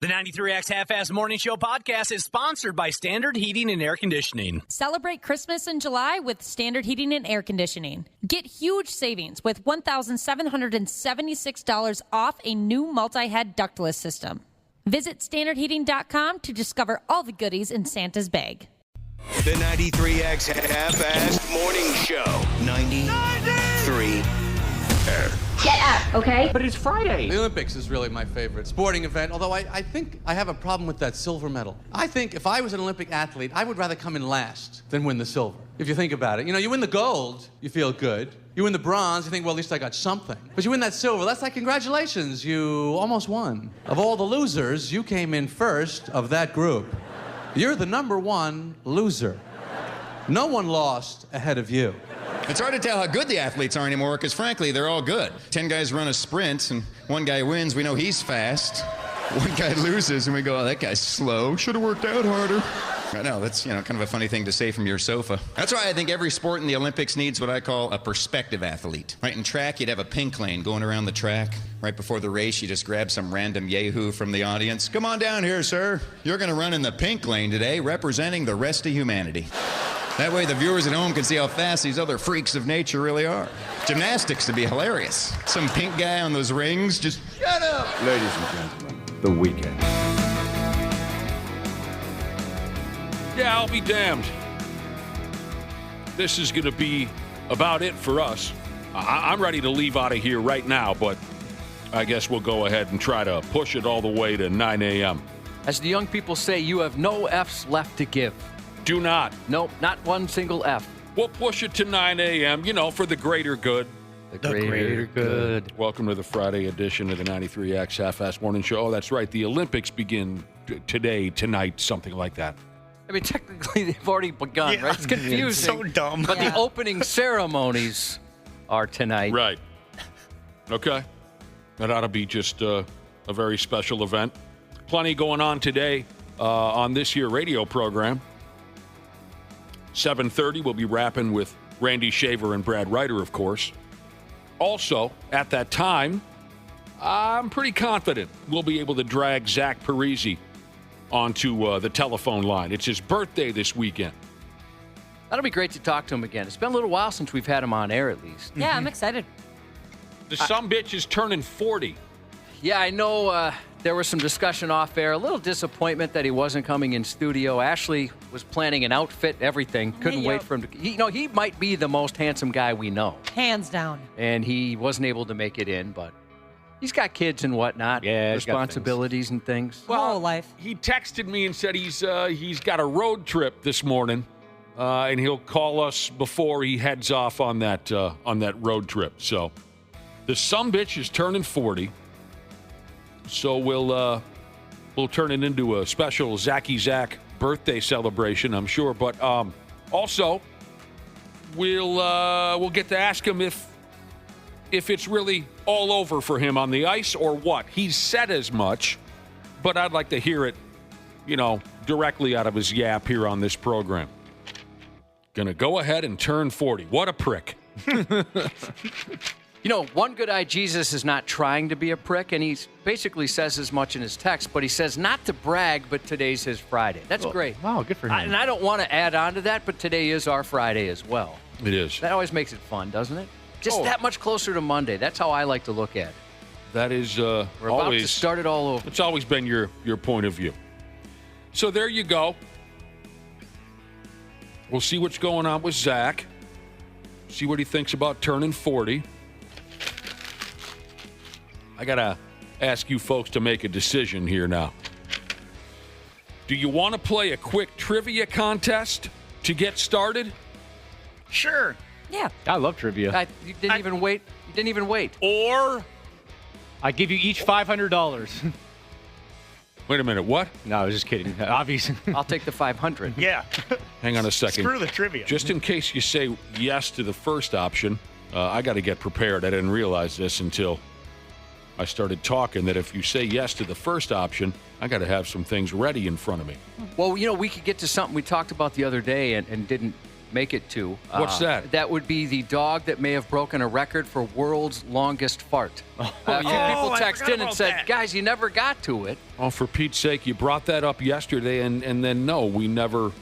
The 93X Half-Ass Morning Show podcast is sponsored by Standard Heating and Air Conditioning. Celebrate Christmas in July with Standard Heating and Air Conditioning. Get huge savings with $1,776 off a new multi-head ductless system. Visit standardheating.com to discover all the goodies in Santa's bag. The 93X Half-Ass Morning Show. 93. Get up, okay? But it's Friday. The Olympics is really my favorite sporting event, although I think I have a problem with that silver medal. I think if I was an Olympic athlete, I would rather come in last than win the silver, if you think about it. You know, you win the gold, you feel good. You win the bronze, you think, well, at least I got something. But you win that silver, that's like, congratulations, you almost won. Of all the losers, you came in first of that group. You're the number one loser. No one lost ahead of you. It's hard to tell how good the athletes are anymore because, frankly, they're all good. 10 guys run a sprint, and one guy wins. We know he's fast. One guy loses, and we go, oh, that guy's slow. Should have worked out harder. I know, that's, kind of a funny thing to say from your sofa. That's why I think every sport in the Olympics needs what I call a perspective athlete. Right, in track, you'd have a pink lane going around the track. Right before the race, you just grab some random yahoo from the audience. Come on down here, sir. You're going to run in the pink lane today, representing the rest of humanity. That way the viewers at home can see how fast these other freaks of nature really are. Gymnastics to be hilarious. Some pink guy on those rings, just shut up. Ladies and gentlemen, the weekend. Yeah, I'll be damned. This is going to be about it for us. I'm ready to leave out of here right now, but I guess we'll go ahead and try to push it all the way to 9 a.m. As the young people say, you have no F's left to give. Do not. Nope, not one single F. We'll push it to 9 a.m., for the greater good. The greater good. Welcome to the Friday edition of the 93X Half-Ass Morning Show. Oh, that's right. The Olympics begin today, tonight, something like that. I mean, technically, they've already begun, right? It's confusing. It's so dumb. But the opening ceremonies are tonight. Right. Okay. That ought to be just a very special event. Plenty going on today on this here radio program. 7:30, we'll be rapping with Randy Shaver and Brad Ryder, of course. Also, at that time, I'm pretty confident we'll be able to drag Zach Parise onto the telephone line. It's his birthday this weekend. That'll be great to talk to him again. It's been a little while since we've had him on air, at least. Yeah, I'm excited. The sumbitch is turning 40. Yeah, I know there was some discussion off air. A little disappointment that he wasn't coming in studio. Ashley was planning an outfit, everything. Couldn't wait for him to. He might be the most handsome guy we know. Hands down. And he wasn't able to make it in, but he's got kids and whatnot. Yeah, responsibilities and things. Whole life. He texted me and said he's got a road trip this morning, and he'll call us before he heads off on that road trip. So the sumbitch is turning 40. So we'll turn it into a special Zachy Zach birthday celebration, I'm sure. But also, we'll get to ask him if it's really all over for him on the ice or what. He's said as much, but I'd like to hear it, directly out of his yap here on this program. Gonna go ahead and turn 40. What a prick. One good eye Jesus is not trying to be a prick, and he basically says as much in his text, but he says not to brag, but today's his Friday. That's great. Wow, good for him. And I don't want to add on to that, but today is our Friday as well. It is. That always makes it fun, doesn't it? Just that much closer to Monday. That's how I like to look at it. That is We're about to start it all over. It's always been your point of view. So there you go. We'll see what's going on with Zach. See what he thinks about turning 40. I got to ask you folks to make a decision here now. Do you want to play a quick trivia contest to get started? Sure. Yeah. I love trivia. You didn't even wait. You didn't even wait. Or I give you each $500. wait a minute, what? No, I was just kidding. Obviously. I'll take the 500. Yeah. Hang on a second. Screw the trivia. Just in case you say yes to the first option, I got to get prepared. I didn't realize this until I started talking, that if you say yes to the first option, I got to have some things ready in front of me. Well, we could get to something we talked about the other day and didn't make it to. What's that? That would be the dog that may have broken a record for world's longest fart. A few people texted in and said, guys, you never got to it. Oh, for Pete's sake, you brought that up yesterday, and then no, we never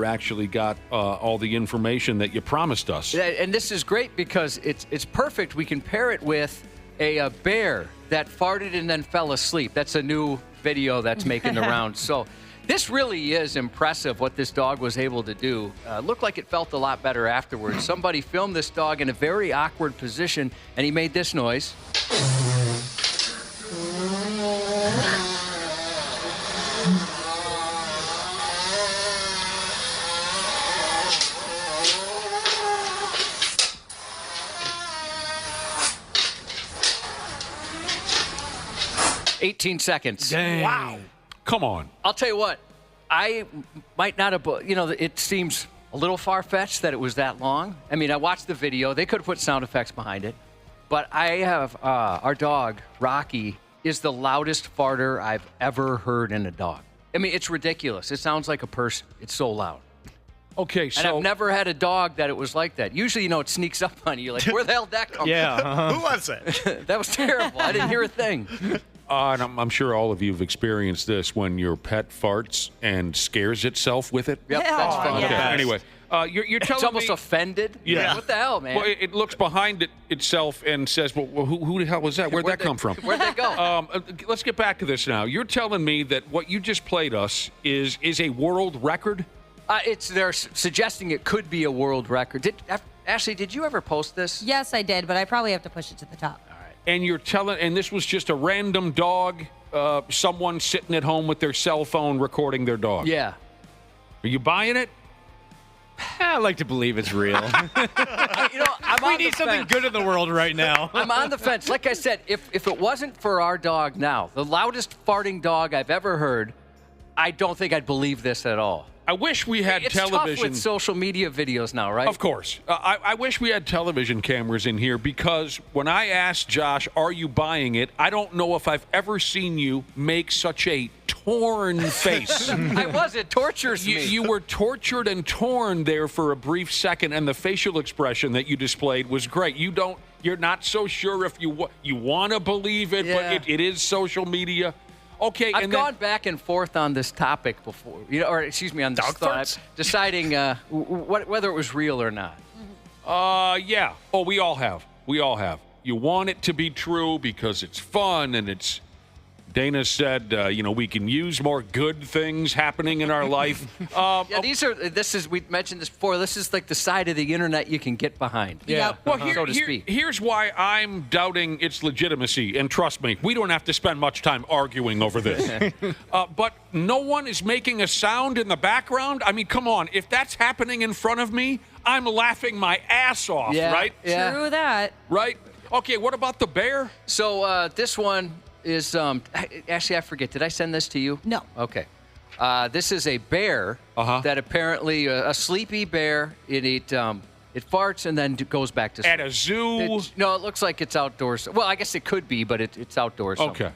actually got all the information that you promised us. And this is great because it's perfect. We can pair it with a bear that farted and then fell asleep. That's a new video that's making the rounds. So this really is impressive what this dog was able to do. Looked like it felt a lot better afterwards. Somebody filmed this dog in a very awkward position, and he made this noise. 18 seconds. Dang. Wow. Come on. I'll tell you what. I might not have, it seems a little far-fetched that it was that long. I mean, I watched the video. They could have put sound effects behind it. But I have, our dog, Rocky, is the loudest farter I've ever heard in a dog. I mean, it's ridiculous. It sounds like a person. It's so loud. Okay, so... And I've never had a dog that it was like that. Usually, it sneaks up on you. You're like, where the hell did that come from? Yeah. Who was it? That was terrible. I didn't hear a thing. And I'm sure all of you have experienced this when your pet farts and scares itself with it. Yep, that's fun. Okay, Yes. anyway. You're telling It's almost me, offended. Yeah. What the hell, man? Well, it looks behind itself and says, well, who the hell was that? Where'd that come from? Where'd they go? Let's get back to this now. You're telling me that what you just played us is a world record? They're suggesting it could be a world record. Ashley, did you ever post this? Yes, I did, but I probably have to push it to the top. All right. And you're telling, and this was just a random dog, someone sitting at home with their cell phone recording their dog? Yeah. Are you buying it? I like to believe it's real. We need something good in the world right now. I'm on the fence. Like I said, if it wasn't for our dog now, the loudest farting dog I've ever heard, I don't think I'd believe this at all. I wish we had television. It's tough with social media videos now, right? Of course. I wish we had television cameras in here because when I asked Josh, are you buying it, I don't know if I've ever seen you make such a torn face. I was. It tortures me. You were tortured and torn there for a brief second, and the facial expression that you displayed was great. You're not so sure if you want to believe it, but it is social media. Okay, I've gone back and forth on this topic before, on this thought, deciding whether it was real or not. Yeah. Oh, we all have. You want it to be true because it's fun and it's. Dana said, we can use more good things happening in our life. We mentioned this before. This is like the side of the internet you can get behind. Yeah. Well, so to speak. Here's why I'm doubting its legitimacy. And trust me, we don't have to spend much time arguing over this. But no one is making a sound in the background. I mean, come on. If that's happening in front of me, I'm laughing my ass off, right? Yeah. True that. Right? Okay, what about the bear? So this one is actually, I forget. Did I send this to you? No. Okay. This is a bear that apparently a sleepy bear. It farts and then goes back to sleep. At a zoo? It looks like it's outdoors. Well, I guess it could be, but it's outdoors. Okay.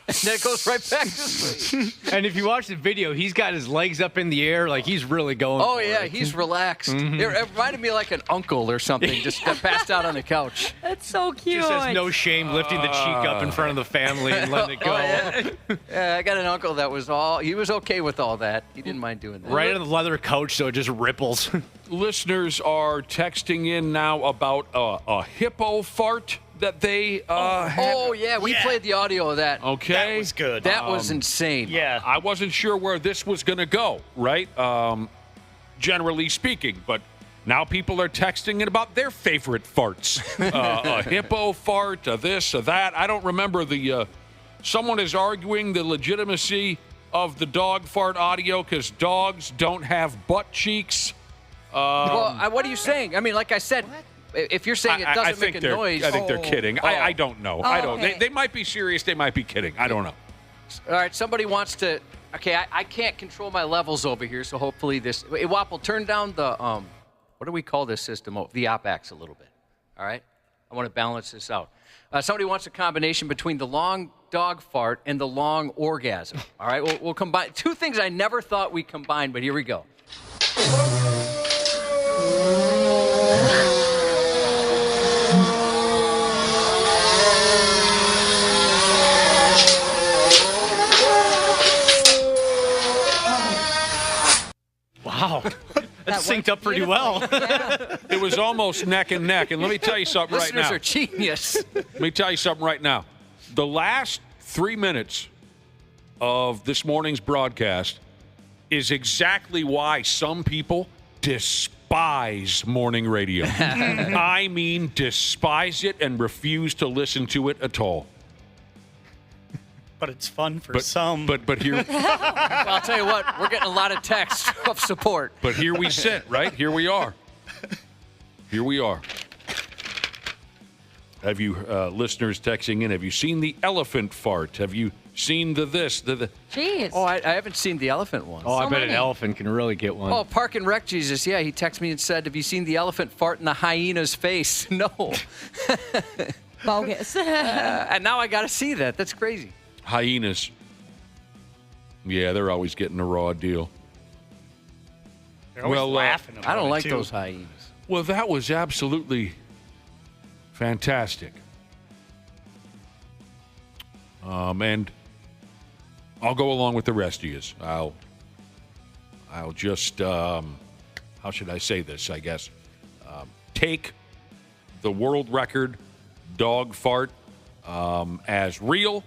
And then it goes right back to sleep. And if you watch the video, he's got his legs up in the air like he's really going for it. He's relaxed. It reminded me like an uncle or something just passed out on the couch. That's so cute. Just has no shame lifting the cheek up in front of the family and letting it go. I got an uncle that he was okay with all that. He didn't mind doing that. Right on the leather couch so it just ripples. Listeners are texting in now about a hippo fart that they had. We played the audio of that. Okay. That was good. That was insane. Yeah. I wasn't sure where this was going to go, right? Generally speaking, but now people are texting in about their favorite farts. A hippo fart, a this, a that. I don't remember someone is arguing the legitimacy of the dog fart audio because dogs don't have butt cheeks. What are you saying? I mean, like I said, if you're saying it doesn't make a noise. I think they're kidding. I don't know. I don't. Okay. They might be serious. They might be kidding. I don't know. All right, somebody wants to. Okay, I can't control my levels over here, so hopefully this. Wapple, turn down the what do we call this system? The op-ax a little bit. All right. I want to balance this out. Somebody wants a combination between the long dog fart and the long orgasm. All right, we'll combine two things I never thought we'd combine, but here we go. Wow. That synced up pretty well. Yeah. It was almost neck and neck. And let me tell you something right now. Listeners are genius. Let me tell you something right now. The last 3 minutes of this morning's broadcast is exactly why some people despise morning radio. I mean, despise it and refuse to listen to it at all. But it's fun for some. But here, Well, I'll tell you what, we're getting a lot of text of support. but here we sit, right? Here we are. Here we are. Have you listeners texting in? Have you seen the elephant fart? Have you seen the Jeez. Oh, I haven't seen the elephant one. Oh, I So bet many. an elephant can really get one. Oh, Park and Rec Jesus. Yeah, he texted me and said, have you seen the elephant fart in the hyena's face? No. Bogus. And now I got to see that. That's crazy. hyenas? Yeah, they're always getting a raw deal. They're always laughing about I don't it, like too. those hyenas. Well, that was absolutely fantastic. And I'll go along with the rest of you. I'll just, how should I say this, I guess, take the world record dog fart as real.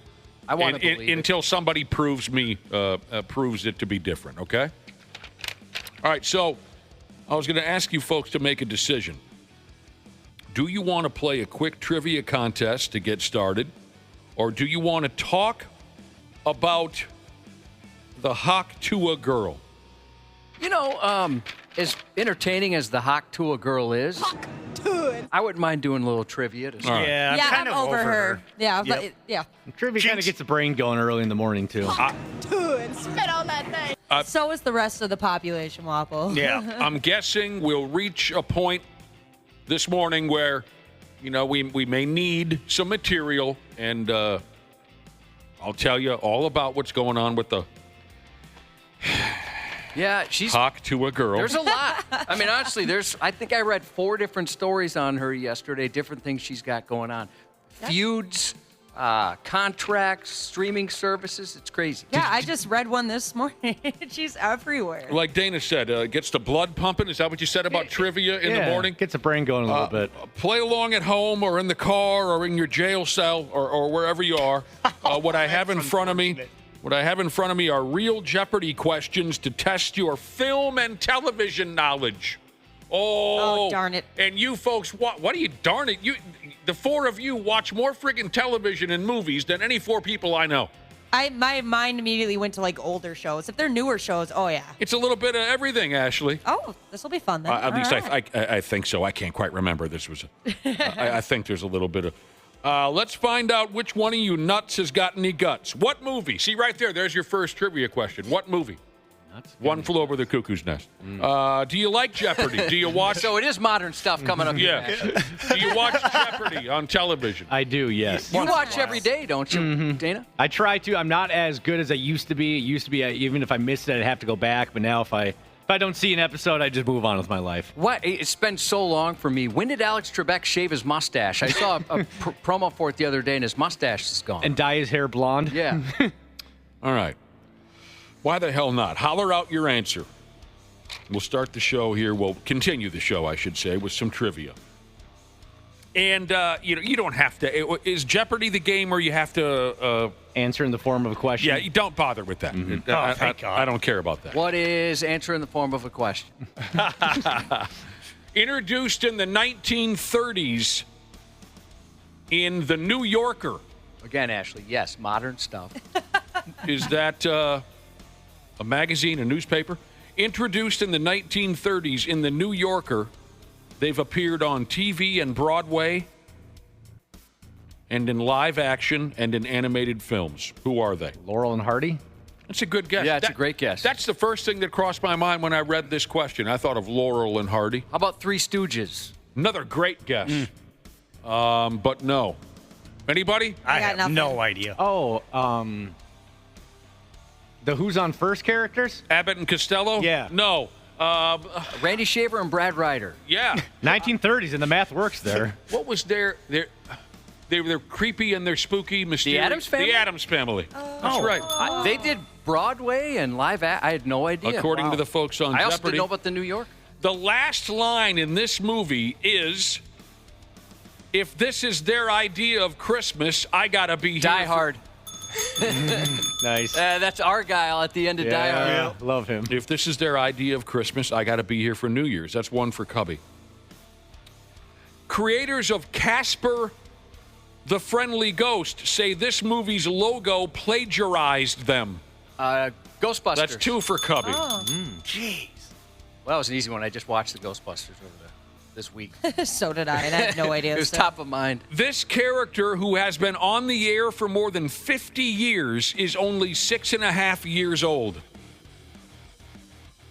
I want to believe it. Until somebody proves it to be different, okay? All right, so I was going to ask you folks to make a decision. Do you want to play a quick trivia contest to get started? Or do you want to talk about the Hawk to a girl? You know, as entertaining as the Hawk to a girl is, I wouldn't mind doing a little trivia. To start. Yeah, yeah, kind I'm of over her. Yeah, Yep. but yeah. Trivia kind of gets the brain going early in the morning, too. So is the rest of the population, Waffle. Yeah. I'm guessing we'll reach a point this morning where, you know, we may need some material, and I'll tell you all about what's going on with the Yeah, she's Hawk to a girl. There's a lot. I mean, honestly, I think I read 4 different stories on her yesterday, different things she's got going on. Feuds, contracts, streaming services. It's crazy. Yeah, I just read one this morning. She's everywhere. Like Dana said, gets the blood pumping. Is that what you said about trivia in the Yeah, morning? gets the brain going a little bit. Play along at home or in the car or in your jail cell or wherever you are. What I have in front of me are real Jeopardy questions to test your film and television knowledge. Oh, darn it. And you folks, what do you darn it? The 4 of you watch more friggin' television and movies than any 4 people I know. My mind immediately went to like older shows. If they're newer shows, oh yeah. It's a little bit of everything, Ashley. Oh, this will be fun then. At least All right. I think so. I can't quite remember. This was. I think there's a little bit of. Let's find out which one of you nuts has got any guts. What movie? See right there. There's your first trivia question. What movie? One Flew Over the Cuckoo's Nest. Do you like Jeopardy? Do you watch? So it is modern stuff coming up. Yeah. Do you watch Jeopardy on television? I do, yes. You watch every day, don't you, Dana? I try to. I'm not as good as I used to be. It used to be even if I missed it, I'd have to go back. But now if I don't see an episode, I just move on with my life. What? It's been so long for me. When did Alex Trebek shave his mustache? I saw a promo for it the other day, and his mustache is gone. And dye his hair blonde. Yeah. All right. Why the hell not? Holler out your answer. We'll start the show here. We'll continue the show, I should say, with some trivia. And, you don't have to. Is Jeopardy the game where you have to answer in the form of a question? Yeah, you don't bother with that. Thank God. I don't care about that. What is answer in the form of a question? Introduced in the 1930s in The New Yorker. Again, Ashley, yes, modern stuff. Is that a magazine, a newspaper? Introduced in the 1930s in The New Yorker. They've appeared on TV and Broadway and in live action and in animated films. Who are they? Laurel and Hardy? That's a good guess. Yeah, it's a great guess. That's the first thing that crossed my mind when I read this question. I thought of Laurel and Hardy. How about Three Stooges? Another great guess. But no. Anybody? I got have nothing. no idea. Oh, the Who's on First characters? Abbott and Costello? Yeah. No. Randy Shaver and Brad Ryder. Yeah. 1930s, and the math works there. What was they're creepy and they're spooky, mysterious. The Addams Family? The Addams Family. That's right. They did Broadway and live. I had no idea. According to the folks on I also Jeopardy. didn't know about the New York. The last line in this movie is, if this is their idea of Christmas, I gotta be here. Die Hard. Nice. That's Argyle at the end of Die Hard. Yeah, love him. If this is their idea of Christmas, I gotta be here for New Year's. That's one for Cubby. Creators of Casper the Friendly Ghost say this movie's logo plagiarized them. Ghostbusters. That's 2 for Cubby. Jeez. Well, that was an easy one. I just watched the Ghostbusters this week. So did I, and I had no idea. It was so. top of mind. This character, who has been on the air for more than 50 years, is only 6.5 years old.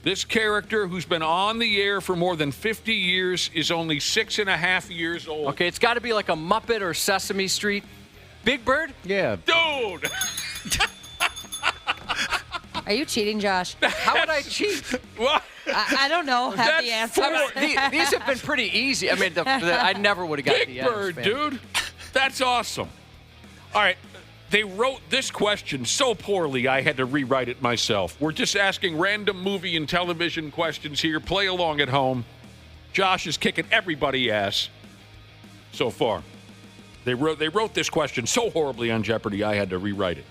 This character, who's been on the air for more than 50 years, is only 6.5 years old. Okay, it's got to be like a Muppet or Sesame Street. Big Bird? Yeah. Dude! Are you cheating, Josh? How would I cheat? What? I don't know. Have the That's answer. These have been pretty easy. I mean, I never would have got Big the Addams Bird, Family. dude. That's awesome. All right. They wrote this question so poorly, I had to rewrite it myself. We're just asking random movie and television questions here. Play along at home. Josh is kicking everybody ass so far. They wrote this question so horribly on Jeopardy, I had to rewrite it.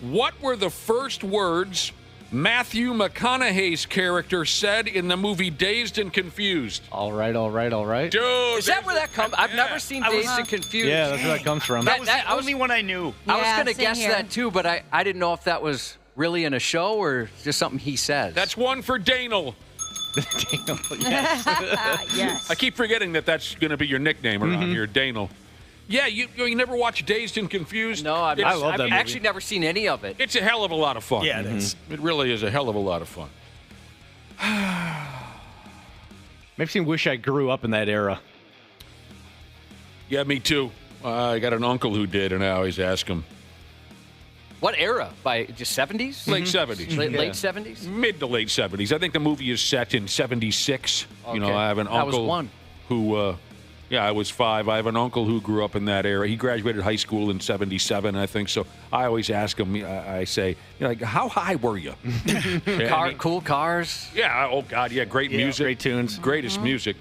What were the first words Matthew McConaughey's character said in the movie Dazed and Confused? All right. Dude, Is that where that comes? I've never seen Dazed and Confused. Yeah, that's where that comes from. That was the only one I knew. I was Yeah, going to same guess here. that too, but I didn't know if that was really in a show or just something he says. That's 1 for Danel. Yes. I keep forgetting that's going to be your nickname around here, Danel. Yeah, you never watched Dazed and Confused? No, I've I love that movie. actually never seen any of it. It's a hell of a lot of fun. Yeah, it is. It really is a hell of a lot of fun. Makes me wish I grew up in that era. Yeah, me too. I got an uncle who did, and I always ask him. What era? By just 70s? Late 70s. Late 70s? Mid to late 70s. I think the movie is set in 76. You know, Okay. I have an I was uncle 1. who, I was 5. I have an uncle who grew up in that era. He graduated high school in 77, I think. So I always ask him, I say, like, how high were you? Cool cars. Yeah, oh, God, yeah, great music. Great tunes. Greatest music.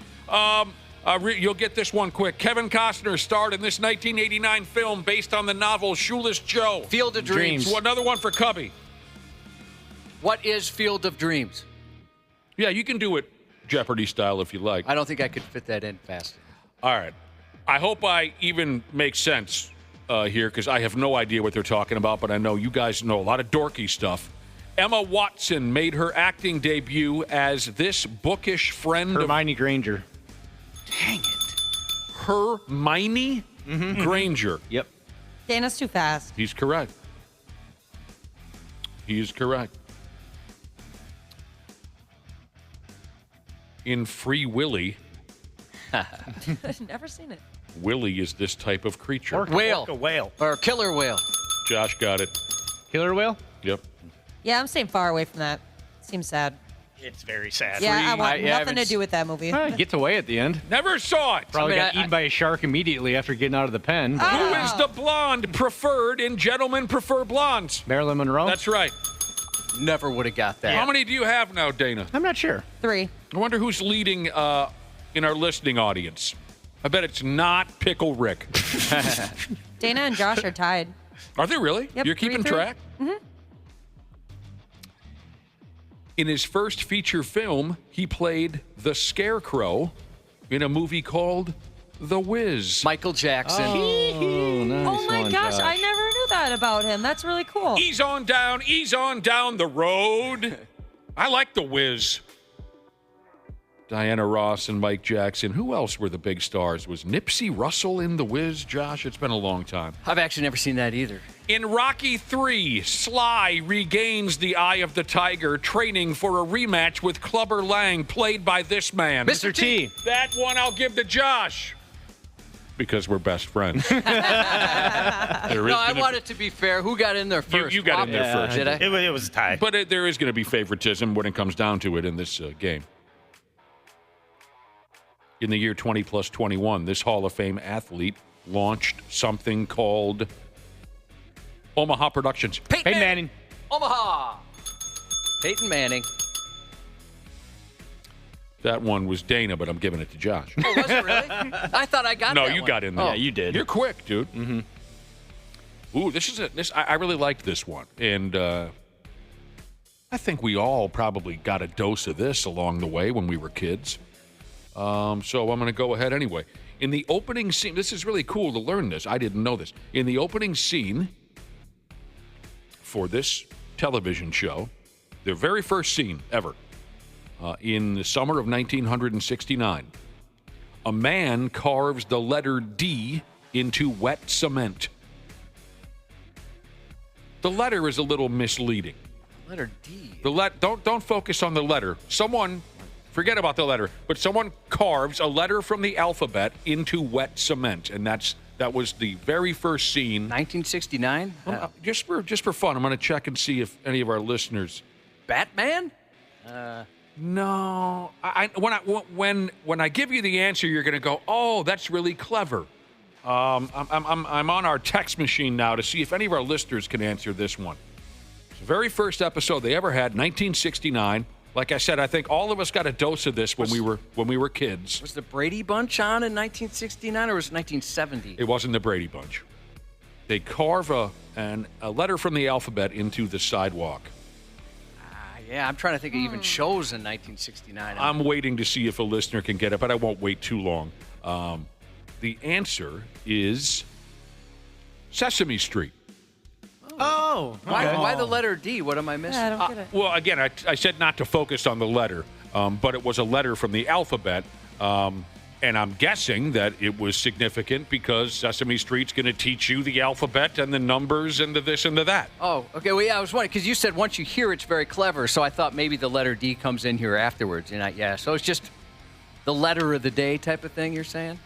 You'll get this one quick. Kevin Costner starred in this 1989 film based on the novel Shoeless Joe. Field of Dreams. So another one for Cubby. What is Field of Dreams? Yeah, you can do it Jeopardy style if you like. I don't think I could fit that in fast. All right. I hope I even make sense here because I have no idea what they're talking about, but I know you guys know a lot of dorky stuff. Emma Watson made her acting debut as this bookish friend Hermione Granger. Dang it. Hermione Granger. Yep. Dana's too fast. He's correct. He is correct. In Free Willy, Never seen it. Willy is this type of creature. Whale. A whale. Or killer whale. Josh got it. Killer whale? Yep. Yeah, I'm staying far away from that. Seems sad. It's very sad. Yeah, I want Yeah, nothing to it's- do with that movie. He gets away at the end. Never saw it. Probably I mean, got eaten by a shark immediately after getting out of the pen. but- Who is the blonde preferred in Gentlemen Prefer Blondes? Marilyn Monroe? That's right. Never would have got that. How many do you have now, Dana? I'm not sure. 3. I wonder who's leading in our listening audience. I bet it's not Pickle Rick. Dana and Josh are tied. Are they really? Yep, You're keeping 3-3. track? Mm-hmm. In his first feature film, he played the Scarecrow in a movie called The Wiz. Michael Jackson. Oh, nice Oh my one, gosh, Josh. I never knew that about him. That's really cool. Ease on down the road. I like The Wiz. Diana Ross and Mike Jackson. Who else were the big stars? Was Nipsey Russell in The Wiz, Josh? It's been a long time. I've actually never seen that either. In Rocky III, Sly regains the Eye of the Tiger, training for a rematch with Clubber Lang, played by this man. Mr. T. That one I'll give to Josh. because we're best friends. I want it to be fair. Who got in there first? You got in there first. Did I? It was a tie. But there is going to be favoritism when it comes down to it in this game. In the year 20 plus 21, this Hall of Fame athlete launched something called Omaha Productions. Peyton Manning. Omaha. Peyton Manning. That one was Dana, but I'm giving it to Josh. Oh, was it really? I thought I got that No, you one. got in there. Yeah, you did. You're quick, dude. Mm-hmm. Ooh, I really liked this one. And I think we all probably got a dose of this along the way when we were kids. So I'm going to go ahead anyway. In the opening scene, this is really cool to learn this. I didn't know this. In the opening scene for this television show, their very first scene ever, in the summer of 1969, a man carves the letter D into wet cement. The letter is a little misleading. Letter D. Don't focus on the letter. Forget about the letter, but someone carves a letter from the alphabet into wet cement, and that was the very first scene. 1969. Just for fun, I'm going to check and see if any of our listeners. Batman. No, when I give you the answer, you're going to go, "Oh, that's really clever." I'm on our text machine now to see if any of our listeners can answer this one. It's the very first episode they ever had, 1969. Like I said, I think all of us got a dose of this when we were kids. Was the Brady Bunch on in 1969 or was it 1970? It wasn't the Brady Bunch. They carve a letter from the alphabet into the sidewalk. Yeah, I'm trying to think of even shows in 1969. I'm waiting to see if a listener can get it, but I won't wait too long. The answer is Sesame Street. Oh. Why the letter D? What am I missing? Yeah, I don't get it. Well, again, I said not to focus on the letter, but it was a letter from the alphabet. And I'm guessing that it was significant because Sesame Street's going to teach you the alphabet and the numbers and the this and the that. Oh, okay. Well, yeah, I was wondering because you said once you hear it's very clever, so I thought maybe the letter D comes in here afterwards. So it's just the letter of the day type of thing you're saying?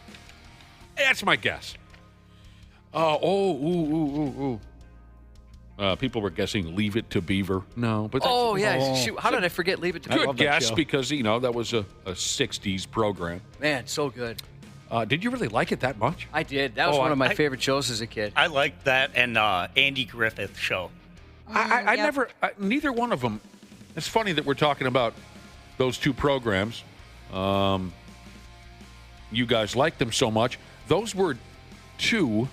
That's my guess. People were guessing Leave It to Beaver. No, but that's, shoot. How did I forget Leave It to Beaver? Good guess because, that was a 60s program. Man, so good. Did you really like it that much? I did. That was one of my favorite shows as a kid. I liked that and Andy Griffith show. I never, neither one of them. It's funny that we're talking about those two programs. You guys liked them so much. Those were two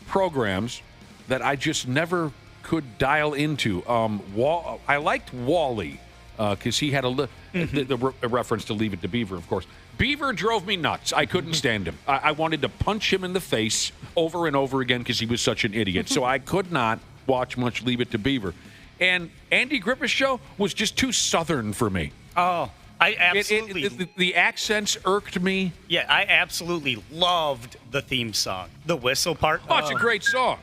programs that I just never could dial into. I liked Wall-E because he had the reference to Leave It to Beaver, of course. Beaver drove me nuts. I couldn't stand him. I wanted to punch him in the face over and over again because he was such an idiot. So I could not watch much Leave It to Beaver. And Andy Griffith's show was just too Southern for me. Oh, I absolutely... The accents irked me. Yeah, I absolutely loved the theme song. The whistle part. Oh, it's a great song.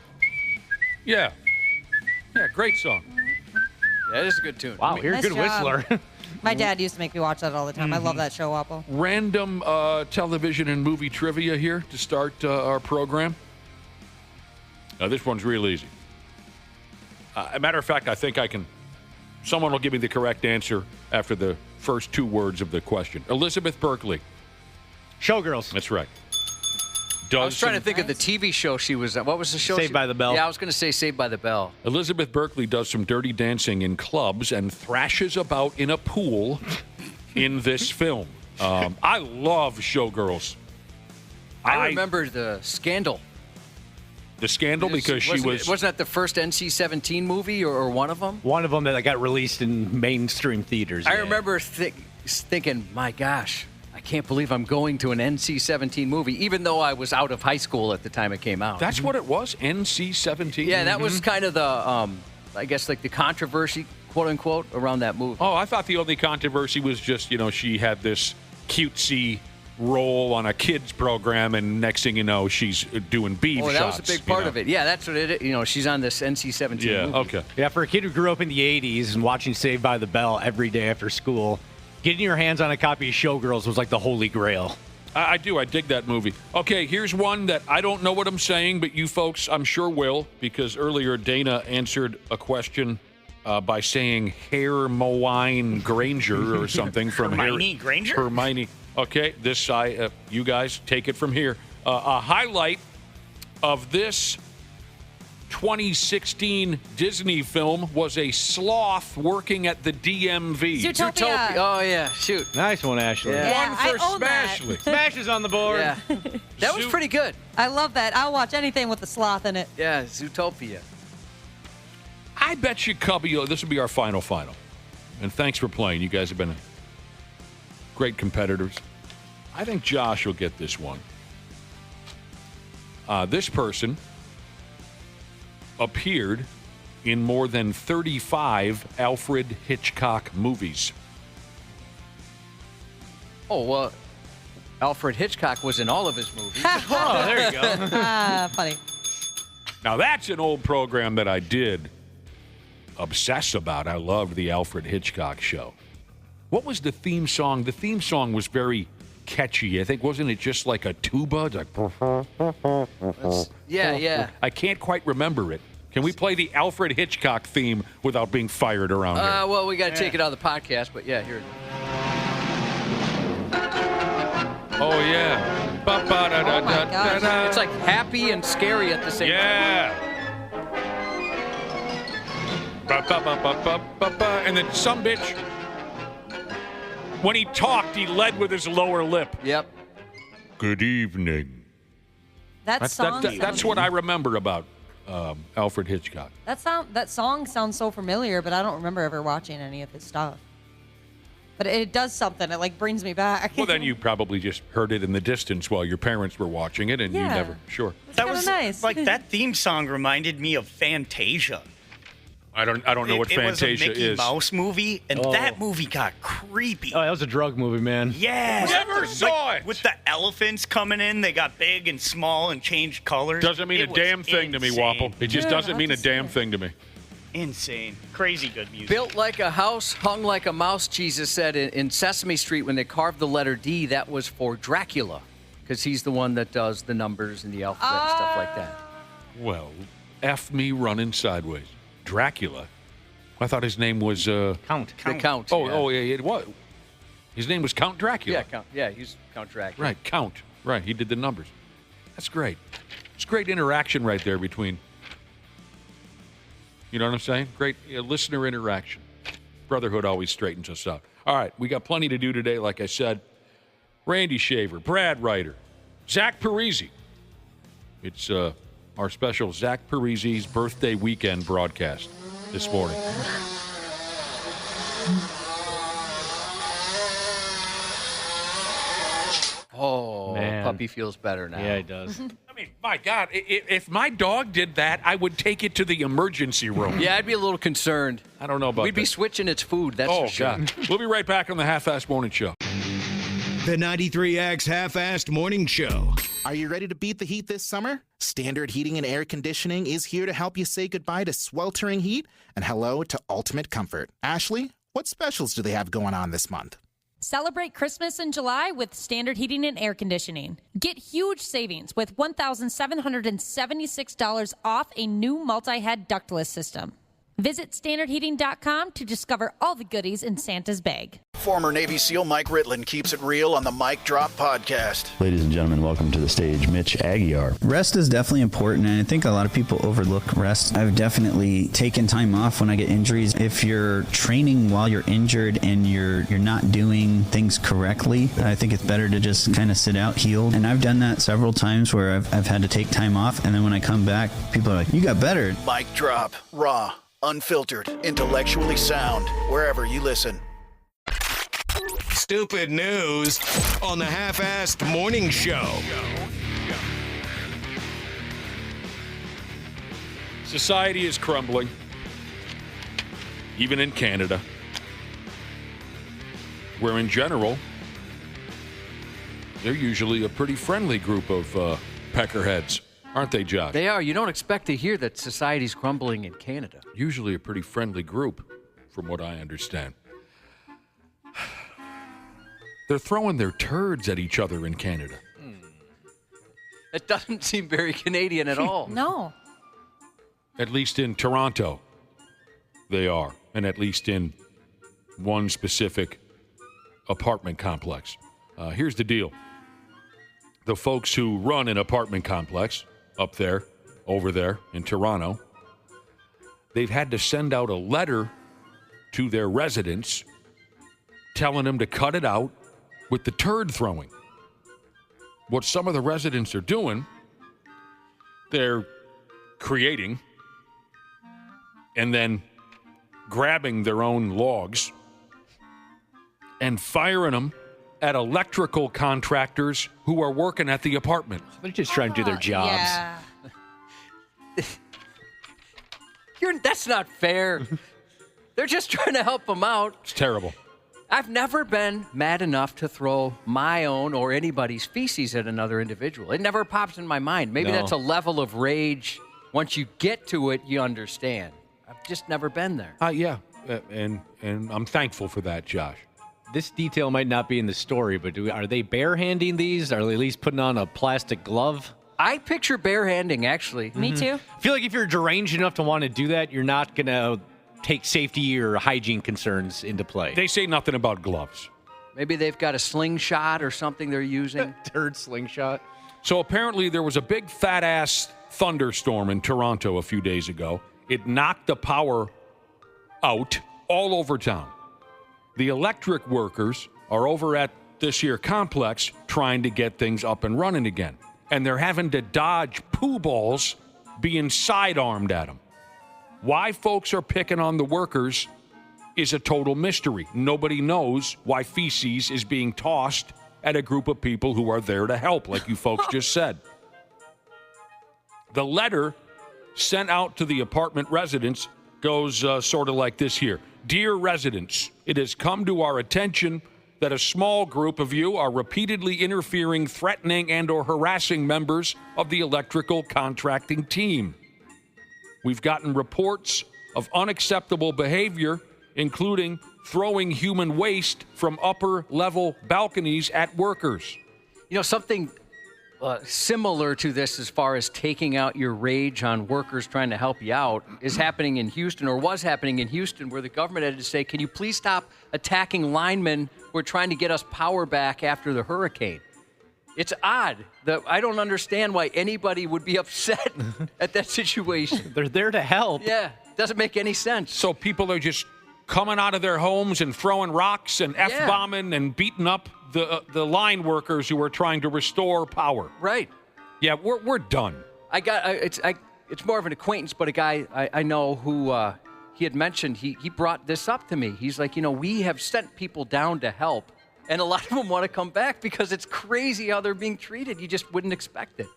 Yeah. Yeah, great song. That is a good tune. Wow, you're a good whistler. My dad used to make me watch that all the time. I love that show, Apple. Random television and movie trivia here to start our program. This one's real easy. As a matter of fact, I think someone will give me the correct answer after the first two words of the question. Elizabeth Berkley. Showgirls. That's right. I was trying to think of the TV show she was on. What was the show? Saved by the Bell. Yeah, I was going to say Saved by the Bell. Elizabeth Berkley does some dirty dancing in clubs and thrashes about in a pool in this film. I love Showgirls. I remember the Scandal. The Scandal because she was... Wasn't that the first NC-17 movie or one of them? One of them that got released in mainstream theaters. I remember thinking, my gosh, I can't believe I'm going to an NC-17 movie, even though I was out of high school at the time it came out. That's what it was, NC-17? Yeah, that was kind of the, I guess, like the controversy, quote-unquote, around that movie. Oh, I thought the only controversy was just, she had this cutesy role on a kids program, and next thing you know, she's doing beef shots. Oh, that was a big part of it. Yeah, that's what it is. She's on this NC-17 movie. Okay. Yeah, for a kid who grew up in the 80s and watching Saved by the Bell every day after school, getting your hands on a copy of Showgirls was like the holy grail. I do. I dig that movie. Okay, here's one that I don't know what I'm saying, but you folks, I'm sure will, because earlier Dana answered a question by saying Hermione Granger or something from Hermione Granger? Hermione. Okay, this you guys take it from here. A highlight of this 2016 Disney film was a sloth working at the DMV. Zootopia. Oh, yeah. Shoot. Nice one, Ashley. Yeah, One for I own that. Smashly. Smash is on the board. Yeah. That was pretty good. I love that. I'll watch anything with the sloth in it. Yeah, Zootopia. I bet you, Cubby, this will be our final. And thanks for playing. You guys have been great competitors. I think Josh will get this one. This person appeared in more than 35 Alfred Hitchcock movies. Oh, well, Alfred Hitchcock was in all of his movies. Oh, there you go. Funny. Now, that's an old program that I did obsess about. I loved the Alfred Hitchcock show. What was the theme song? The theme song was very catchy. I think, wasn't it just like a tuba? Like, yeah. I can't quite remember it. Can we play the Alfred Hitchcock theme without being fired around here? Well, we got to take it out of the podcast, but yeah, here. Oh, yeah. Oh, my gosh. It's like happy and scary at the same time. Yeah. And then some bitch, when he talked, he led with his lower lip. Yep. Good evening. That's what I remember about Alfred Hitchcock. That song sounds so familiar, but I don't remember ever watching any of his stuff. But it does something. It like brings me back. Well, then you probably just heard it in the distance while your parents were watching it, and you never. Sure. That was nice. Like that theme song reminded me of Fantasia. I don't know what Fantasia is. It was a Mickey Mouse movie, and that movie got creepy. Oh, that was a drug movie, man. Yeah. Never saw it. With the elephants coming in, they got big and small and changed colors. Doesn't mean a damn thing to me, Wapple. It just doesn't mean a damn thing to me. Insane. Crazy good music. Built like a house, hung like a mouse, Jesus said in Sesame Street when they carved the letter D, that was for Dracula, because he's the one that does the numbers and the alphabet and stuff like that. Well, F me running sideways. Dracula? I thought his name was... Count. The Count. Oh, yeah, it was. His name was Count Dracula. Yeah, Count. Yeah, he's Count Dracula. Right, Count. Right, he did the numbers. That's great. It's great interaction right there between... You know what I'm saying? Great listener interaction. Brotherhood always straightens us out. All right, we got plenty to do today, like I said. Randy Shaver, Brad Ryder, Zach Parise. It's our special Zach Parise's birthday weekend broadcast this morning. Oh, Man. puppy feels better now. Yeah, he does. I mean, my God, if my dog did that, I would take it to the emergency room. Yeah, I'd be a little concerned. I don't know about We'd be that. switching its food, that's for sure. God. We'll be right back on the Half-Assed Morning Show. The 93X Half-Assed Morning Show. Are you ready to beat the heat this summer? Standard Heating and Air Conditioning is here to help you say goodbye to sweltering heat and hello to ultimate comfort. Ashley, what specials do they have going on this month? Celebrate Christmas in July with Standard Heating and Air Conditioning. Get huge savings with $1,776 off a new multi-head ductless system. Visit standardheating.com to discover all the goodies in Santa's bag. Former Navy SEAL Mike Ritlin keeps it real on the Mike Drop podcast. Ladies and gentlemen, welcome to the stage, Mitch Aguiar. Rest is definitely important, and I think a lot of people overlook rest. I've definitely taken time off when I get injuries. If you're training while you're injured and you're not doing things correctly, I think it's better to just kind of sit out, heal. And I've done that several times where I've had to take time off, and then when I come back, people are like, you got better. Mike Drop, raw, unfiltered, intellectually sound, wherever you listen. Stupid news on the Half-Assed Morning Show. Society is crumbling, even in Canada, where in general, they're usually a pretty friendly group of peckerheads, aren't they, Josh? They are. You don't expect to hear that society's crumbling in Canada. Usually a pretty friendly group, from what I understand. They're throwing their turds at each other in Canada. It doesn't seem very Canadian at all. No. At least in Toronto, they are. And at least in one specific apartment complex. Here's the deal. The folks who run an apartment complex up there, over there in Toronto, they've had to send out a letter to their residents telling them to cut it out with the turd throwing. What some of the residents are doing, they're creating and then grabbing their own logs and firing them at electrical contractors who are working at the apartment. They're just trying to do their jobs. Yeah. That's not fair. They're just trying to help them out. It's terrible. I've never been mad enough to throw my own or anybody's feces at another individual. It never pops in my mind. Maybe that's a level of rage. Once you get to it, you understand. I've just never been there. Yeah, and I'm thankful for that, Josh. This detail might not be in the story, but are they barehanding these? Are they at least putting on a plastic glove? I picture barehanding, actually. Me too. I feel like if you're deranged enough to want to do that, you're not going to take safety or hygiene concerns into play. They say nothing about gloves. Maybe they've got a slingshot or something they're using. Turd slingshot. So apparently there was a big fat-ass thunderstorm in Toronto a few days ago. It knocked the power out all over town. The electric workers are over at this here complex trying to get things up and running again. And they're having to dodge poo balls being sidearmed at them. Why folks are picking on the workers is a total mystery. Nobody knows why feces is being tossed at a group of people who are there to help, like you folks just said. The letter sent out to the apartment residents goes sort of like this here. Dear residents, it has come to our attention that a small group of you are repeatedly interfering, threatening, and or harassing members of the electrical contracting team. We've gotten reports of unacceptable behavior, including throwing human waste from upper-level balconies at workers. You know, something similar to this as far as taking out your rage on workers trying to help you out is happening in Houston, or was happening in Houston, where the government had to say, can you please stop attacking linemen who are trying to get us power back after the hurricane? It's odd. I don't understand why anybody would be upset at that situation. They're there to help. Yeah, doesn't make any sense. So people are just coming out of their homes and throwing rocks and F-bombing and beating up the line workers who are trying to restore power. Right. Yeah, we're done. It's more of an acquaintance, but a guy I know who he had mentioned, he brought this up to me. He's like, we have sent people down to help, and a lot of them want to come back because it's crazy how they're being treated. You just wouldn't expect it.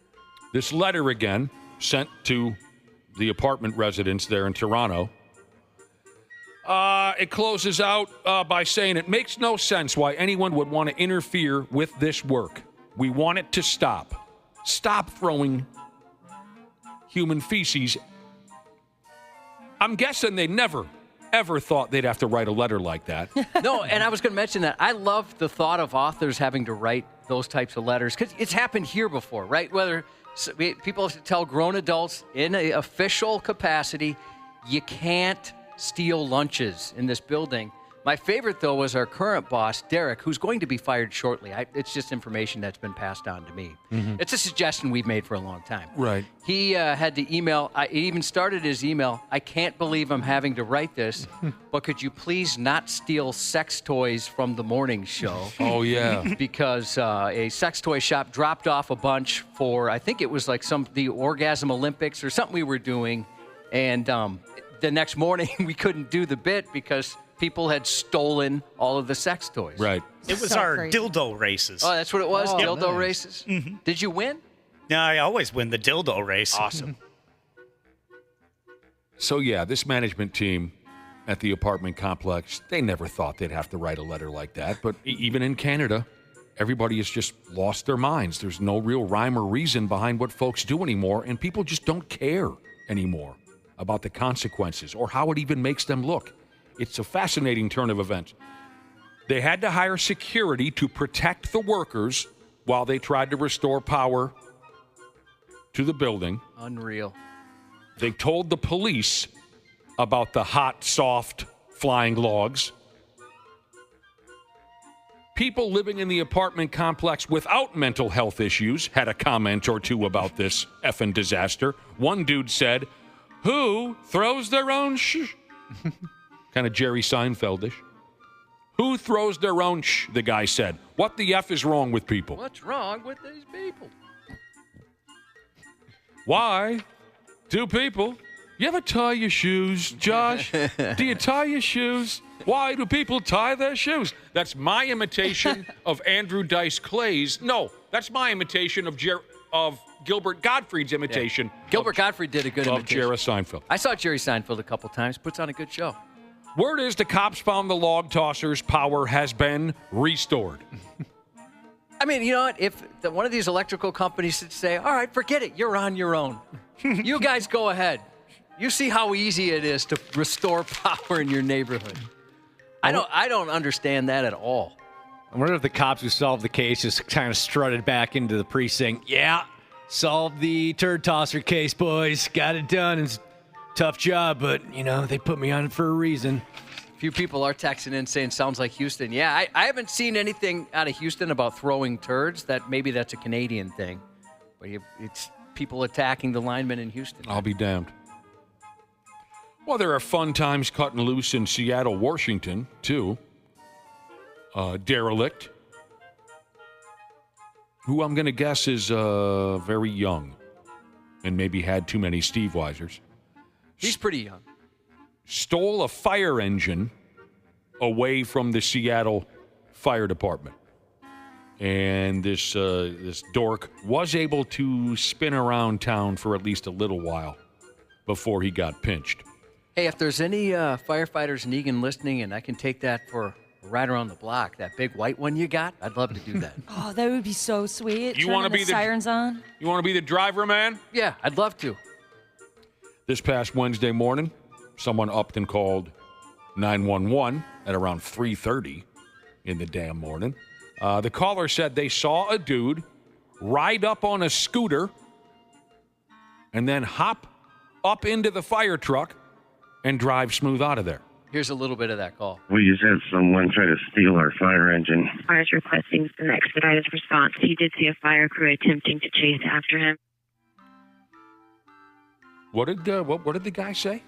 This letter, again, sent to the apartment residents there in Toronto. It closes out by saying it makes no sense why anyone would want to interfere with this work. We want it to stop. Stop throwing human feces. I'm guessing they never, ever thought they'd have to write a letter like that. No, and I was going to mention that. I love the thought of authors having to write those types of letters because it's happened here before, right? Whether people have to tell grown adults in an official capacity, you can't steal lunches in this building. My favorite, though, was our current boss, Derek, who's going to be fired shortly. It's just information that's been passed on to me. Mm-hmm. It's a suggestion we've made for a long time. Right. He had to email. He even started his email. I can't believe I'm having to write this, but could you please not steal sex toys from the morning show? Oh, yeah. Because a sex toy shop dropped off a bunch for, I think it was like the Orgasm Olympics or something we were doing. And the next morning, we couldn't do the bit because people had stolen all of the sex toys. Right. It was our dildo races. Oh, that's what it was? Dildo nice. races? Mm-hmm. Did you win? No, I always win the dildo race. Awesome. So, yeah, this management team at the apartment complex, they never thought they'd have to write a letter like that. But even in Canada, everybody has just lost their minds. There's no real rhyme or reason behind what folks do anymore, and people just don't care anymore about the consequences or how it even makes them look. It's a fascinating turn of events. They had to hire security to protect the workers while they tried to restore power to the building. Unreal. They told the police about the hot, soft, flying logs. People living in the apartment complex without mental health issues had a comment or two about this effing disaster. One dude said, "Who throws their own Kind of Jerry Seinfeldish. "Who throws their own the guy said. "What the F is wrong with people?" What's wrong with these people? Why do people... You ever tie your shoes, Josh? Do you tie your shoes? Why do people tie their shoes? That's my imitation of Andrew Dice Clay's. No, that's my imitation of Gilbert Gottfried's imitation. Yeah. Gilbert Gottfried did a good imitation. Of Jerry Seinfeld. I saw Jerry Seinfeld a couple times. Puts on a good show. Word is the cops found the log tossers' power has been restored. I mean, you know what? If one of these electrical companies should say, all right, forget it. You're on your own. You guys go ahead. You see how easy it is to restore power in your neighborhood. I don't understand that at all. I wonder if the cops who solved the case just kind of strutted back into the precinct. Yeah, solved the turd tosser case, boys. Got it done. It's a tough job, but, they put me on it for a reason. A few people are texting in saying, sounds like Houston. Yeah, I haven't seen anything out of Houston about throwing turds. Maybe that's a Canadian thing. But it's people attacking the linemen in Houston. I'll be damned. Well, there are fun times cutting loose in Seattle, Washington, too. Derelict, who I'm going to guess is very young and maybe had too many Steve Weisers. He's pretty young. Stole a fire engine away from the Seattle Fire Department. And this dork was able to spin around town for at least a little while before he got pinched. Hey, if there's any firefighters in Eagan listening and I can take that for a ride around the block, that big white one you got, I'd love to do that. Oh, that would be so sweet. You want to be the sirens on? You want to be the driver, man? Yeah, I'd love to. This past Wednesday morning, someone upped and called 911 at around 3:30 in the damn morning. The caller said they saw a dude ride up on a scooter and then hop up into the fire truck and drive smooth out of there. Here's a little bit of that call. We just had someone try to steal our fire engine. Fire is requesting an expedited response. He did see a fire crew attempting to chase after him. What did the guy say?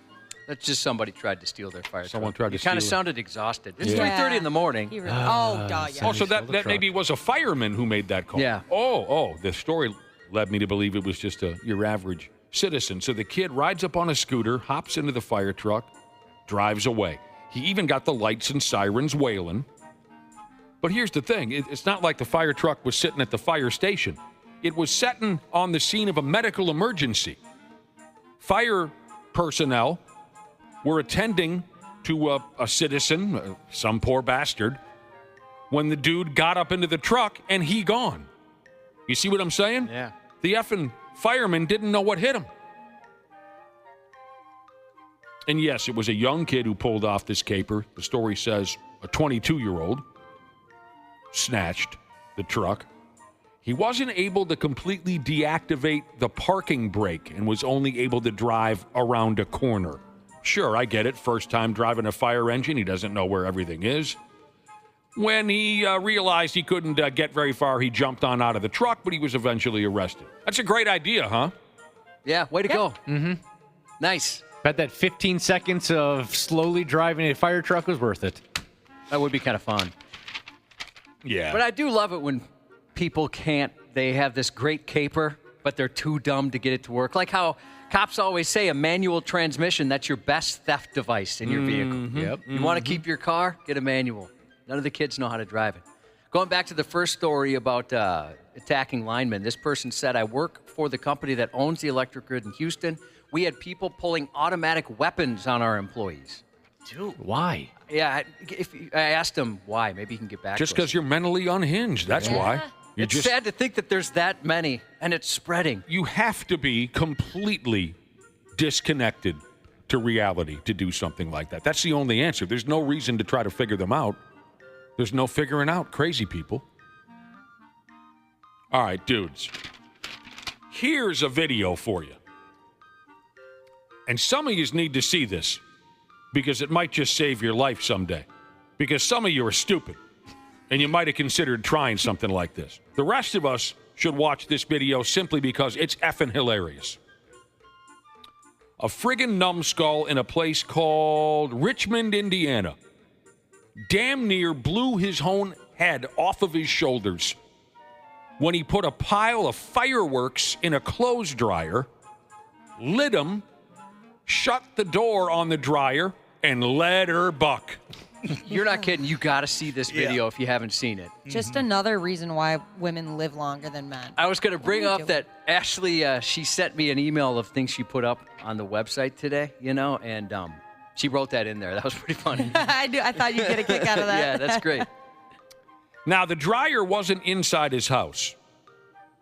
That's just somebody tried to steal their fire truck. Someone tried to steal it. He kind of sounded exhausted. It's 3:30 in the morning. Yeah. Oh, so that maybe was a fireman who made that call. Yeah. Oh, the story led me to believe it was just your average citizen. So the kid rides up on a scooter, hops into the fire truck, drives away. He even got the lights and sirens wailing. But here's the thing. It's not like the fire truck was sitting at the fire station. It was sitting on the scene of a medical emergency. Fire personnel were attending to a citizen, some poor bastard, when the dude got up into the truck and he gone. You see what I'm saying? Yeah. The effing fireman didn't know what hit him. And yes, it was a young kid who pulled off this caper. The story says a 22-year-old snatched the truck. He wasn't able to completely deactivate the parking brake and was only able to drive around a corner. Sure, I get it. First time driving a fire engine, he doesn't know where everything is. When he realized he couldn't get very far, he jumped on out of the truck, but he was eventually arrested. That's a great idea, huh? Yeah, way to go. Mm-hmm. Nice. Bet that 15 seconds of slowly driving a fire truck was worth it. That would be kind of fun. Yeah. But I do love it when people they have this great caper, but they're too dumb to get it to work. Like how cops always say a manual transmission, that's your best theft device in your vehicle. Yep. You want to keep your car? Get a manual. None of the kids know how to drive it. Going back to the first story about attacking linemen, this person said, I work for the company that owns the electric grid in Houston. We had people pulling automatic weapons on our employees. Dude, why? Yeah, I asked him why. Maybe he can get back Just to us. because you're mentally unhinged, that's why. It's sad to think that there's that many, and it's spreading. You have to be completely disconnected to reality to do something like that. That's the only answer. There's no reason to try to figure them out. There's no figuring out crazy people. All right, dudes. Here's a video for you. And some of you need to see this because it might just save your life someday. Because some of you are stupid and you might have considered trying something like this. The rest of us should watch this video simply because it's effing hilarious. A friggin' numbskull in a place called Richmond, Indiana, damn near blew his own head off of his shoulders when he put a pile of fireworks in a clothes dryer, lit them, shut the door on the dryer, and let her buck. You're not kidding. You got to see this video if you haven't seen it. Just another reason why women live longer than men. I was going to bring up that Ashley, she sent me an email of things she put up on the website today, and she wrote that in there. That was pretty funny. I thought you'd get a kick out of that. Yeah, that's great. Now, the dryer wasn't inside his house.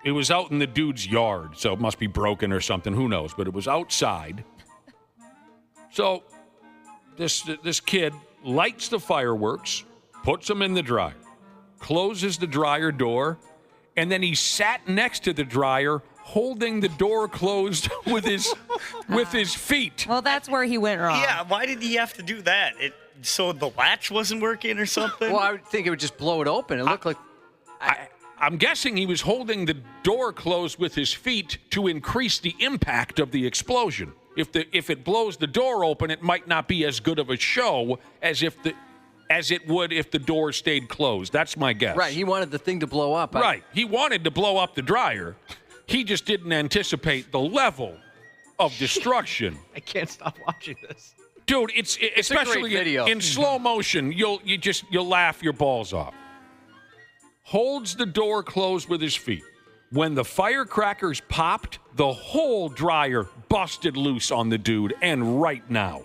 It was out in the dude's yard, so it must be broken or something. Who knows? But it was outside. So this kid lights the fireworks, puts them in the dryer, closes the dryer door, and then he sat next to the dryer holding the door closed with his feet. Well, that's where he went wrong. Yeah, why did he have to do that? So the latch wasn't working or something? Well, I would think it would just blow it open. It looked like... I'm guessing he was holding the door closed with his feet to increase the impact of the explosion. If it blows the door open, it might not be as good of a show as it would if the door stayed closed. That's my guess. Right, he wanted the thing to blow up. Right, he wanted to blow up the dryer. He just didn't anticipate the level of destruction. I can't stop watching this. Dude, it's especially a great video. in slow motion, you'll laugh your balls off. Holds the door closed with his feet. When the firecrackers popped, the whole dryer busted loose on the dude, and right now.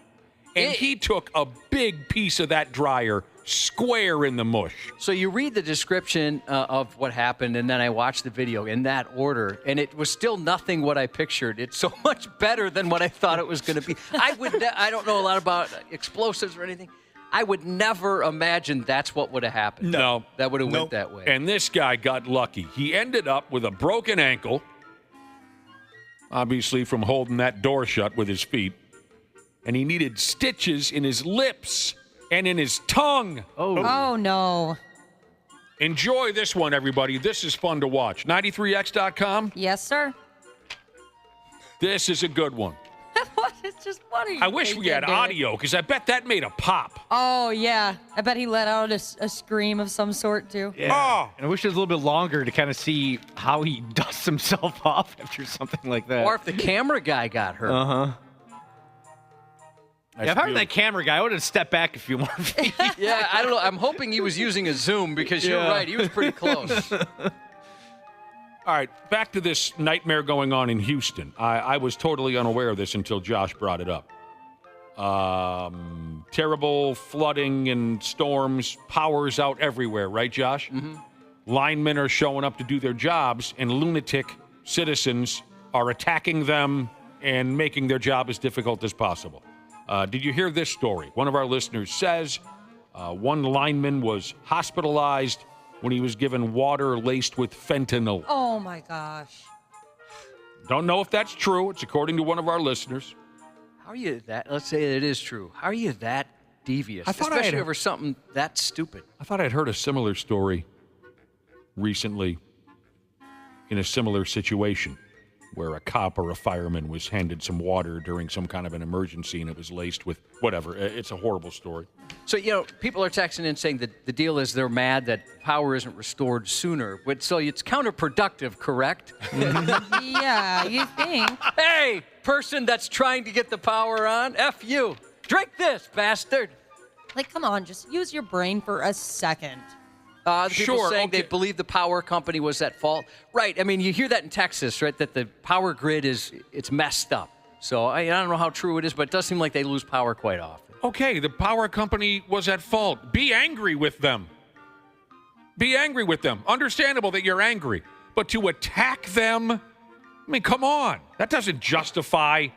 And he took a big piece of that dryer square in the mush. So you read the description of what happened, and then I watched the video in that order, and it was still nothing what I pictured. It's so much better than what I thought it was going to be. I don't know a lot about explosives or anything. I would never imagine that's what would have happened. No. That would have went that way. And this guy got lucky. He ended up with a broken ankle, obviously from holding that door shut with his feet, and he needed stitches in his lips and in his tongue. Oh, no. Enjoy this one, everybody. This is fun to watch. 93x.com. Yes, sir. This is a good one. What are you I wish we had audio, because I bet that made a pop. Oh, yeah. I bet he let out a scream of some sort, too. Yeah. Oh. And I wish it was a little bit longer to kind of see how he dusts himself off after something like that. Or if the camera guy got hurt. Uh-huh. Yeah, if I were that camera guy, I would have stepped back a few more feet. Yeah, I don't know. I'm hoping he was using a Zoom, because you're right. He was pretty close. All right, back to this nightmare going on in Houston. I was totally unaware of this until Josh brought it up. Terrible flooding and storms, power's out everywhere, right, Josh? Mm-hmm. Linemen are showing up to do their jobs, and lunatic citizens are attacking them and making their job as difficult as possible. Did you hear this story? One of our listeners says one lineman was hospitalized when he was given water laced with fentanyl. Oh, my gosh. Don't know if that's true. It's according to one of our listeners. How are you that? Let's say it is true. How are you that devious? Especially over something that stupid. I thought I'd heard a similar story recently in a similar situation where a cop or a fireman was handed some water during some kind of an emergency and it was laced with whatever. It's a horrible story. So, people are texting in saying that the deal is they're mad that power isn't restored sooner. So it's counterproductive, correct? Yeah, you think. Hey, person that's trying to get the power on, F you. Drink this, bastard. Like, come on, just use your brain for a second. The people saying they believe the power company was at fault. Right. I mean, you hear that in Texas, right, that the power grid it's messed up. So I don't know how true it is, but it does seem like they lose power quite often. Okay, the power company was at fault. Be angry with them. Be angry with them. Understandable that you're angry. But to attack them, I mean, come on. That doesn't justify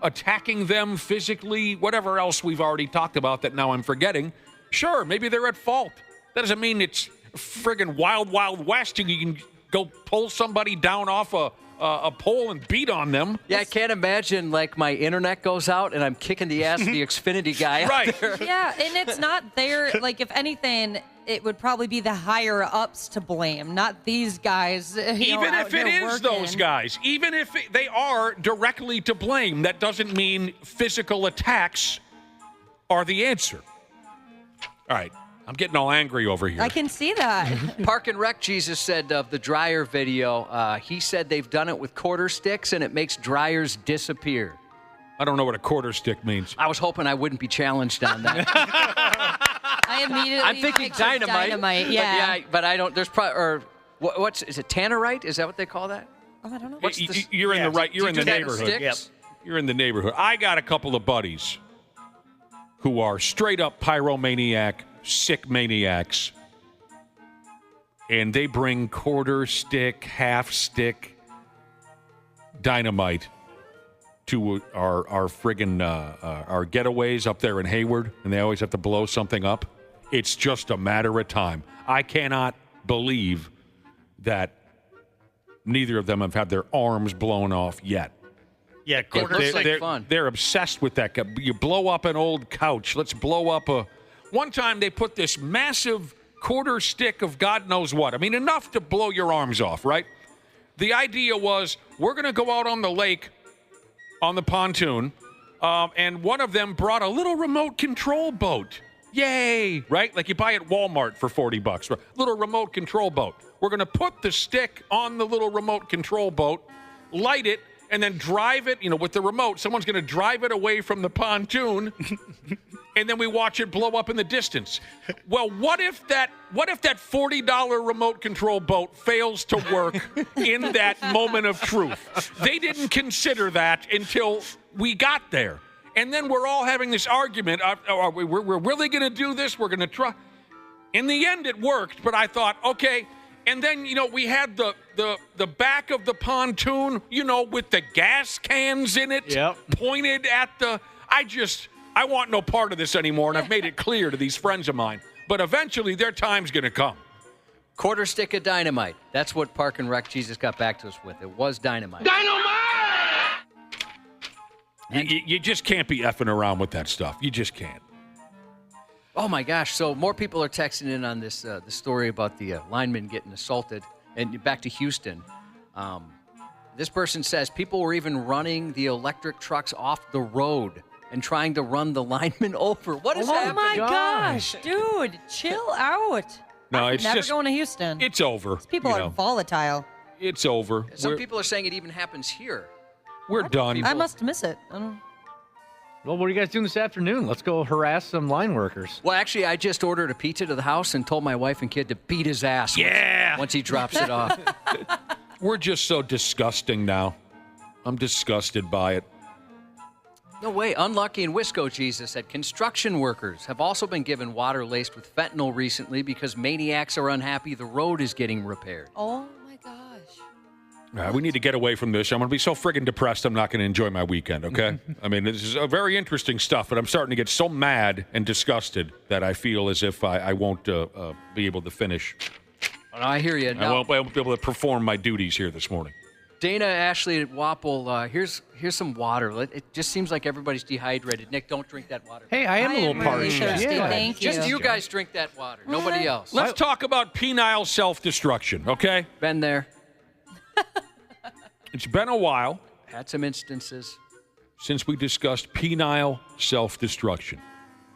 attacking them physically, whatever else we've already talked about that now I'm forgetting. Sure, maybe they're at fault. That doesn't mean it's friggin' wild, wild west. You can go pull somebody down off a pole and beat on them. Yeah, I can't imagine, like, my internet goes out and I'm kicking the ass of the Xfinity guy out there. Yeah, and it's not their, like, if anything, it would probably be the higher-ups to blame, not these guys. Even if it is those guys, even if they are directly to blame, that doesn't mean physical attacks are the answer. All right. I'm getting all angry over here. I can see that. Park and Rec Jesus said of the dryer video, he said they've done it with quarter sticks and it makes dryers disappear. I don't know what a quarter stick means. I was hoping I wouldn't be challenged on that. I immediately I'm thinking dynamite. Yeah. But I don't. There's probably is it tannerite? Is that what they call that? Oh, I don't know. You're in the right. You're in the neighborhood. Yep. You're in the neighborhood. I got a couple of buddies who are straight up pyromaniac, sick maniacs, and they bring quarter stick, half stick dynamite to our friggin' our getaways up there in Hayward, and they always have to blow something up. It's just a matter of time. I cannot believe that neither of them have had their arms blown off yet. Yeah, It looks like fun. They're obsessed with that. You blow up an old couch. Let's blow up a... One time they put this massive quarter stick of God knows what. I mean, enough to blow your arms off, right? The idea was, we're going to go out on the lake on the pontoon, and one of them brought a little remote control boat. Yay! Right? Like you buy at Walmart for $40. Right? Little remote control boat. We're going to put the stick on the little remote control boat, light it, and then drive it, with the remote. Someone's going to drive it away from the pontoon, and then we watch it blow up in the distance. Well, what if that $40 remote control boat fails to work in that moment of truth? They didn't consider that until we got there. And then we're all having this argument. We're really going to do this? We're going to try. In the end, it worked, but I thought, okay. And then, we had the back of the pontoon, with the gas cans in it, pointed at the... I want no part of this anymore, and I've made it clear to these friends of mine. But eventually, their time's going to come. Quarter stick of dynamite. That's what Park and Rec Jesus got back to us with. It was dynamite. You just can't be effing around with that stuff. You just can't. Oh, my gosh. So more people are texting in on this the story about the lineman getting assaulted. And back to Houston. This person says people were even running the electric trucks off the road and trying to run the lineman over. What is happening? Oh, my gosh, dude. Chill out. No, I'm it's never just going to Houston. It's over. These people are volatile. It's over. Some people are saying it even happens here. We're done. I must miss it. I don't... Well, what are you guys doing this afternoon? Let's go harass some line workers. Well, actually, I just ordered a pizza to the house and told my wife and kid to beat his ass once he drops it off. We're just so disgusting now. I'm disgusted by it. No way. Unlucky in Wisco, Jesus said construction workers have also been given water laced with fentanyl recently because maniacs are unhappy the road is getting repaired. Oh, my gosh. We need to get away from this. I'm going to be so friggin' depressed I'm not going to enjoy my weekend, okay? I mean, this is very interesting stuff, but I'm starting to get so mad and disgusted that I feel as if I won't be able to finish. I hear you. I won't be able to perform my duties here this morning. Dana, Ashley at Wapple, here's some water. It just seems like everybody's dehydrated. Nick, don't drink that water. Hey, I am a little parched. Thank you. Just you guys drink that water. Nobody else. Let's talk about penile self-destruction, okay? Been there. It's been a while. Had some instances. Since we discussed penile self-destruction.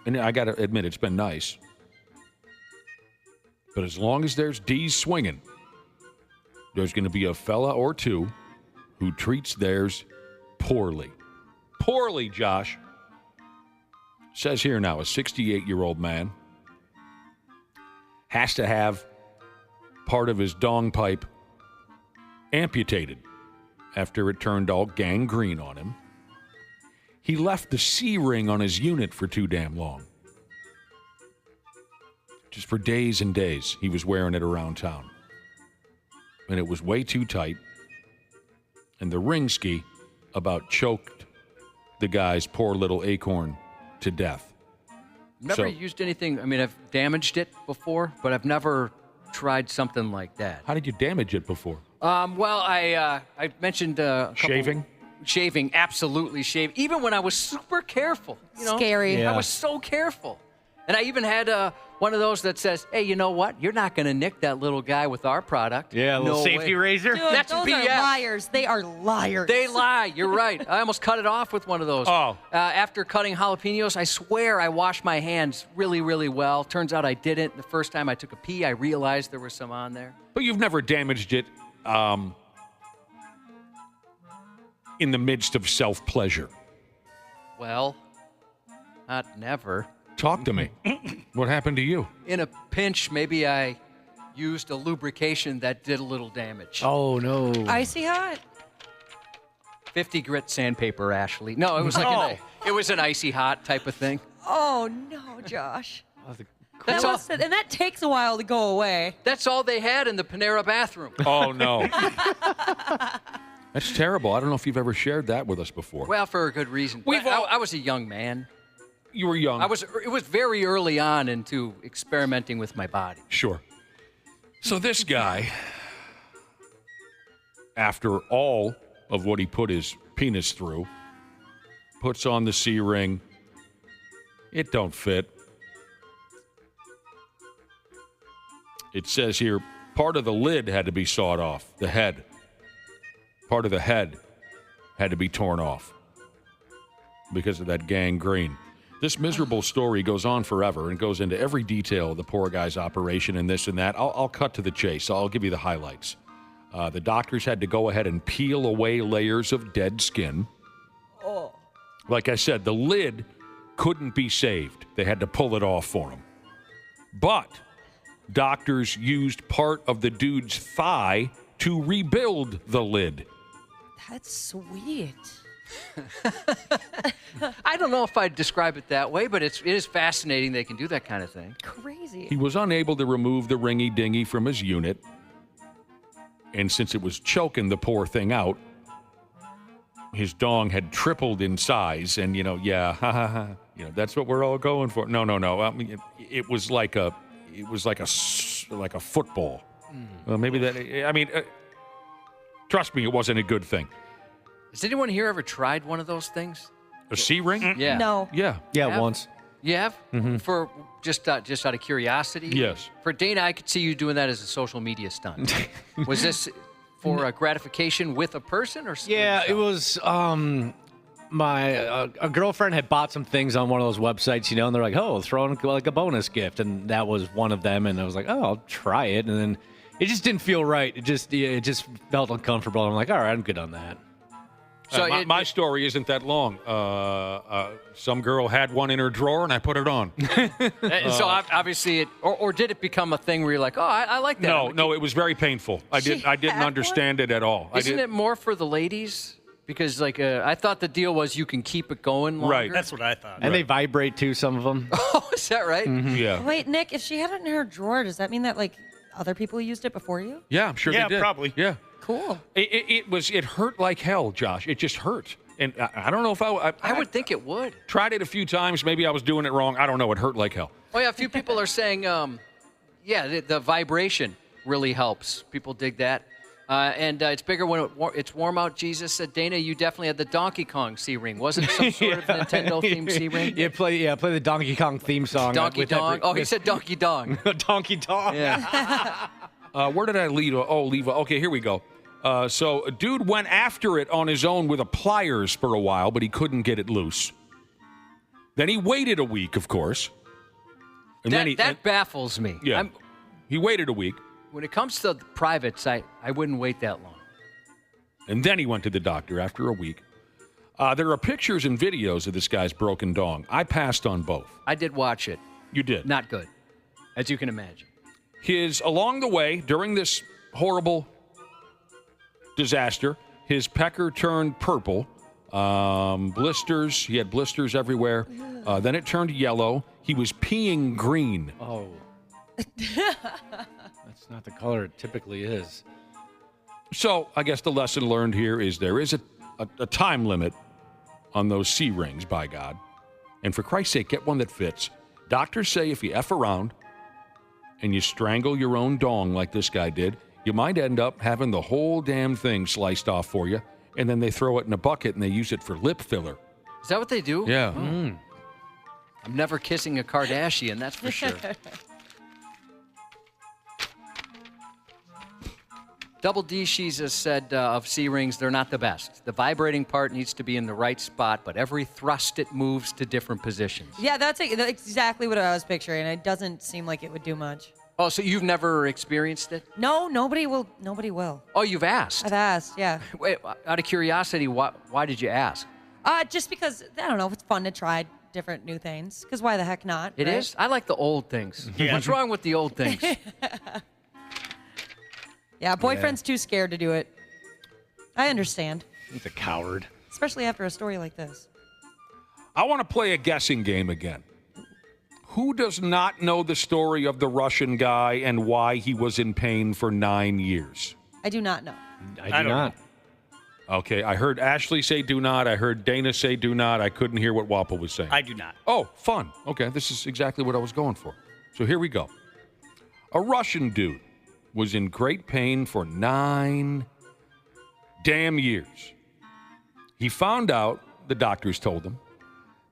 And I got to admit, it's been nice. But as long as there's D's swinging, there's going to be a fella or two who treats theirs poorly. Poorly, Josh. Says here now, a 68-year-old man has to have part of his dong pipe amputated after it turned all gangrene on him. He left the C-ring on his unit for too damn long. Just for days and days, he was wearing it around town. And it was way too tight. And the ring ski about choked the guy's poor little acorn to death. Never used anything. I mean, I've damaged it before, but I've never tried something like that. How did you damage it before? Well, I mentioned shaving. Shaving, absolutely shave. Even when I was super careful, Scary. I was so careful, and I even had one of those that says, "Hey, you know what? You're not going to nick that little guy with our product." Yeah, a little safety razor. Dude, That's those BS. are liars. They are liars. They lie. You're right. I almost cut it off with one of those. Oh. After cutting jalapenos, I swear I washed my hands really, really well. Turns out I didn't. The first time I took a pee, I realized there was some on there. But you've never damaged it in the midst of self-pleasure. Well, not never. Talk to me. What happened to you? In a pinch, maybe I used a lubrication that did a little damage. Oh, no. Icy hot? 50 grit sandpaper, Ashley. No, it was like it was an icy hot type of thing. Oh, no, Josh. That's all. And that takes a while to go away. That's all they had in the Panera bathroom. Oh, no. That's terrible. I don't know if you've ever shared that with us before. Well, for a good reason. I was a young man. You were young. It was very early on into experimenting with my body. Sure. So this guy, after all of what he put his penis through, puts on the C-ring. It don't fit. It says here, part of the lid had to be sawed off, the head. Part of the head had to be torn off because of that gangrene. This miserable story goes on forever and goes into every detail of the poor guy's operation and this and that. I'll cut to the chase. I'll give you the highlights. The doctors had to go ahead and peel away layers of dead skin. Oh. Like I said, the lid couldn't be saved. They had to pull it off for him. But doctors used part of the dude's thigh to rebuild the lid. That's sweet. I don't know if I'd describe it that way, but it is fascinating they can do that kind of thing. Crazy. He was unable to remove the ringy-dingy from his unit. And since it was choking the poor thing out, his dong had tripled in size. And, that's what we're all going for. No. I mean, it was like a football. Maybe that. I mean, trust me, it wasn't a good thing. Has anyone here ever tried one of those things? A C-ring? Yeah. No. Yeah. Yeah, once. You have? Mm-hmm. For just out of curiosity? Yes. For Dana, I could see you doing that as a social media stunt. Was this for gratification with a person or something? Yeah, it was. My a girlfriend had bought some things on one of those websites, and they're like, "Oh, throw in like a bonus gift," and that was one of them. And I was like, "Oh, I'll try it," and then it just didn't feel right. It just felt uncomfortable. I'm like, "All right, I'm good on that." So my story isn't that long. Some girl had one in her drawer, and I put it on. So obviously, or did it become a thing where you're like, oh, I like that? No, it was very painful. I didn't understand it at all. Isn't it more for the ladies? Because I thought the deal was you can keep it going longer. Right. That's what I thought. And they vibrate too, some of them. Oh, is that right? Mm-hmm. Yeah. Wait, Nick, if she had it in her drawer, does that mean that other people used it before you? Yeah, I'm sure they did. Yeah, probably. Yeah. Cool. It hurt like hell, Josh. It just hurt. And I don't know if I would think it would. Tried it a few times. Maybe I was doing it wrong. I don't know. It hurt like hell. Oh, yeah. A few people are saying, the vibration really helps. People dig that. And it's bigger when it's warm out. Jesus said, Dana, you definitely had the Donkey Kong C-ring. Wasn't it some sort of Nintendo-themed C-ring? Yeah, play the Donkey Kong theme song. Donkey Dong. He said Donkey Dong. Donkey Dong. Yeah. Where did I leave? Leave. Okay, here we go. So a dude went after it on his own with a pliers for a while, but he couldn't get it loose. Then he waited a week, of course. And that baffles me. Yeah. He waited a week. When it comes to the privates, I wouldn't wait that long. And then he went to the doctor after a week. There are pictures and videos of this guy's broken dong. I passed on both. I did watch it. You did? Not good, as you can imagine. Along the way, during this horrible disaster, his pecker turned purple. Blisters. He had blisters everywhere. Then it turned yellow. He was peeing green. Oh. That's not the color it typically is. So I guess the lesson learned here is there is a time limit on those C-rings, by God. And for Christ's sake, get one that fits. Doctors say if you F around and you strangle your own dong like this guy did, you might end up having the whole damn thing sliced off for you, and then they throw it in a bucket and they use it for lip filler. Is that what they do? Yeah. I'm never kissing a Kardashian, that's for sure. Double D, she's said of C-rings, they're not the best. The vibrating part needs to be in the right spot, but every thrust it moves to different positions. Yeah, that's exactly what I was picturing. It doesn't seem like it would do much. Oh, so you've never experienced it? No, nobody will. Oh, you've asked? I've asked, yeah. Wait, out of curiosity, why did you ask? Just because, I don't know, it's fun to try different new things. Because why the heck not? It is? I like the old things. Yeah. What's wrong with the old things? Yeah, boyfriend's too scared to do it. I understand. He's a coward. Especially after a story like this. I want to play a guessing game again. Who does not know the story of the Russian guy and why he was in pain for 9 years? I do not know. I do not. Okay, I heard Ashley say do not. I heard Dana say do not. I couldn't hear what Wapple was saying. I do not. Oh, fun. Okay, this is exactly what I was going for. So here we go. A Russian dude was in great pain for 9 damn years. He found out, the doctors told him,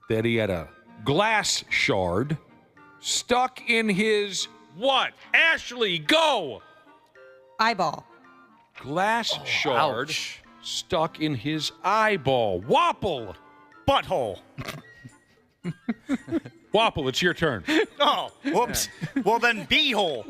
that he had a glass shard stuck in his what? Ashley, go! Eyeball. Glass shard stuck in his eyeball. Wapple! Butthole. Wapple, it's your turn. Oh, whoops. Well, then beehole.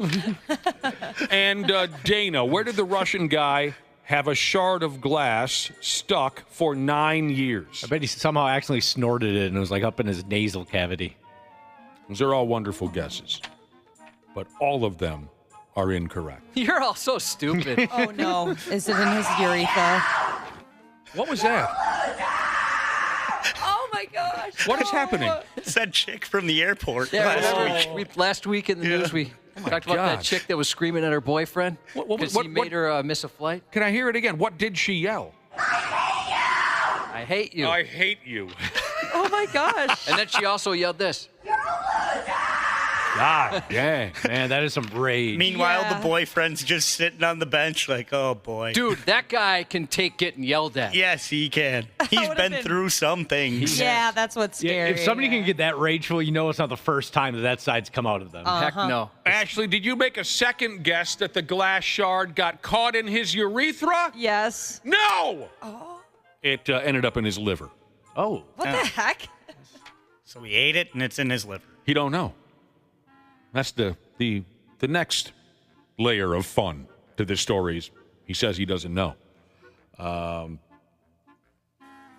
And Dana, where did the Russian guy have a shard of glass stuck for 9 years? I bet he somehow accidentally snorted it and it was like up in his nasal cavity. Those are all wonderful guesses, but all of them are incorrect. You're all so stupid. Oh, no. Is it in his urethra? What was that? Oh, my gosh. What is happening? It's that chick from the airport Yeah, last week. Last week in the news, we talked about that chick that was screaming at her boyfriend because he made her miss a flight. Can I hear it again? What did she yell? I hate you. I hate you. Oh, my gosh. And then she also yelled this. God dang. Man, that is some rage. Meanwhile, the boyfriend's just sitting on the bench like, oh, boy. Dude, that guy can take getting yelled at. Yes, he can. He's been through some things. Yeah, that's what's scary. If somebody can get that rageful, you know it's not the first time that side's come out of them. Heck no. Ashley, did you make a second guess that the glass shard got caught in his urethra? Yes. No! Oh. It ended up in his liver. Oh. What the heck? So he ate it, and it's in his liver. He don't know. That's the next layer of fun to this story. He says he doesn't know.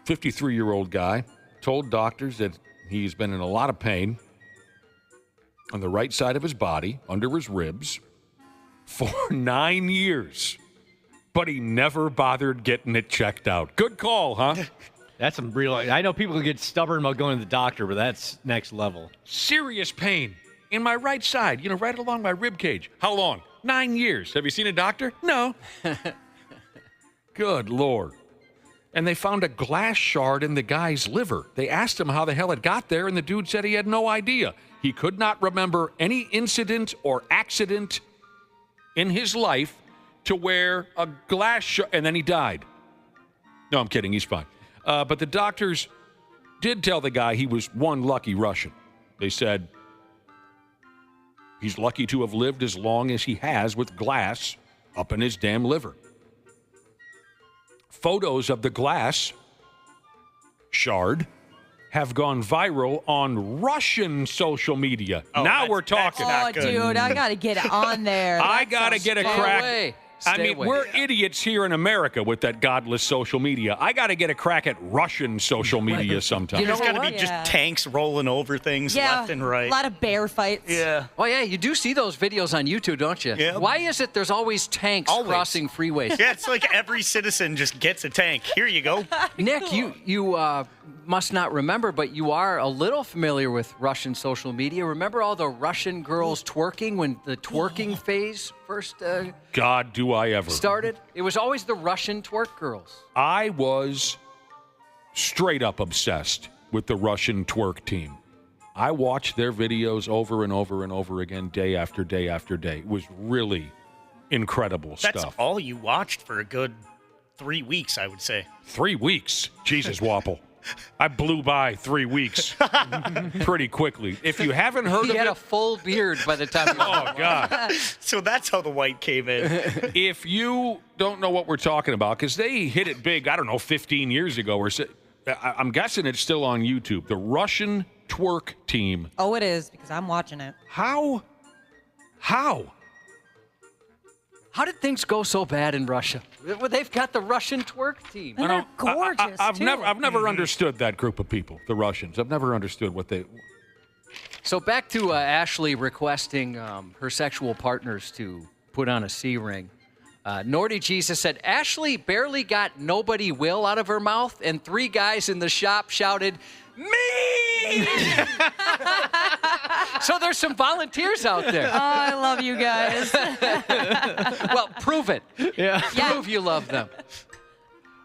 53-year-old guy told doctors that he's been in a lot of pain on the right side of his body, under his ribs, for 9 years. But he never bothered getting it checked out. Good call, huh? That's some real... I know people get stubborn about going to the doctor, but that's next level. Serious pain in my right side, right along my rib cage. How long? 9 years. Have you seen a doctor? No. Good Lord. And they found a glass shard in the guy's liver. They asked him how the hell it got there, and the dude said he had no idea. He could not remember any incident or accident in his life to where a glass shard, and then he died. No, I'm kidding. He's fine. But the doctors did tell the guy he was one lucky Russian. They said he's lucky to have lived as long as he has with glass up in his damn liver. Photos of the glass shard have gone viral on Russian social media. Oh, now we're talking. Oh, dude, I got to get on there. I got to get a crack. Away. I Stay mean, away. we're idiots here in America with that godless social media. I got to get a crack at Russian social media sometime. There's got to be just tanks rolling over things left and right. A lot of bear fights. Yeah. Oh, yeah, you do see those videos on YouTube, don't you? Yeah. Why is it there's always tanks crossing freeways? Yeah, it's like every citizen just gets a tank. Here you go. Nick, you must not remember, but you are a little familiar with Russian social media. Remember all the Russian girls twerking when the twerking phase first God, do I ever. started? It was always the Russian twerk girls. I was straight up obsessed with the Russian twerk team. I watched their videos over and over and over again, day after day after day. It was really incredible stuff. That's all you watched for a good 3 weeks, I would say. 3 weeks? Jesus, Wapple. I blew by 3 weeks pretty quickly. If you haven't heard of it... He had a full beard by the time... Oh, God. So that's how the white came in. If you don't know what we're talking about, because they hit it big, I don't know, 15 years ago, or so, I'm guessing it's still on YouTube. The Russian twerk team. Oh, it is, because I'm watching it. How? How did things go so bad in Russia? Well, they've got the Russian twerk team. And they're gorgeous, I've too. never understood that group of people, the Russians. I've never understood what they... So back to Ashley requesting her sexual partners to put on a C-ring. Nordy Jesus said, Ashley barely got nobody will out of her mouth, and 3 guys in the shop shouted, me! So there's some volunteers out there. Oh, I love you guys. Well, prove it. Yeah. Prove you love them.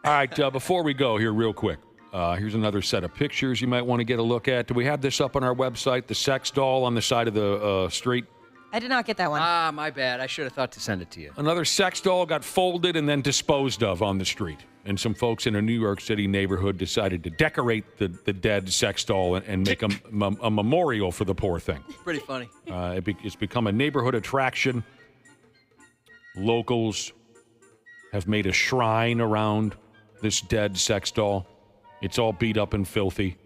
All right, before we go here real quick, here's another set of pictures you might want to get a look at. Do we have this up on our website, the sex doll on the side of the street? I did not get that one. Ah, my bad. I should have thought to send it to you. Another sex doll got folded and then disposed of on the street. And some folks in a New York City neighborhood decided to decorate the dead sex doll and make a memorial for the poor thing. Pretty funny. It's become a neighborhood attraction. Locals have made a shrine around this dead sex doll. It's all beat up and filthy,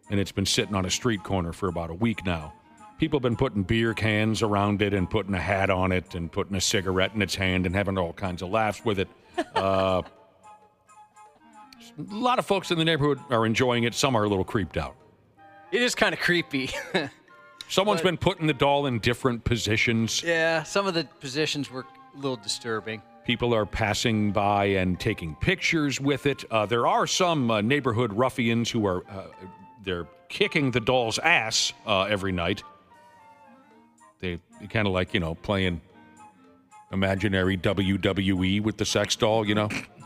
and it's been sitting on a street corner for about a week now. People have been putting beer cans around it and putting a hat on it and putting a cigarette in its hand and having all kinds of laughs with it. A lot of folks in the neighborhood are enjoying it. Some are a little creeped out. It is kind of creepy. Someone's been putting the doll in different positions. Yeah, some of the positions were a little disturbing. People are passing by and taking pictures with it. There are some neighborhood ruffians who are they're kicking the doll's ass every night. They kind of like, playing imaginary WWE with the sex doll,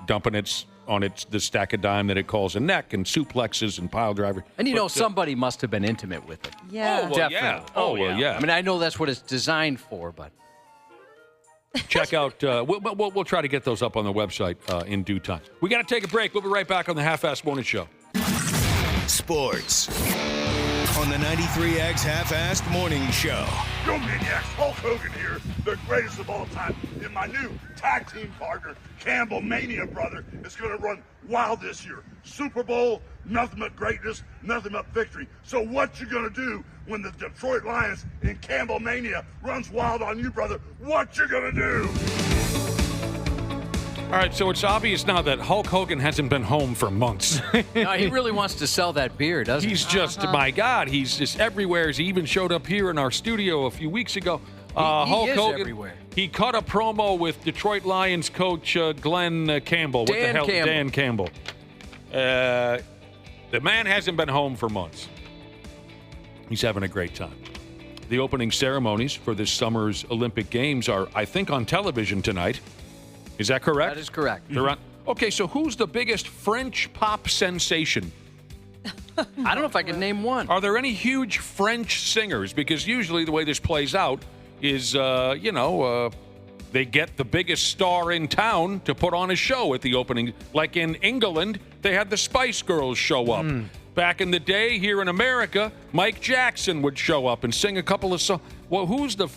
dumping it on the stack of dime that it calls a neck and suplexes and pile driver. And somebody must have been intimate with it. Yeah. Oh, well, Definitely. yeah. Oh, well, yeah. I mean, I know that's what it's designed for, but... Check out, we'll try to get those up on the website in due time. We got to take a break. We'll be right back on the Half-Assed Morning Show. Sports on the 93X Half-Assed Morning Show. Yo, maniacs, Hulk Hogan here, the greatest of all time. And my new tag team partner, Campbell Mania brother, is going to run wild this year. Super Bowl, nothing but greatness, nothing but victory. So what you going to do when the Detroit Lions in Campbell Mania runs wild on you, brother? What you going to do? All right, so it's obvious now that Hulk Hogan hasn't been home for months. No, he really wants to sell that beer, doesn't he? He's just, my God, he's just everywhere. He even showed up here in our studio a few weeks ago. Hulk is Hogan, everywhere. He cut a promo with Detroit Lions coach Glenn Campbell. What the hell? Dan Campbell. The man hasn't been home for months. He's having a great time. The opening ceremonies for this summer's Olympic Games are, I think, on television tonight. Is that correct? That is correct. They're on. Okay, so who's the biggest French pop sensation? I don't know if I can name one. Are there any huge French singers? Because usually the way this plays out is, they get the biggest star in town to put on a show at the opening. Like in England, they had the Spice Girls show up. Back in the day, here in America, Mike Jackson would show up and sing a couple of songs. Well, who's the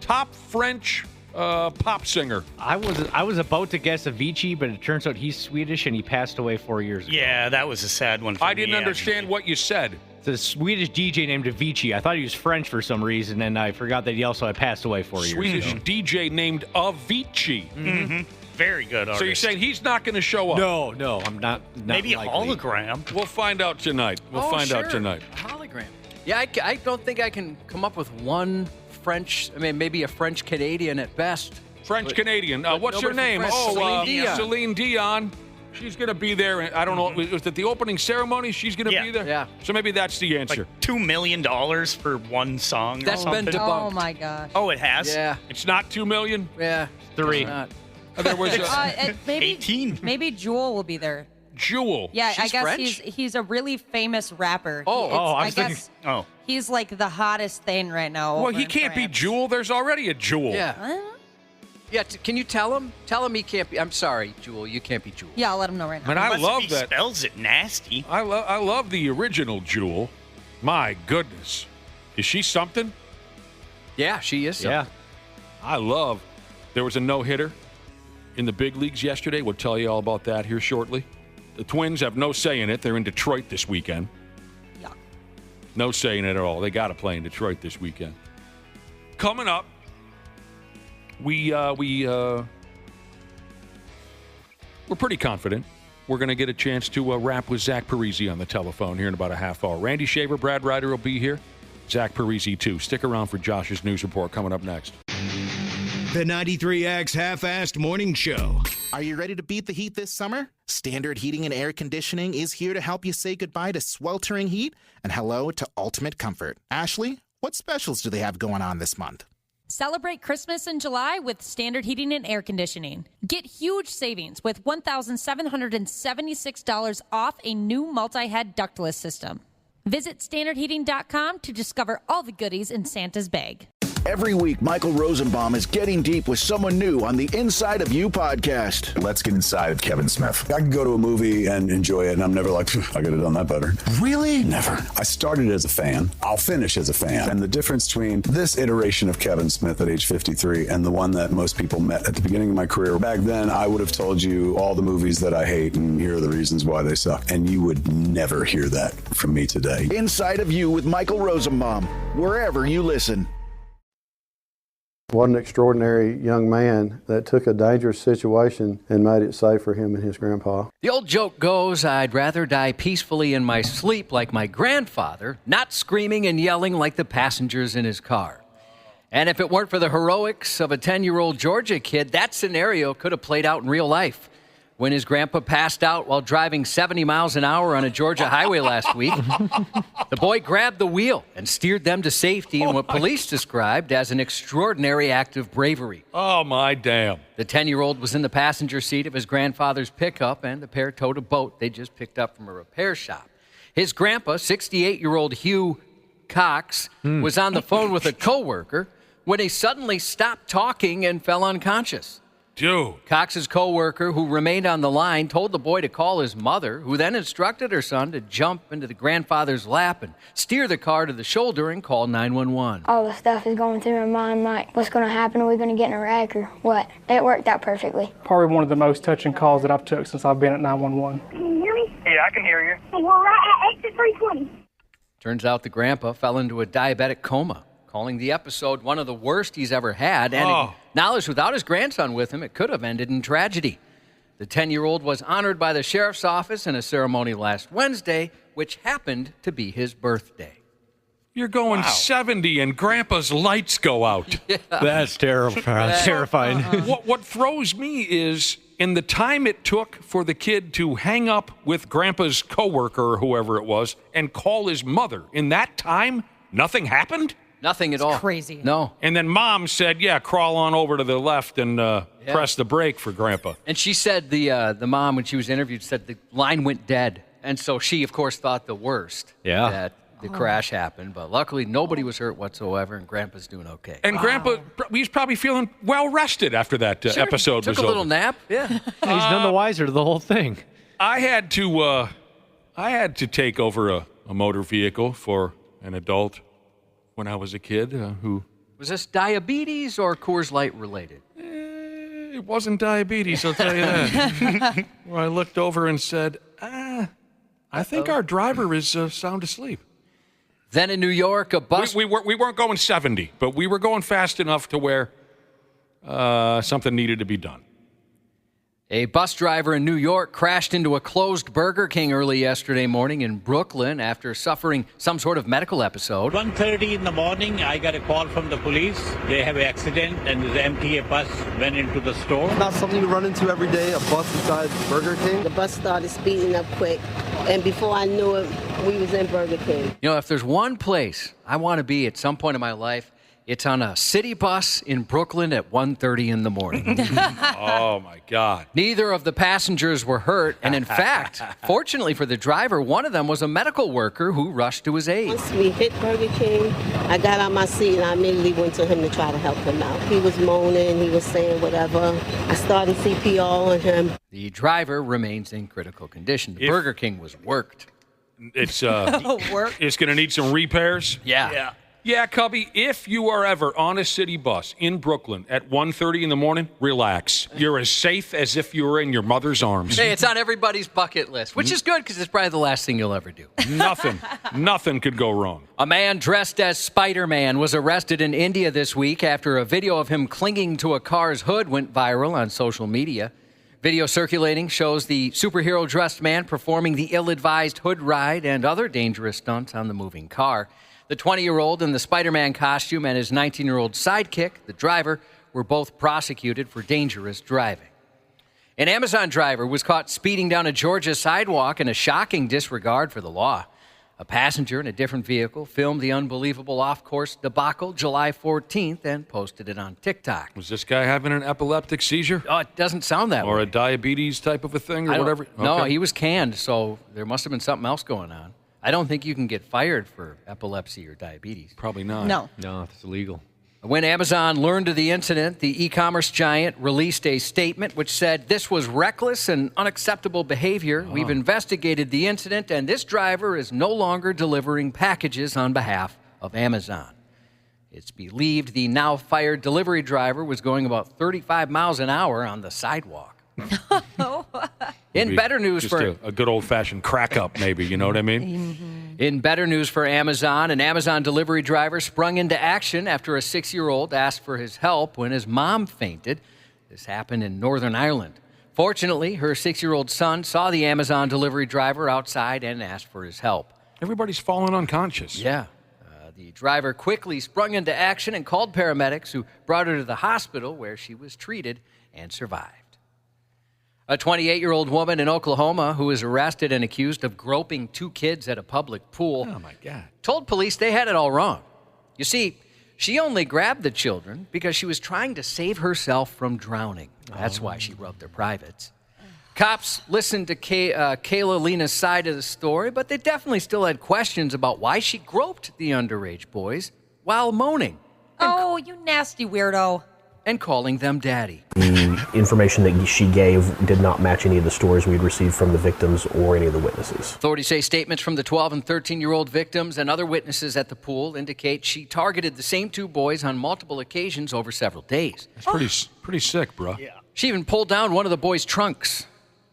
top French pop singer? I was about to guess Avicii, but it turns out he's Swedish and he passed away 4 years ago. Yeah, that was a sad one for I me, didn't understand what you said. It's a Swedish DJ named Avicii. I thought he was French for some reason, and I forgot that he also had passed away 4 years ago. Swedish DJ named Avicii. Mm-hmm. Very good artist. So you're saying he's not going to show up? No, I'm not Maybe likely. a hologram. We'll find out tonight. We'll find out tonight. A hologram. Yeah, I don't think I can come up with one French, maybe a French Canadian at best. French Canadian. What's her name? Celine Dion. Celine Dion. She's going to be there. I don't know. Was it the opening ceremony? She's going to be there? Yeah. So maybe that's the answer. Like $2 million for one song. That's been debunked. Oh my gosh. Oh, it has? Yeah. It's not $2 million? Yeah. 3. There was maybe 18. Maybe Jewel will be there. Jewel. Yeah, I She's guess French? he's a really famous rapper. I guess he's like the hottest thing right now. Well, over he in can't be France. Jewel. There's already a Jewel. Yeah. Yeah, can you tell him? Tell him he can't be. I'm sorry, Jewel. You can't be Jewel. Yeah, I'll let him know right now. And I Unless love if he that. spells it nasty. I love the original Jewel. My goodness. Is she something? Yeah, she is something. Yeah. There was a no-hitter in the big leagues yesterday. We'll tell you all about that here shortly. The Twins have no say in it. They're in Detroit this weekend. Yeah. No say in it at all. They got to play in Detroit this weekend. Coming up, we're pretty confident we're going to get a chance to wrap with Zach Parise on the telephone here in about a half hour. Randy Shaver, Brad Ryder will be here. Zach Parise, too. Stick around for Josh's news report coming up next. The 93X Half-Assed Morning Show. Are you ready to beat the heat this summer? Standard Heating and Air Conditioning is here to help you say goodbye to sweltering heat and hello to ultimate comfort. Ashley, what specials do they have going on this month? Celebrate Christmas in July with Standard Heating and Air Conditioning. Get huge savings with $1,776 off a new multi-head ductless system. Visit standardheating.com to discover all the goodies in Santa's bag. Every week, Michael Rosenbaum is getting deep with someone new on the Inside of You podcast. Let's get inside of Kevin Smith. I can go to a movie and enjoy it, and I'm never like, I could have done that better. Really? Never. I started as a fan. I'll finish as a fan. And the difference between this iteration of Kevin Smith at age 53 and the one that most people met at the beginning of my career, back then, I would have told you all the movies that I hate, and here are the reasons why they suck. And you would never hear that from me today. Inside of You with Michael Rosenbaum, wherever you listen. What an extraordinary young man that took a dangerous situation and made it safe for him and his grandpa. The old joke goes, I'd rather die peacefully in my sleep like my grandfather, not screaming and yelling like the passengers in his car. And if it weren't for the heroics of a 10-year-old Georgia kid, that scenario could have played out in real life. When his grandpa passed out while driving 70 miles an hour on a Georgia highway last week, the boy grabbed the wheel and steered them to safety in what police described as an extraordinary act of bravery. Oh, my damn. The 10-year-old was in the passenger seat of his grandfather's pickup, and the pair towed a boat they just picked up from a repair shop. His grandpa, 68-year-old Hugh Cox, was on the phone with a coworker when he suddenly stopped talking and fell unconscious. Dude. Cox's coworker, who remained on the line, told the boy to call his mother, who then instructed her son to jump into the grandfather's lap and steer the car to the shoulder and call 911. All the stuff is going through my mind, like, what's going to happen? Are we going to get in a wreck or what? It worked out perfectly. Probably one of the most touching calls that I've took since I've been at 911. Can you hear me? Yeah, I can hear you. We're right at exit 320. Turns out the grandpa fell into a diabetic coma, calling the episode one of the worst he's ever had, and acknowledged without his grandson with him, it could have ended in tragedy. The 10-year-old was honored by the sheriff's office in a ceremony last Wednesday, which happened to be his birthday. You're going 70 and Grandpa's lights go out. Yeah. That's terrible. Terrifying. What throws me is in the time it took for the kid to hang up with Grandpa's coworker or whoever it was and call his mother. In that time, nothing happened? Nothing at all. Crazy. No. And then Mom said, crawl on over to the left and press the brake for Grandpa. And she said, the mom, when she was interviewed, said the line went dead. And so she, of course, thought the worst. Yeah. That the crash happened. But luckily, nobody was hurt whatsoever, and Grandpa's doing okay. And Grandpa, he's probably feling well rested after that episode was Took a little over. nap, yeah. He's none the wiser to the whole thing. I had to take over a motor vehicle for an adult when I was a kid who... Was this diabetes or Coors Light related? It wasn't diabetes, I'll tell you that. Where I looked over and said, I think our driver is sound asleep. Then in New York, a bus... We weren't going 70, but we were going fast enough to where something needed to be done. A bus driver in New York crashed into a closed Burger King early yesterday morning in Brooklyn after suffering some sort of medical episode. 1:30 in the morning, I got a call from the police. They have an accident and the empty bus went into the store. Not something you run into every day, a bus inside Burger King. The bus started speeding up quick, and before I knew it, we was in Burger King. You know, if there's one place I want to be at some point in my life, It's on a city bus in Brooklyn at 1:30 in the morning. Oh, my God. Neither of the passengers were hurt, and in fact, fortunately for the driver, one of them was a medical worker who rushed to his aid. Once we hit Burger King, I got on my seat and I immediately went to him to try to help him out. He was moaning, he was saying whatever. I started CPR on him. The driver remains in critical condition. The Burger King was worked. It's it's going to need some repairs. Yeah. Yeah, Cubby, if you are ever on a city bus in Brooklyn at 1:30 in the morning, relax. You're as safe as if you were in your mother's arms. Hey, it's on everybody's bucket list, which is good because it's probably the last thing you'll ever do. Nothing could go wrong. A man dressed as Spider-Man was arrested in India this week after a video of him clinging to a car's hood went viral on social media. Video circulating shows the superhero-dressed man performing the ill-advised hood ride and other dangerous stunts on the moving car. The 20-year-old in the Spider-Man costume and his 19-year-old sidekick, the driver, were both prosecuted for dangerous driving. An Amazon driver was caught speeding down a Georgia sidewalk in a shocking disregard for the law. A passenger in a different vehicle filmed the unbelievable off-course debacle July 14th and posted it on TikTok. Was this guy having an epileptic seizure? Oh, it doesn't sound that way. Or a diabetes type of a thing or whatever? No, Okay. he was canned, so there must have been something else going on. I don't think you can get fired for epilepsy or diabetes. Probably not. No. No, it's illegal. When Amazon learned of the incident, the e-commerce giant released a statement which said, "This was reckless and unacceptable behavior. We've investigated the incident, and this driver is no longer delivering packages on behalf of Amazon." It's believed the now-fired delivery driver was going about 35 miles an hour on the sidewalk. In better news Just for a good old-fashioned crack-up, maybe, you know what I mean? In better news for Amazon, an Amazon delivery driver sprung into action after a 6-year-old asked for his help when his mom fainted. This happened in Northern Ireland. Fortunately, her 6-year-old son saw the Amazon delivery driver outside and asked for his help. Everybody's fallen unconscious. Yeah. The driver quickly sprung into action and called paramedics who brought her to the hospital where she was treated and survived. A 28-year-old woman in Oklahoma who was arrested and accused of groping 2 kids at a public pool told police they had it all wrong. You see, she only grabbed the children because she was trying to save herself from drowning. That's why she rubbed their privates. Cops listened to Kayla Lena's side of the story, but they definitely still had questions about why she groped the underage boys while moaning. Oh, you nasty weirdo. And calling them daddy. The information that she gave did not match any of the stories we'd received from the victims or any of the witnesses. Authorities say statements from the 12 and 13-year-old victims and other witnesses at the pool indicate she targeted the same 2 boys on multiple occasions over several days. That's pretty sick, bro. Yeah. She even pulled down one of the boys' trunks.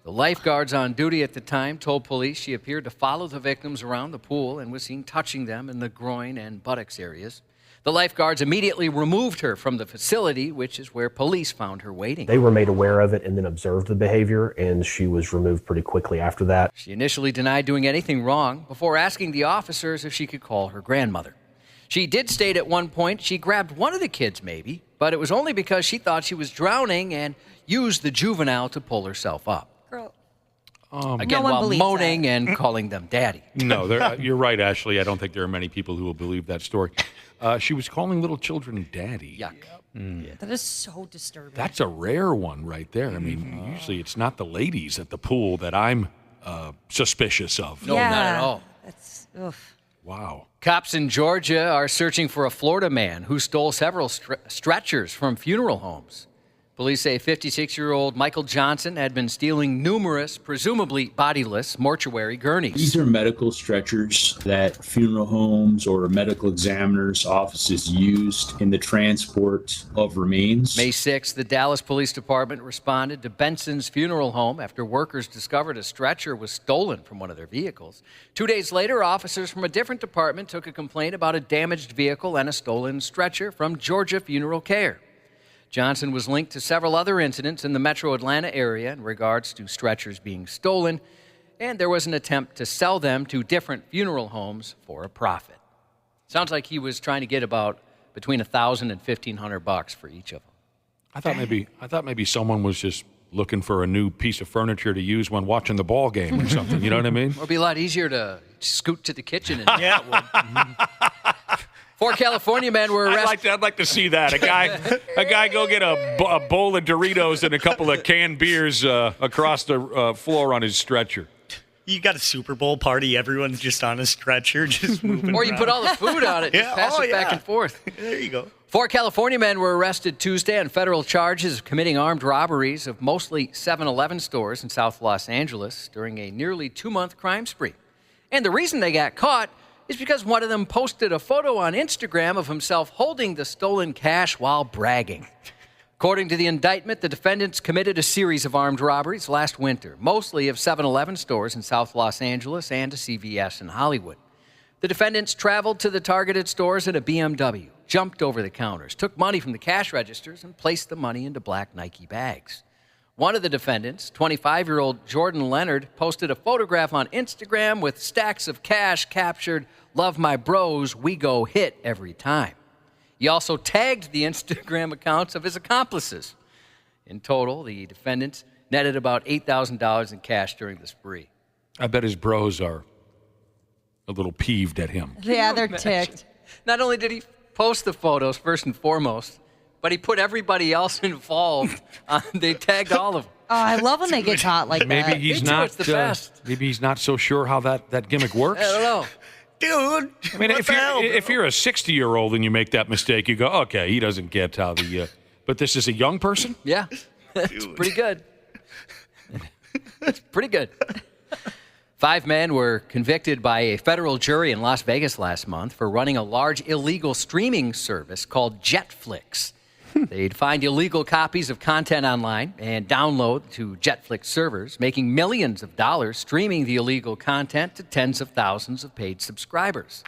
The lifeguards on duty at the time told police she appeared to follow the victims around the pool and was seen touching them in the groin and buttocks areas. The lifeguards immediately removed her from the facility, which is where police found her waiting. They were made aware of it and then observed the behavior, and she was removed pretty quickly after that. She initially denied doing anything wrong before asking the officers if she could call her grandmother. She did state at one point she grabbed one of the kids maybe, but it was only because she thought she was drowning and used the juvenile to pull herself up. Girl. Again, no while moaning and calling them daddy. No, you're right, Ashley. I don't think there are many people who will believe that story. She was calling little children daddy. Yuck. Yeah. That is so disturbing. That's a rare one right there. I mean, usually it's not the ladies at the pool that I'm suspicious of. No, not at all. That's, oof. Wow. Cops in Georgia are searching for a Florida man who stole several stretchers from funeral homes. Police say 56-year-old Michael Johnson had been stealing numerous, presumably bodiless, mortuary gurneys. These are medical stretchers that funeral homes or medical examiners' offices used in the transport of remains. May 6th, the Dallas Police Department responded to Benson's funeral home after workers discovered a stretcher was stolen from one of their vehicles. 2 days later, officers from a different department took a complaint about a damaged vehicle and a stolen stretcher from Georgia Funeral Care. Johnson was linked to several other incidents in the metro Atlanta area in regards to stretchers being stolen, and there was an attempt to sell them to different funeral homes for a profit. Sounds like he was trying to get about between $1,000 and $1,500 for each of them. I thought maybe someone was just looking for a new piece of furniture to use when watching the ball game or something. You know what I mean? It'd be a lot easier to scoot to the kitchen. And 4 California men were arrested. I'd like to see that. A guy go get a bowl of Doritos and a couple of canned beers across the floor on his stretcher. You got a Super Bowl party. Everyone's just on a stretcher, just moving Or you around. put all the food on it. Just pass it back and forth. There you go. 4 California men were arrested Tuesday on federal charges of committing armed robberies of mostly 7-Eleven stores in South Los Angeles during a nearly 2-month crime spree. And the reason they got caught is because one of them posted a photo on Instagram of himself holding the stolen cash while bragging. According to the indictment, the defendants committed a series of armed robberies last winter, mostly of 7-Eleven stores in South Los Angeles and a CVS in Hollywood. The defendants traveled to the targeted stores in a BMW, jumped over the counters, took money from the cash registers, and placed the money into black Nike bags. One of the defendants, 25-year-old Jordan Leonard, posted a photograph on Instagram with stacks of cash captured, "Love my bros, we go hit every time." He also tagged the Instagram accounts of his accomplices. In total, the defendants netted about $8,000 in cash during the spree. I bet his bros are a little peeved at him. Yeah, they're ticked. Not only did he post the photos, first and foremost, but he put everybody else involved. They tagged all of them. Oh, I love when they get caught like Maybe that. he's Me too, not. it's the best. Maybe he's not so sure how that gimmick works. I don't know. Dude, I mean, if you're a 60-year-old and you make that mistake, you go, okay, he doesn't get how the. But this is a young person. Yeah, it's pretty good. It's pretty good. 5 men were convicted by a federal jury in Las Vegas last month for running a large illegal streaming service called Jetflix. They'd find illegal copies of content online and download to Jetflix servers, making millions of dollars streaming the illegal content to tens of thousands of paid subscribers.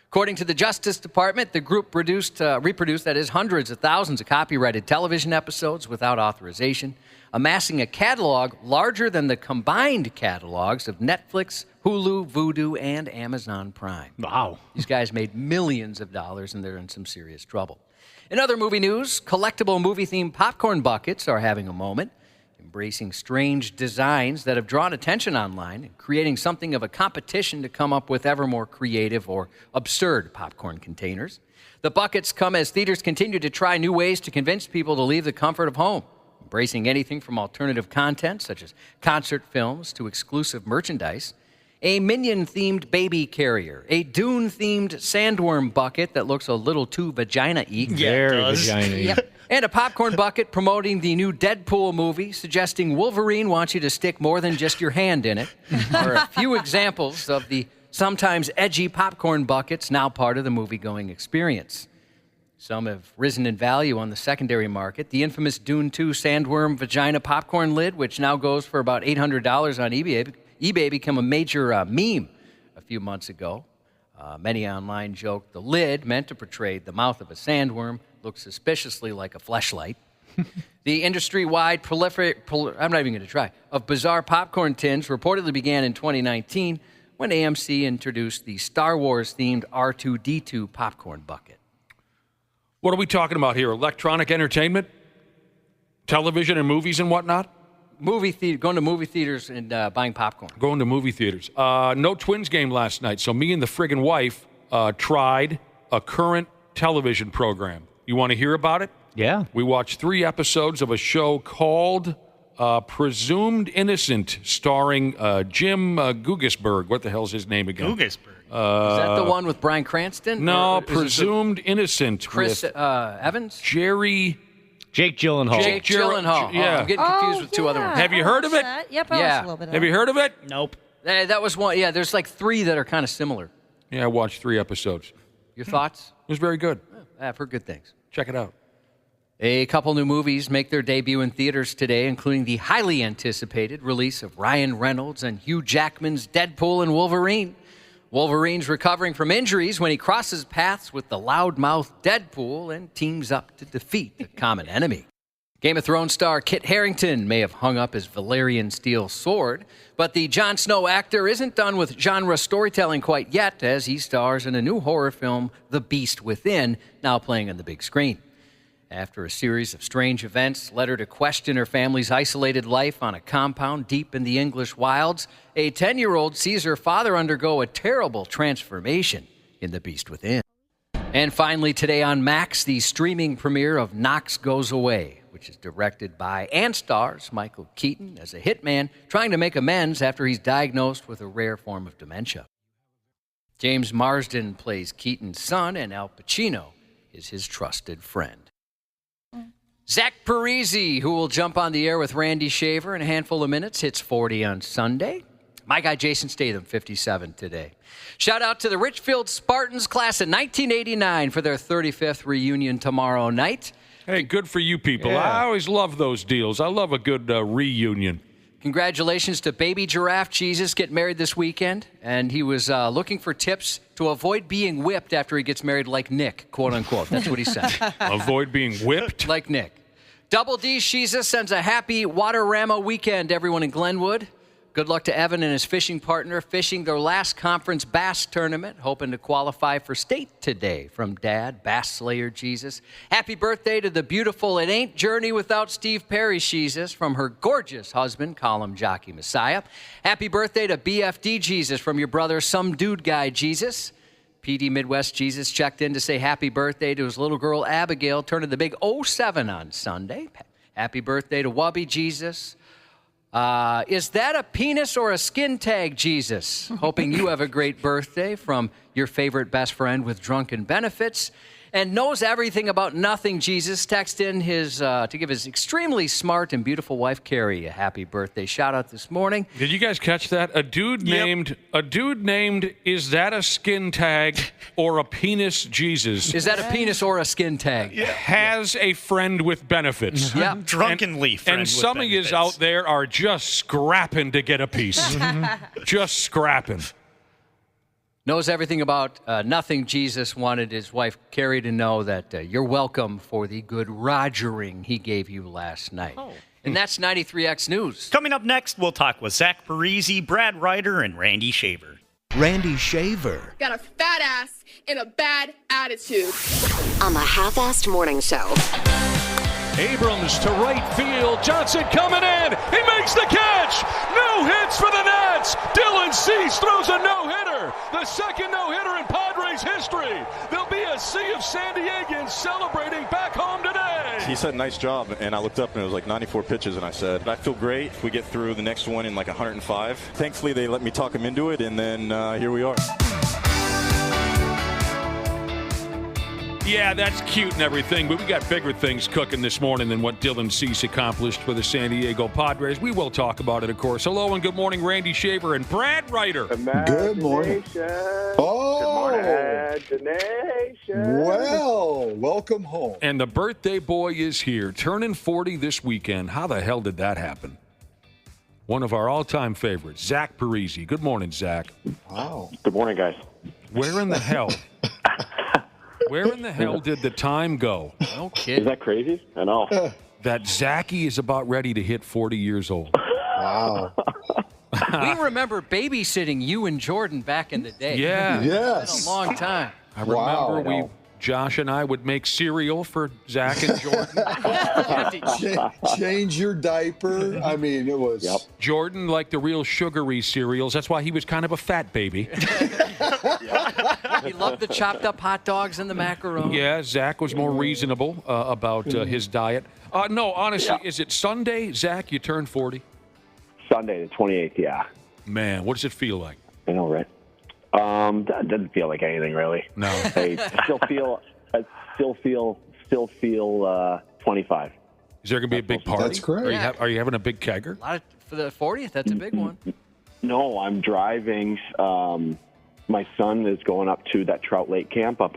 According to the Justice Department, the group reproduced hundreds of thousands of copyrighted television episodes without authorization, amassing a catalog larger than the combined catalogs of Netflix, Hulu, Vudu, and Amazon Prime. Wow. These guys made millions of dollars, and they're in some serious trouble. In other movie news, collectible movie-themed popcorn buckets are having a moment, embracing strange designs that have drawn attention online and creating something of a competition to come up with ever more creative or absurd popcorn containers. The buckets come as theaters continue to try new ways to convince people to leave the comfort of home, embracing anything from alternative content such as concert films to exclusive merchandise. A Minion-themed baby carrier, a Dune-themed sandworm bucket that looks a little too vagina-y. Very vagina-y. Yep. And a popcorn bucket promoting the new Deadpool movie, suggesting Wolverine wants you to stick more than just your hand in it. Are a few examples of the sometimes edgy popcorn buckets now part of the movie-going experience. Some have risen in value on the secondary market. The infamous Dune 2 sandworm vagina popcorn lid, which now goes for about $800 on eBay, became a major meme a few months ago. Many online joked the lid, meant to portray the mouth of a sandworm, looks suspiciously like a fleshlight. The industry-wide I'm not even going to try, of bizarre popcorn tins reportedly began in 2019 when AMC introduced the Star Wars-themed R2-D2 popcorn bucket. What are we talking about here? Electronic entertainment? Television and movies and whatnot? Going to movie theaters and buying popcorn. Going to movie theaters. No Twins game last night, so me and the friggin' wife tried a current television program. You want to hear about it? Yeah. We watched 3 episodes of a show called Presumed Innocent, starring Jim Gugesberg. What the hell's his name again? Gugesberg. Is that the one with Bryan Cranston? No, Presumed Innocent. Chris with Evans? Jake Gyllenhaal. Jake Gyllenhaal. Yeah. I'm getting confused with 2 other ones. Have you heard of it? Yep, I watched a little bit of Have you heard of it? Nope. That was one. Yeah, there's like 3 that are kind of similar. Yeah, I watched 3 episodes. Your thoughts? It was very good. I've heard good things. Check it out. A couple new movies make their debut in theaters today, including the highly anticipated release of Ryan Reynolds and Hugh Jackman's Deadpool and Wolverine. Wolverine's recovering from injuries when he crosses paths with the loudmouth Deadpool and teams up to defeat the common enemy. Game of Thrones star Kit Harington may have hung up his Valyrian steel sword, but the Jon Snow actor isn't done with genre storytelling quite yet, as he stars in a new horror film, The Beast Within, now playing on the big screen. After a series of strange events led her to question her family's isolated life on a compound deep in the English wilds, a 10-year-old sees her father undergo a terrible transformation in The Beast Within. And finally today on Max, the streaming premiere of Knox Goes Away, which is directed by and stars Michael Keaton as a hitman trying to make amends after he's diagnosed with a rare form of dementia. James Marsden plays Keaton's son, and Al Pacino is his trusted friend. Zach Parise, who will jump on the air with Randy Shaver in a handful of minutes, hits 40 on Sunday. My guy Jason Statham, 57 today. Shout out to the Richfield Spartans class of 1989 for their 35th reunion tomorrow night. Hey, good for you people. Yeah. I always love those deals. I love a good reunion. Congratulations to Baby Giraffe Jesus, getting married this weekend. And he was looking for tips to avoid being whipped after he gets married like Nick, quote unquote. That's what he said. Avoid being whipped? Like Nick. Double D Jesus sends a happy Waterama weekend to everyone in Glenwood. Good luck to Evan and his fishing partner fishing their last conference bass tournament, hoping to qualify for state today. From Dad, Bass Slayer Jesus. Happy birthday to the beautiful It Ain't Journey Without Steve Perry Jesus from her gorgeous husband, Column Jockey Messiah. Happy birthday to BFD Jesus from your brother, Some Dude Guy Jesus. PD Midwest Jesus checked in to say happy birthday to his little girl Abigail, turning the big 07 on Sunday. Happy birthday to Wubby Jesus. Is that a penis or a skin tag, Jesus? Hoping you have a great birthday from your favorite best friend with drunken benefits. And knows everything about nothing, Jesus. Text in his to give his extremely smart and beautiful wife, Carrie, a happy birthday shout out this morning. Did you guys catch that? A dude named, is that a skin tag or a penis, Jesus? Is that a penis or a skin tag? Has a friend with benefits. Yep. Drunkenly friend And with some of yous out there are just scrapping to get a piece. Just scrapping. Knows everything about nothing. Jesus wanted his wife, Carrie, to know that you're welcome for the good rogering he gave you last night. Oh. And that's 93X News. Coming up next, we'll talk with Zach Parise, Brad Ryder, and Randy Shaver. Randy Shaver. Got a fat ass and a bad attitude. On the Half-Assed Morning Show. Abrams to right field. Johnson coming in. He makes the catch. No hits for the Nats. Dylan Cease throws a no-hitter. The second no-hitter in Padres history. There'll be a sea of San Diegans celebrating back home today. He said, nice job. And I looked up and it was like 94 pitches. And I said, I feel great if we get through the next one in like 105. Thankfully, they let me talk him into it. And then here we are. Yeah, that's cute and everything, but we got bigger things cooking this morning than what Dylan Cease accomplished for the San Diego Padres. We will talk about it, of course. Hello and good morning, Randy Shaver and Brad Ryder. Good morning. Oh, good morning, Imagination. Well, welcome home. And the birthday boy is here, turning 40 this weekend. How the hell did that happen? One of our all-time favorites, Zach Parise. Good morning, Zach. Wow. Good morning, guys. Where in the hell? Where in the hell did the time go? No kidding. Is that crazy? I know. That Zachy is about ready to hit 40 years old. Wow. We remember babysitting you and Jordan back in the day. Yeah. Yes. It's been a long time. I remember Josh and I would make cereal for Zach and Jordan. Change your diaper. I mean, it was. Yep. Jordan liked the real sugary cereals. That's why he was kind of a fat baby. He loved the chopped up hot dogs and the macaroni. Yeah, Zach was more reasonable about his diet. No, honestly, is it Sunday, Zach, you turned 40? Sunday, the 28th, yeah. Man, what does it feel like? I know, right? That doesn't feel like anything, really. No. I still feel 25. Is there going to be a big party? That's correct. Are you having a big kegger? For the 40th, that's a big one. No, I'm driving. My son is going up to that Trout Lake camp where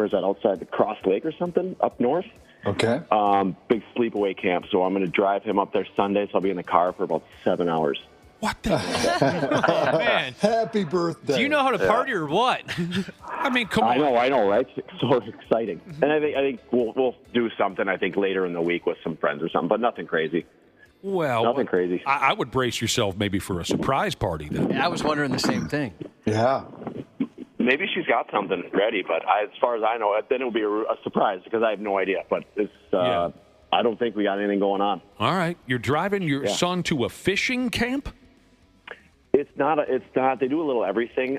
is that, outside the Cross Lake or something, up north? Okay. Big sleepaway camp. So I'm going to drive him up there Sunday, so I'll be in the car for about 7 hours. What the Oh, man. Happy birthday. Do you know how to party or what? I mean, come on. I know, right? It's so exciting. And I think we'll do something, I think, later in the week with some friends or something, but nothing crazy. Well, nothing crazy. I would brace yourself maybe for a surprise party then. I was wondering the same thing. Yeah. Maybe she's got something ready, but as far as I know, then it'll be a surprise because I have no idea. But it's I don't think we got anything going on. All right. You're driving your son to a fishing camp? It's not. They do a little everything.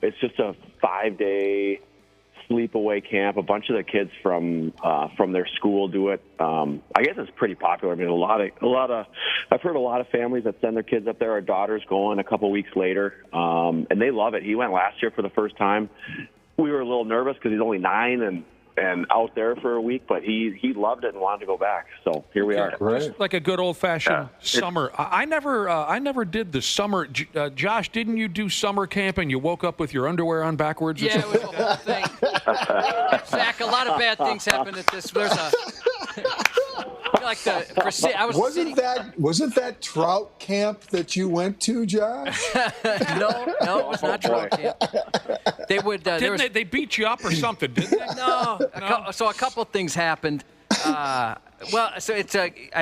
It's just a 5-day sleepaway camp. A bunch of the kids from their school do it. I guess it's pretty popular. I mean, a lot of. I've heard a lot of families that send their kids up there. Our daughter's going a couple weeks later, and they love it. He went last year for the first time. We were a little nervous because he's only 9 and out there for a week, but he loved it and wanted to go back. So here we are. Just like a good old-fashioned summer. I never did the summer. Josh, didn't you do summer camp and you woke up with your underwear on backwards? Yeah, it was a whole thing. Zach, a lot of bad things happen at this. There's a wasn't that trout camp that you went to, Josh? No, it was not trout camp. They would. They beat you up or something, didn't they? No. So a couple things happened. I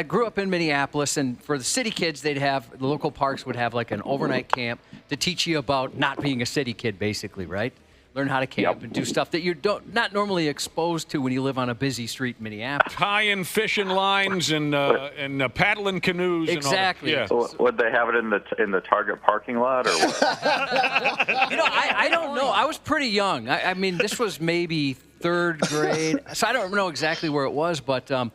grew up in Minneapolis, and for the city kids, the local parks would have like an overnight camp to teach you about not being a city kid, basically, right? Learn how to camp and do stuff that you're not normally exposed to when you live on a busy street in Minneapolis. Tying fishing lines and paddling canoes. Exactly. And all that. Would they have it in the Target parking lot or what? I don't know. I was pretty young. I mean, this was maybe 3rd grade, so I don't know exactly where it was, but so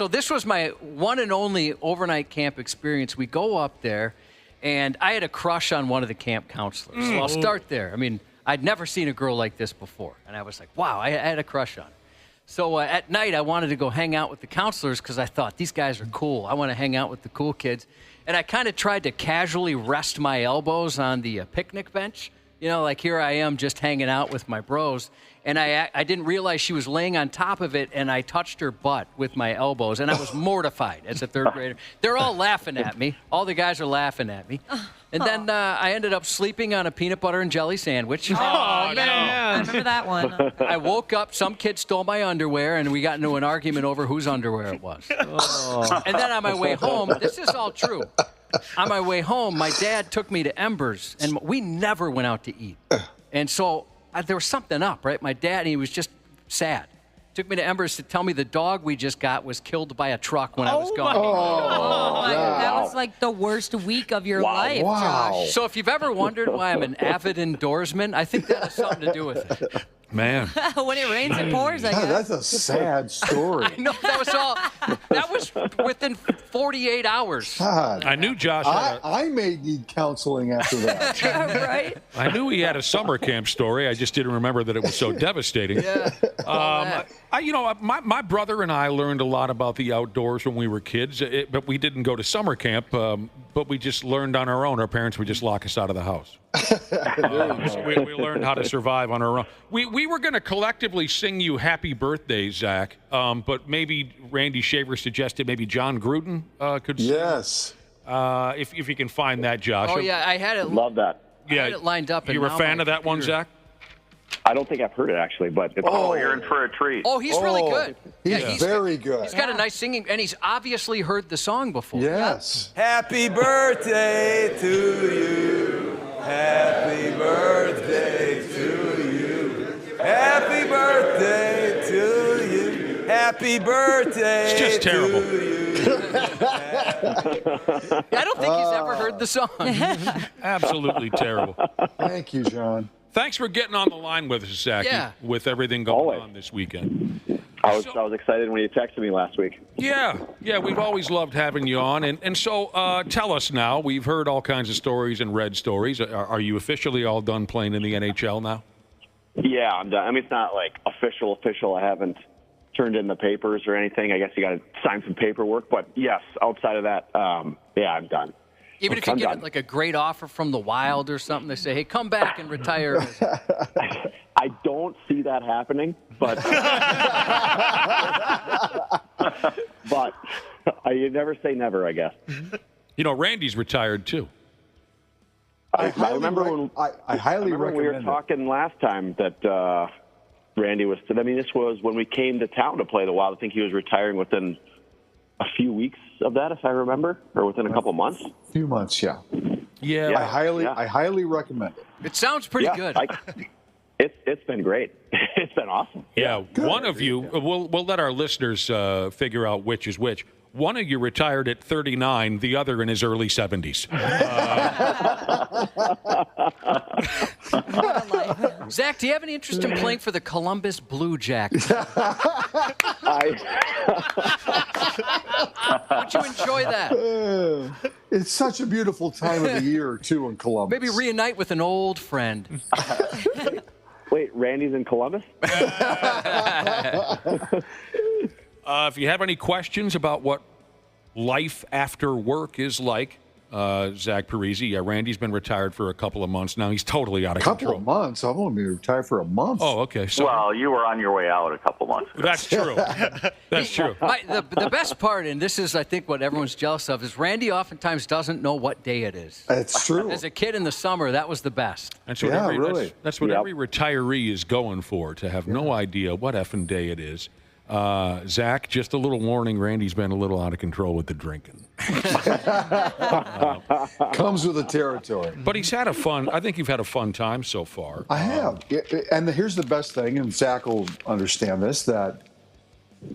this was my one and only overnight camp experience. We go up there, and I had a crush on one of the camp counselors. So I'll start there. I mean, I'd never seen a girl like this before, and I was like, wow, I had a crush on her. So at night, I wanted to go hang out with the counselors because I thought, these guys are cool. I want to hang out with the cool kids. And I kind of tried to casually rest my elbows on the picnic bench. You know, like here I am just hanging out with my bros. And I didn't realize she was laying on top of it, and I touched her butt with my elbows, and I was mortified as a 3rd grader. They're all laughing at me. All the guys are laughing at me. And then I ended up sleeping on a peanut butter and jelly sandwich. Oh, yeah. I remember that one. I woke up, some kid stole my underwear, and we got into an argument over whose underwear it was. And then on my way home, this is all true. On my way home, my dad took me to Embers, and we never went out to eat. And so there was something up, right? My dad, he was just sad. Took me to Embers to tell me the dog we just got was killed by a truck when I was gone. That was like the worst week of your life, Josh. So if you've ever wondered why I'm an avid indoorsman, I think that has something to do with it. Man. When it rains, it pours, I guess. That's a sad story. I know, that was within 48 hours. God. I knew Josh I may need counseling after that. Right? I knew he had a summer camp story. I just didn't remember that it was so devastating. Yeah. My brother and I learned a lot about the outdoors when we were kids, but we didn't go to summer camp, but we just learned on our own. Our parents would just lock us out of the house. So we learned how to survive on our own. We were going to collectively sing you happy birthday, Zach, but maybe Randy Shaver suggested maybe John Gruden could sing. Yes. If you can find that, Josh. Oh, yeah, I had it. Love that. I had it lined up. You were a fan of that one, Zach? I don't think I've heard it, actually, but it's you're in for a treat. Oh, he's really good. He's very good. He's got a nice singing, and he's obviously heard the song before. Yes. Happy birthday to you. Happy birthday to you. Happy birthday to you. Happy birthday. It's just terrible. I don't think he's ever heard the song. Absolutely terrible. Thank you, John. Thanks for getting on the line with us, Zach, with everything going on this weekend. I was excited when you texted me last week. Yeah, we've always loved having you on. And so tell us now, we've heard all kinds of stories and read stories. Are you officially all done playing in the NHL now? Yeah, I'm done. I mean, it's not like official. I haven't turned in the papers or anything. I guess you got to sign some paperwork. But yes, outside of that, I'm done. Even if you get like a great offer from the Wild or something, they say, hey, come back and retire. I don't see that happening, but you never say never, I guess. You know, Randy's retired too. I remember when we were talking last time that Randy was. I mean, this was when we came to town to play the Wild. I think he was retiring within a few weeks of that, if I remember, or within a couple months. A few months, yeah. Yeah. I highly recommend it. It sounds pretty good. It's been great. It's been awesome. Yeah, one of you, we'll let our listeners figure out which is which. One of you retired at 39, the other in his early 70s. Zach, do you have any interest in playing for the Columbus Blue Jackets? Would you enjoy that? It's such a beautiful time of the year, too, in Columbus. Maybe reunite with an old friend. Wait, Randy's in Columbus? If you have any questions about what life after work is like, Zach Parise, Randy's been retired for a couple of months now. He's totally out of control. A couple of months? I've only been retired for a month. Oh, okay. So, well, you were on your way out a couple months ago. That's true. That's true. The best part, and this is, I think, what everyone's jealous of, is Randy oftentimes doesn't know what day it is. That's true. As a kid in the summer, that was the best. That's what that's what every retiree is going for, to have no idea what effing day it is. Zach, just a little warning, Randy's been a little out of control with the drinking. Comes with the territory. But he's had I think you've had a fun time so far. I have. And here's the best thing, and Zach will understand this, that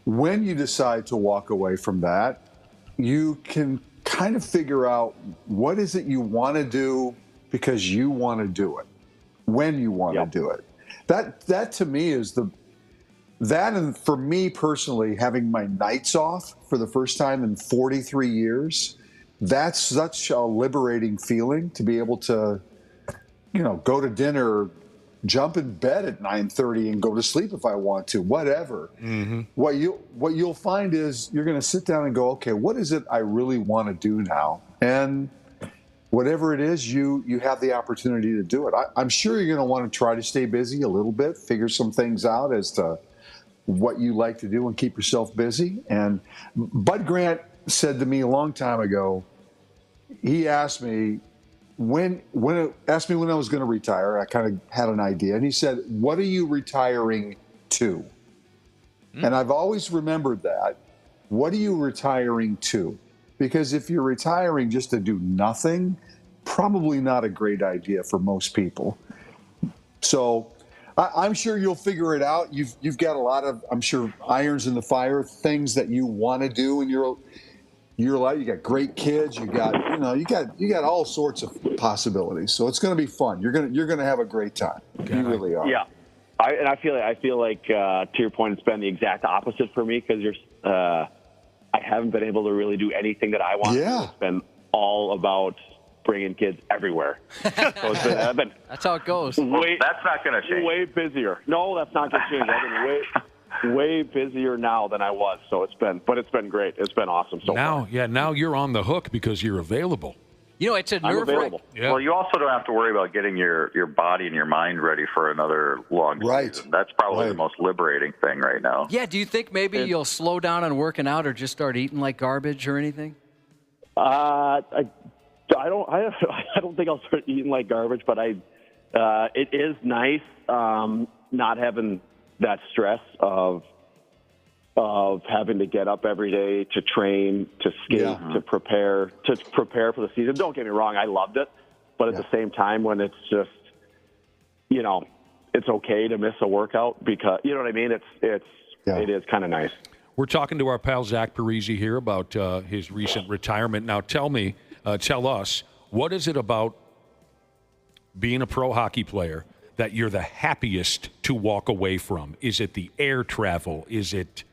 when you decide to walk away from that, you can kind of figure out what is it you want to do because you want to do it, when you want to do it. That to me is that, and for me personally, having my nights off for the first time in 43 years, that's such a liberating feeling to be able to, go to dinner, jump in bed at 9:30 and go to sleep if I want to, whatever. Mm-hmm. What you'll find is you're going to sit down and go, okay, what is it I really want to do now? And whatever it is, you have the opportunity to do it. I'm sure you're going to want to try to stay busy a little bit, figure some things out as to what you like to do and keep yourself busy. And Bud Grant said to me a long time ago, he asked me when I was going to retire. I kind of had an idea, and he said, "What are you retiring to?" And I've always remembered that. What are you retiring to? Because if you're retiring just to do nothing, probably not a great idea for most people. So I'm sure you'll figure it out. You've got a lot of, I'm sure, irons in the fire, things that you want to do in your life. You got great kids. You got all sorts of possibilities. So it's going to be fun. You're going to have a great time. You really are. Yeah, I feel like to your point, it's been the exact opposite for me because I haven't been able to really do anything that I want. Yeah, it's been all about bringing kids everywhere. So I've been that's how it goes. That's not going to change. Way busier. No, that's not going to change. I've been way busier now than I was. So it's been great. It's been awesome so far. Now you're on the hook because you're available. It's a nerve-wracking. Yeah. Well, you also don't have to worry about getting your body and your mind ready for another long season. That's probably the most liberating thing right now. Yeah. Do you think maybe you'll slow down on working out or just start eating like garbage or anything? I don't think I'll start eating like garbage, but it is nice not having that stress of having to get up every day to train, to skate, to prepare for the season. Don't get me wrong, I loved it, but at the same time, when it's just it's okay to miss a workout because you know what I mean. It is kind of nice. We're talking to our pal Zach Parise here about his recent retirement. Now, tell us, what is it about being a pro hockey player that you're the happiest to walk away from? Is it the air travel? Is it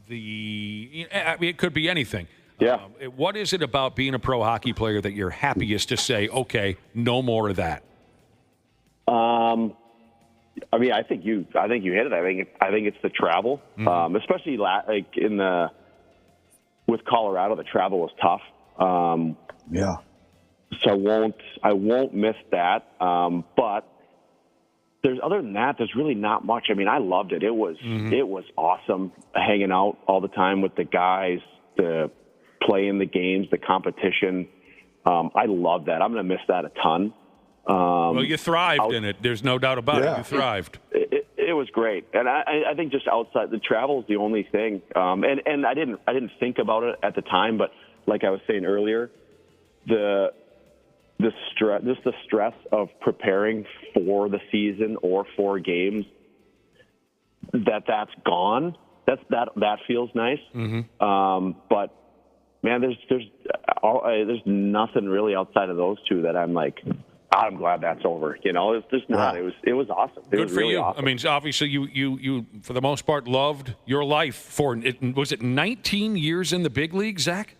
it could be anything. Yeah. What is it about being a pro hockey player that you're happiest to say, okay, no more of that? I think you hit it. I think it's the travel, especially with Colorado. The travel was tough. So I won't miss that. But other than that, there's really not much. I loved it. It was awesome hanging out all the time with the guys, the playing the games, the competition. I love that. I'm going to miss that a ton. Well, you thrived in it. There's no doubt about it. You thrived. It was great, and I think just outside the travel is the only thing. And I didn't think about it at the time, but like I was saying earlier, the stress of preparing for the season or for games, that's gone. that feels nice. But man, there's nothing really outside of those two that I'm like, I'm glad that's over. It's just not. It was awesome. Good was for really you. awesome. I mean, obviously, you for the most part loved your life for was it 19 years in the big league, Zach?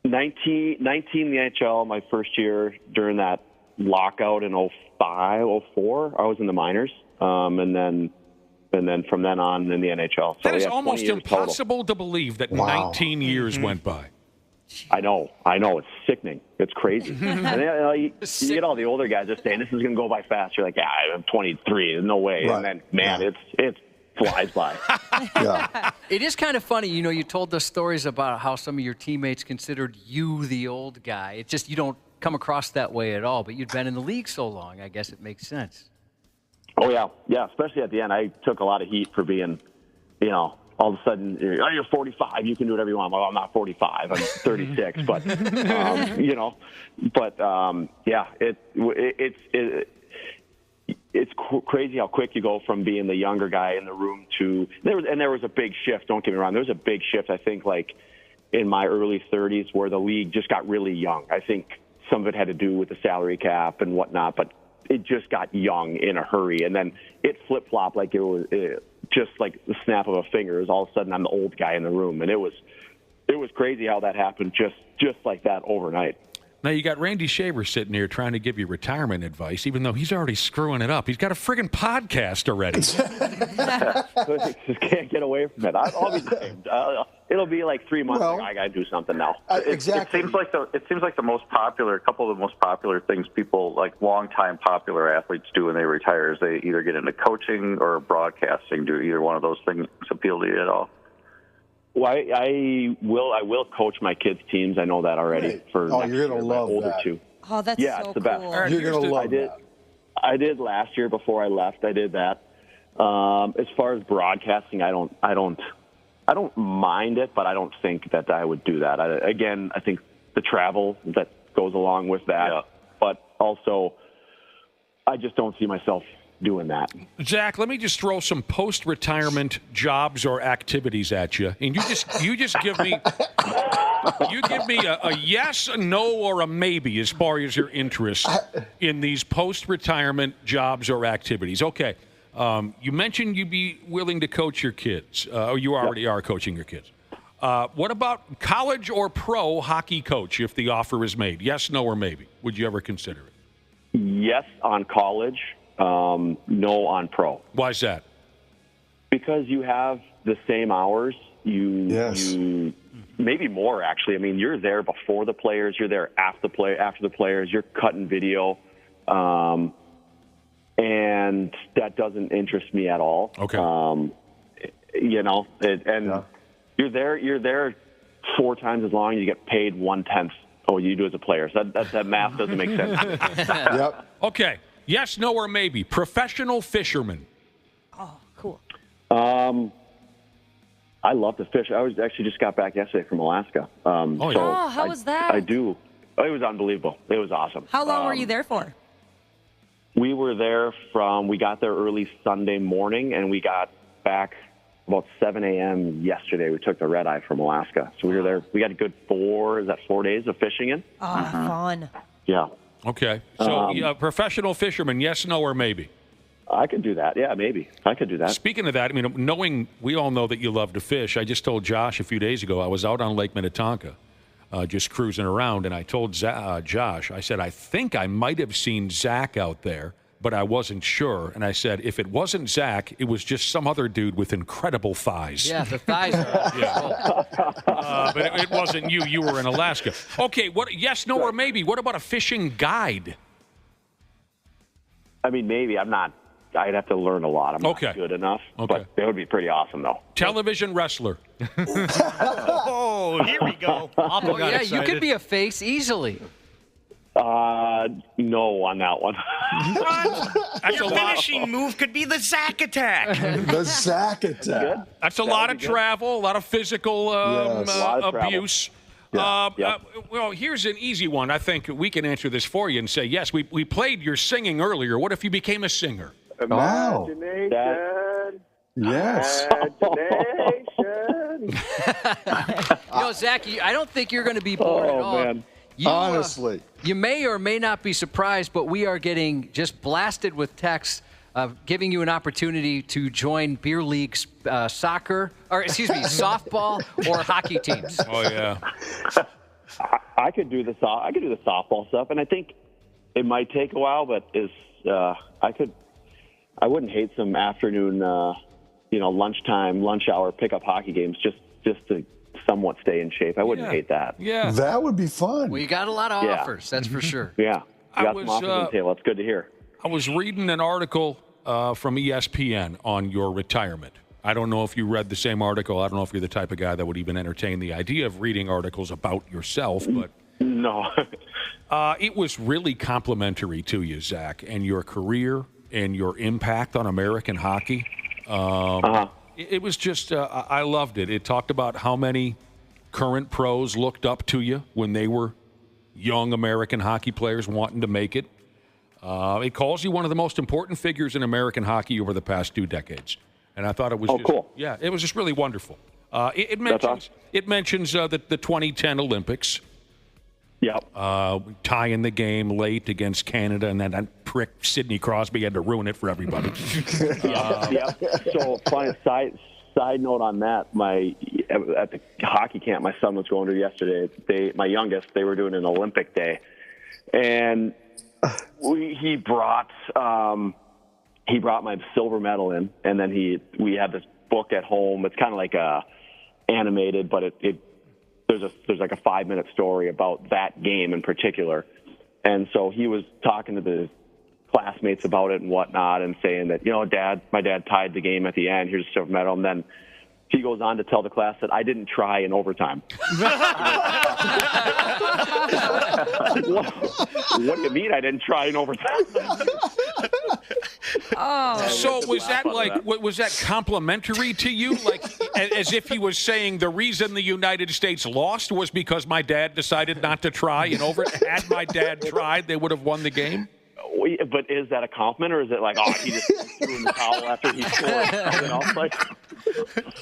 19 in the NHL. My first year during that lockout in 05, 04, I was in the minors, and then from then on in the NHL. So That is almost impossible total. to believe that 19 years went by. I know. It's sickening. It's crazy. And then, you get all the older guys just saying, this is going to go by fast. You're like, I'm 23. There's no way. Right. And then, man, it flies by. It is kind of funny. You told us stories about how some of your teammates considered you the old guy. It's just you don't come across that way at all. But you'd been in the league so long, I guess it makes sense. Oh, yeah. Especially at the end. I took a lot of heat for being, all of a sudden, you're 45. You can do whatever you want. Well, I'm not 45. I'm 36. But, it's crazy how quick you go from being the younger guy in the room to there was a big shift. Don't get me wrong. There was a big shift. I think like in my early 30s where the league just got really young. I think some of it had to do with the salary cap and whatnot, but it just got young in a hurry. And then it flip-flopped like it was just like the snap of a finger. It was all of a sudden I'm the old guy in the room. And it was crazy how that happened just like that overnight. Now, you got Randy Shaver sitting here trying to give you retirement advice, even though he's already screwing it up. He's got a friggin' podcast already. Just can't get away from it. I'll be the same. It'll be like 3 months. I got to do something now. Exactly. It seems like the most popular, a couple of the most popular things people, like longtime popular athletes do when they retire is they either get into coaching or broadcasting. Do either one of those things appeal to you at all? Well, I will coach my kids' teams. I know that already. Right. For You're going to love older that. two. Oh, that's yeah, so it's the cool. best. You're going to love that. I did last year before I left. I did that. As far as broadcasting, I don't mind it, but I don't think that I would do that. I think the travel that goes along with that, but also I just don't see myself doing that. Zach, let me just throw some post-retirement jobs or activities at you, and you just give me a yes, a no, or a maybe as far as your interest in these post-retirement jobs or activities. Okay, you mentioned you'd be willing to coach your kids, or you already are coaching your kids. What about college or pro hockey coach if the offer is made? Yes, no, or maybe. Would you ever consider it? Yes on college. No on pro. Why is that? Because you have the same hours. You maybe more actually. I mean, you're there before the players. You're there after the players. You're cutting video, and that doesn't interest me at all. Okay. You're there 4 times as long. You get paid 1/10 of what you do as a player. So that math doesn't make sense. Yep. Okay. Yes, no, or maybe. Professional fisherman. Oh, cool. I love to fish. I actually just got back yesterday from Alaska. How was that? I do. It was unbelievable. It was awesome. How long were you there for? We were there we got there early Sunday morning, and we got back about 7 a.m. yesterday. We took the red eye from Alaska. So we were there. We got a good 4 days of fishing in? Oh, fun. Yeah. Okay. So, professional fisherman, yes, no, or maybe? I could do that. Yeah, maybe. I could do that. Speaking of that, I mean, we all know that you love to fish. I just told Josh a few days ago, I was out on Lake Minnetonka just cruising around, and I told Josh, I said, I think I might have seen Zach out there, but I wasn't sure. And I said, if it wasn't Zach, it was just some other dude with incredible thighs. Yeah, the thighs are. But it wasn't you. You were in Alaska. Okay, yes, no, or maybe. What about a fishing guide? I mean, maybe. I'd have to learn a lot. I'm not good enough. Okay. But it would be pretty awesome, though. Television wrestler. Oh, here we go. Yeah, you could be a face easily. No on that one. What? Your finishing move could be the Zach attack. The Zach attack. That's a lot of travel, a lot of physical abuse. Well, here's an easy one. I think we can answer this for you and say, yes, we played your singing earlier. What if you became a singer? Wow. Yes. Zach, I don't think you're going to be bored at all. Man. You, honestly. You may or may not be surprised, but we are getting just blasted with texts giving you an opportunity to join beer leagues, softball or hockey teams. Oh yeah. I could do the softball stuff, and I think it might take a while, but I wouldn't hate some afternoon, lunchtime, lunch hour pickup hockey games just to somewhat stay in shape. I wouldn't hate that. Yeah, that would be fun. Well, you got a lot of offers, that's for sure. Yeah, you got some offers on the table. That's good to hear. I was reading an article from ESPN on your retirement. I don't know if you read the same article. I don't know if you're the type of guy that would even entertain the idea of reading articles about yourself, but no. It was really complimentary to you, Zach, and your career and your impact on American hockey. It was just, I loved it. It talked about how many current pros looked up to you when they were young American hockey players wanting to make it. It calls you one of the most important figures in American hockey over the past 2 decades. And I thought it was cool. Yeah, it was just really wonderful. It mentions the 2010 Olympics. Yep. Tying the game late against Canada, and then that prick Sidney Crosby had to ruin it for everybody. Yep. So, funny side note on that, at the hockey camp my son was going to yesterday, my youngest, they were doing an Olympic day, and he brought my silver medal in, and then we had this book at home. It's kind of like animated, but there's like a 5-minute story about that game in particular. And so he was talking to the classmates about it and whatnot, and saying that, my dad tied the game at the end. Here's a silver medal. And then he goes on to tell the class that I didn't try in overtime. What do you mean I didn't try in overtime? So was that complimentary to you? Like, as if he was saying the reason the United States lost was because my dad decided not to try in overtime? Had my dad tried, they would have won the game? But is that a compliment, or is it like, he just threw in the towel after he scored?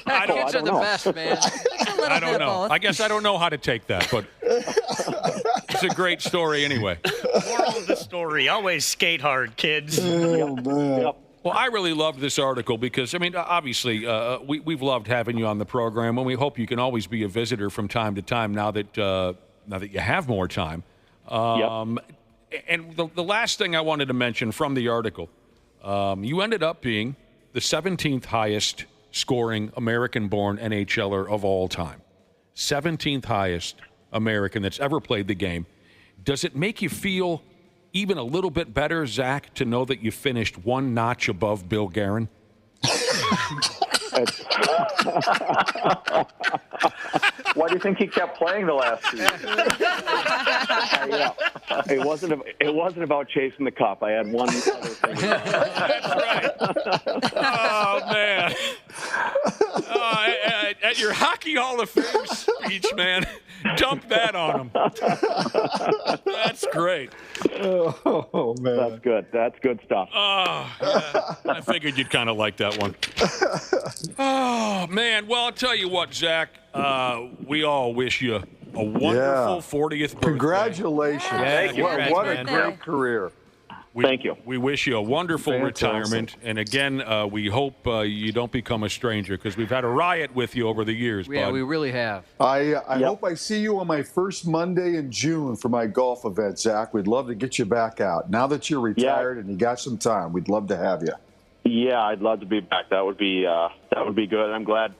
I Kids are the best, man. I don't know. I guess I don't know how to take that, but it's a great story anyway. Moral of the story: always skate hard, kids. Oh, man. Yep. Well, I really loved this article because, obviously, we've loved having you on the program, and we hope you can always be a visitor from time to time now that you have more time. And the last thing I wanted to mention from the article, you ended up being the 17th highest scoring American-born NHLer of all time. 17th highest American that's ever played the game. Does it make you feel even a little bit better, Zach, to know that you finished one notch above Bill Guerin? Why do you think he kept playing the last 2 years? It wasn't about chasing the cup. I had one other thing. That's right. Oh, man. At your Hockey Hall of Fame speech, man, dump that on him. That's great. Oh, man. That's good. That's good stuff. Oh, yeah. I figured you'd kind of like that one. Oh, man. Well, I'll tell you what, Zach. We all wish you a wonderful 40th birthday. Congratulations. Thank you. What a great career. Thank you. We wish you a wonderful retirement. And again, we hope you don't become a stranger, because we've had a riot with you over the years. Yeah, bud. we really have. I hope I see you on my first Monday in June for my golf event, Zach. We'd love to get you back out. Now that you're retired and you got some time, we'd love to have you. Yeah, I'd love to be back. That would be good. I'm glad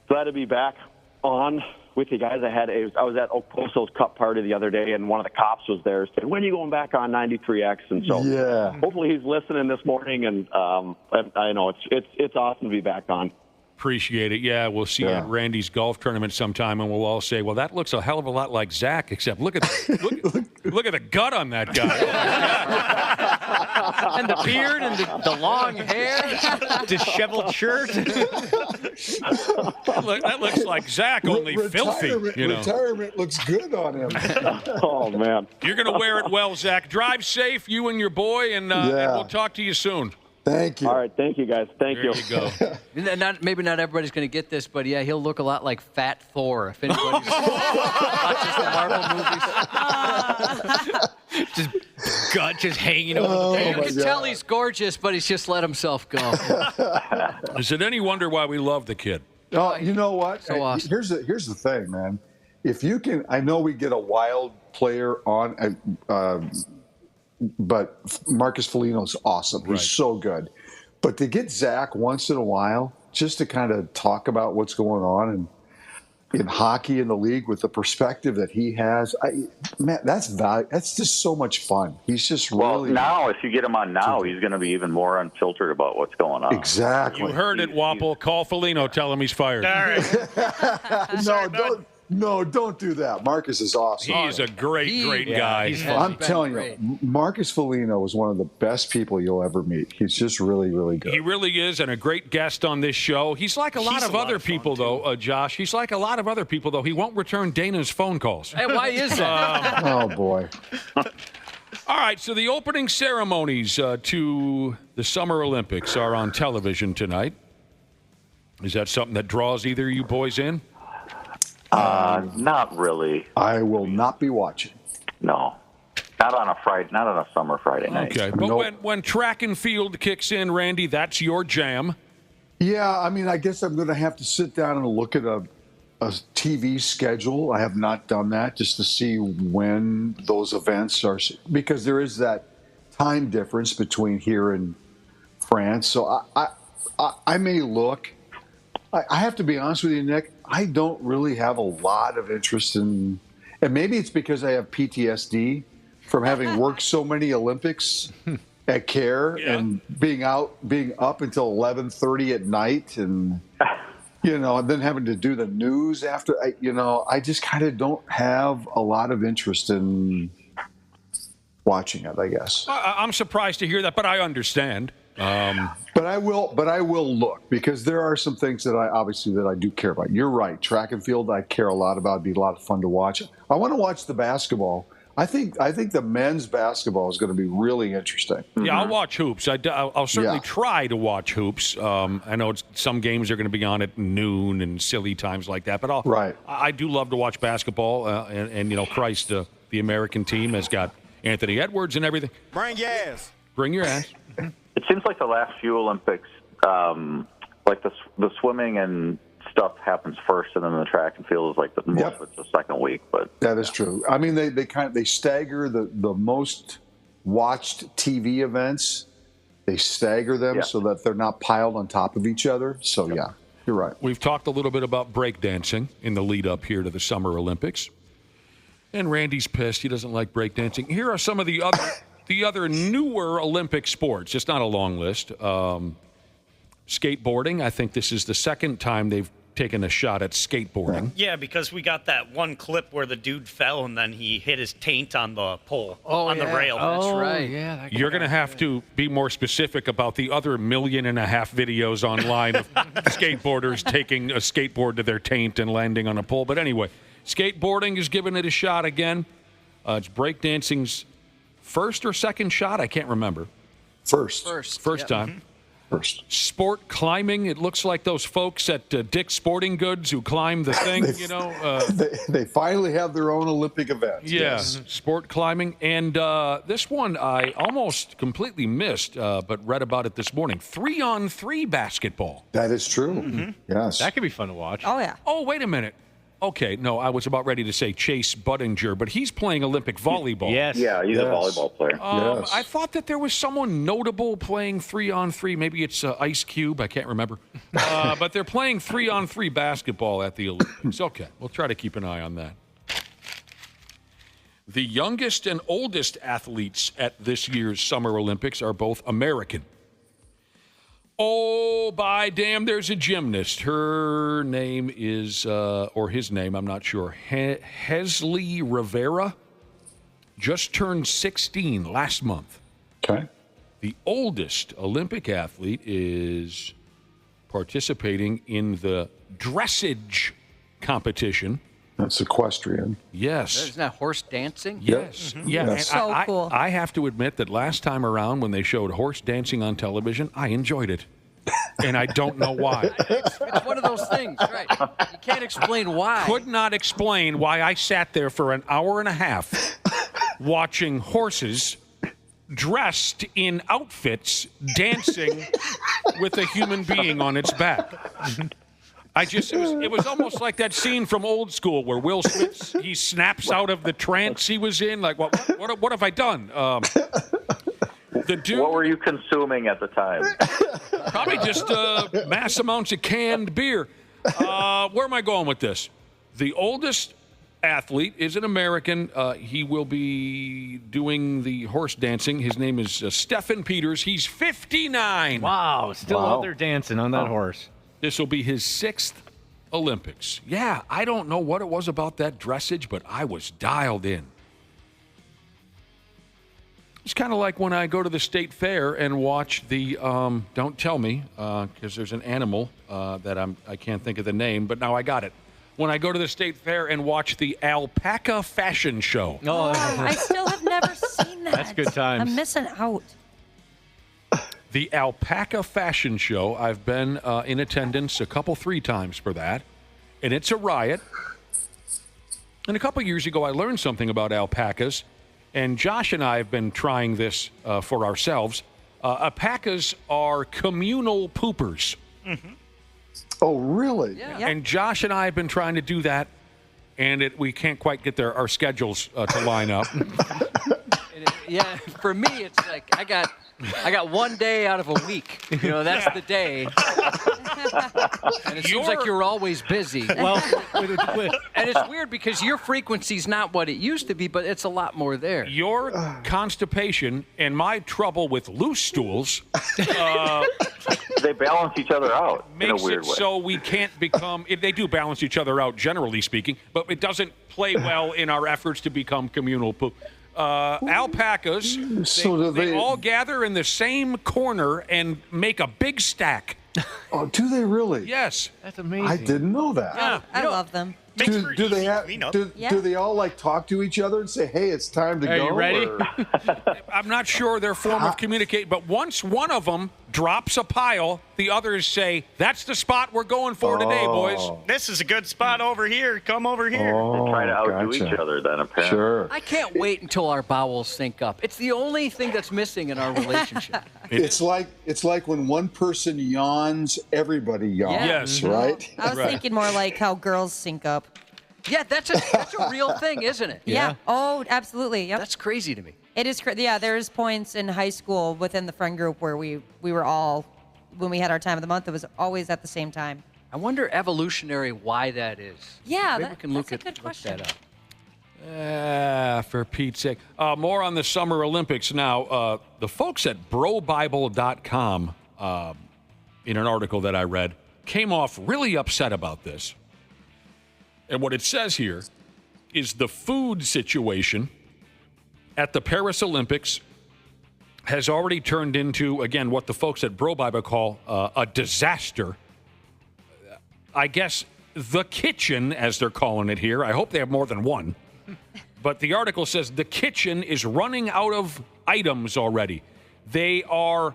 to be back on with you guys. I was at Oposo's Cup party the other day, and one of the cops was there saying, "When are you going back on 93X?" And so hopefully he's listening this morning, and I know it's awesome to be back on. Appreciate it. Yeah, we'll see you at Randy's golf tournament sometime, and we'll all say, "Well, that looks a hell of a lot like Zach, except look at the gut on that guy." And the beard and the long hair, disheveled shirt. That looks like Zach, only filthy. Retirement looks good on him. Oh, man. You're going to wear it well, Zach. Drive safe, you and your boy, and we'll talk to you soon. Thank you. All right, thank you, guys. Thank There you. you go. Maybe not everybody's going to get this, but yeah, he'll look a lot like Fat Thor. If anybody watches the Marvel movies. Just gut just hanging over the You pants. can tell he's gorgeous, but he's just let himself go. Is it any wonder why we love the kid? Oh, you know what? So awesome. Here's the thing, man. If you can, I know we get a wild player on, but Marcus Foligno's awesome. He's Right. so good. But to get Zach once in a while, just to kind of talk about what's going on and in hockey in the league with the perspective that he has, man, that's value. That's just so much fun. He's just really now if you get him on now, he's going to be even more unfiltered about what's going on. exactly. You heard it, Wapple. Call Foligno. Tell him he's fired. All right. Don't do that. Marcus is awesome. He's a great guy. he's I'm telling you, Marcus Foligno is one of the best people you'll ever meet. He's just really, really good. He really is, and a great guest on this show. He's like a lot of other people, though, Josh. He's like a lot of other people, though. He won't return Dana's phone calls. Hey, why is that? Oh, boy. All right, so the opening ceremonies to the Summer Olympics are on television tonight. Is that something that draws either of you boys in? Not really. I will not be watching. No. Not on a Friday. Not on a summer Friday night. Okay, but when track and field kicks in, Randy, that's your jam. Yeah, I mean, I guess I'm going to have to sit down and look at a TV schedule. I have not done that just to see when those events are, because there is that time difference between here and France. So I may look. I have to be honest with you, Nick. I don't really have a lot of interest in, and maybe it's because I have PTSD from having worked so many Olympics at CARE and being up until 11:30 at night, and and then having to do the news after. I just kind of don't have a lot of interest in watching it, I guess. I'm surprised to hear that, but I understand. But I will look, because there are some things that I do care about. You're right. Track and field, I care a lot about. It'd be a lot of fun to watch. I want to watch the basketball. I think the men's basketball is going to be really interesting. Yeah, I'll watch hoops. I'll certainly try to watch hoops. I know some games are going to be on at noon and silly times like that, but I do love to watch basketball. And Christ, the American team has got Anthony Edwards and everything. Bring your ass. Bring your ass. It seems like the last few Olympics, like the swimming and stuff happens first, and then the track and field is like most of it's the second week. But that is true. I mean, they stagger the most watched TV events. They stagger them so that they're not piled on top of each other. So yeah, you're right. We've talked a little bit about breakdancing in the lead up here to the Summer Olympics, and Randy's pissed. He doesn't like breakdancing. Here are some of the other newer Olympic sports. It's not a long list. Skateboarding. I think this is the second time they've taken a shot at skateboarding. Yeah, because we got that one clip where the dude fell and then he hit his taint on the pole, on the rail. That's right. Yeah, You're going to have to be more specific about the other 1.5 million videos online of skateboarders taking a skateboard to their taint and landing on a pole. But anyway, skateboarding is giving it a shot again. It's breakdancing's first or second shot? I can't remember. First time. First. Sport climbing. It looks like those folks at Dick's Sporting Goods who climb the thing, they finally have their own Olympic event. Yeah, Yes. sport climbing. And this one I almost completely missed, but read about it this morning. 3-on-3 basketball. That is true. Yes. That could be fun to watch. Oh, yeah. Oh, wait a minute. Okay, no, I was about ready to say Chase Budinger, but he's playing Olympic volleyball. Yes. Yeah, he's a volleyball player. I thought that there was someone notable playing 3-on-3. Maybe it's Ice Cube. I can't remember. But they're playing 3-on-3 basketball at the Olympics. Okay, we'll try to keep an eye on that. The youngest and oldest athletes at this year's Summer Olympics are both American. Oh, by damn, there's a gymnast. Her name is, or his name, I'm not sure, Hesley Rivera. Just turned 16 last month. Okay. The oldest Olympic athlete is participating in the dressage competition. That's equestrian. Yes. Isn't that horse dancing? Yes. Yeah. Yes. And So cool. I have to admit that last time around when they showed horse dancing on television, I enjoyed it. And I don't know why. It's one of those things, right? You can't explain why. Could not explain why I sat there for an hour and a half watching horses dressed in outfits dancing with a human being on its back. It was almost like that scene from Old School where Will Smith, he snaps out of the trance he was in. Like, what have I done? The dude, what were you consuming at the time? probably just mass amounts of canned beer. Where am I going with this? The oldest athlete is an American. He will be doing the horse dancing. His name is Stephen Peters. He's 59. Wow, still out there dancing on that horse. This will be his 6th Olympics. Yeah, I don't know what it was about that dressage, but I was dialed in. It's kind of like when I go to the state fair and watch the, don't tell me, because there's an animal that I can't think of the name, but now I got it. When I go to the state fair and watch the alpaca fashion show. Oh, I still have never seen that. That's good times. I'm missing out. The alpaca fashion show, I've been in attendance 3 times for that, and it's a riot. And a couple years ago, I learned something about alpacas, and Josh and I have been trying this for ourselves. Alpacas are communal poopers. Mm-hmm. Oh, really? Yeah. And Josh and I have been trying to do that, and we can't quite get our schedules to line up. Yeah, for me, it's like I got 1 day out of a week. You know, that's the day. And it seems like you're always busy. Well, and it's weird because your frequency's not what it used to be, but it's a lot more there. Your constipation and my trouble with loose stools They balance each other out in a makes weird it way. so we can't become. They do balance each other out, generally speaking, but it doesn't play well in our efforts to become communal poop. Alpacas, they all gather in the same corner and make a big stack. Oh, do they really? Yes. That's amazing. I didn't know that. Yeah. I love them. Do they have? Do they all like talk to each other and say, "Hey, it's time to Are go"? you ready? or- I'm not sure their form of communicate, but once one of them drops a pile, the others say, "That's the spot we're going for today, boys." This is a good spot over here. Come over here. Oh, They try to outdo gotcha. each other then, apparently. Sure. I can't wait until our bowels sync up. It's the only thing that's missing in our relationship. It's like when one person yawns, everybody yawns. Yes. Right. I was thinking more like how girls sync up. Yeah, that's a real thing, isn't it? Yeah. Oh, absolutely. Yep. That's crazy to me. It is crazy. Yeah, there's points in high school within the friend group where we were all, when we had our time of the month, it was always at the same time. I wonder evolutionary why that is. Yeah, Maybe we can look that's a good question. that up. For Pete's sake. More on the Summer Olympics now. The folks at brobible.com, in an article that I read, came off really upset about this. And what it says here is the food situation at the Paris Olympics has already turned into, again, what the folks at BroBible call a disaster. I guess the kitchen, as they're calling it here, I hope they have more than one. But the article says the kitchen is running out of items already. They are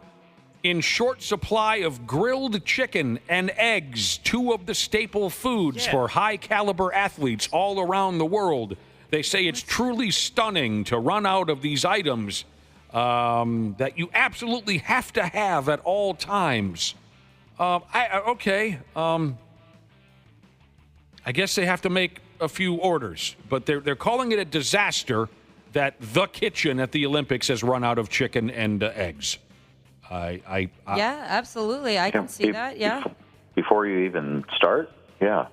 in short supply of grilled chicken and eggs, 2 of the staple foods for high-caliber athletes all around the world. They say it's truly stunning to run out of these items that you absolutely have to have at all times. I guess they have to make a few orders, but they're calling it a disaster that the kitchen at the Olympics has run out of chicken and eggs. Yeah, absolutely. I can see that. Yeah. Before you even start, yeah.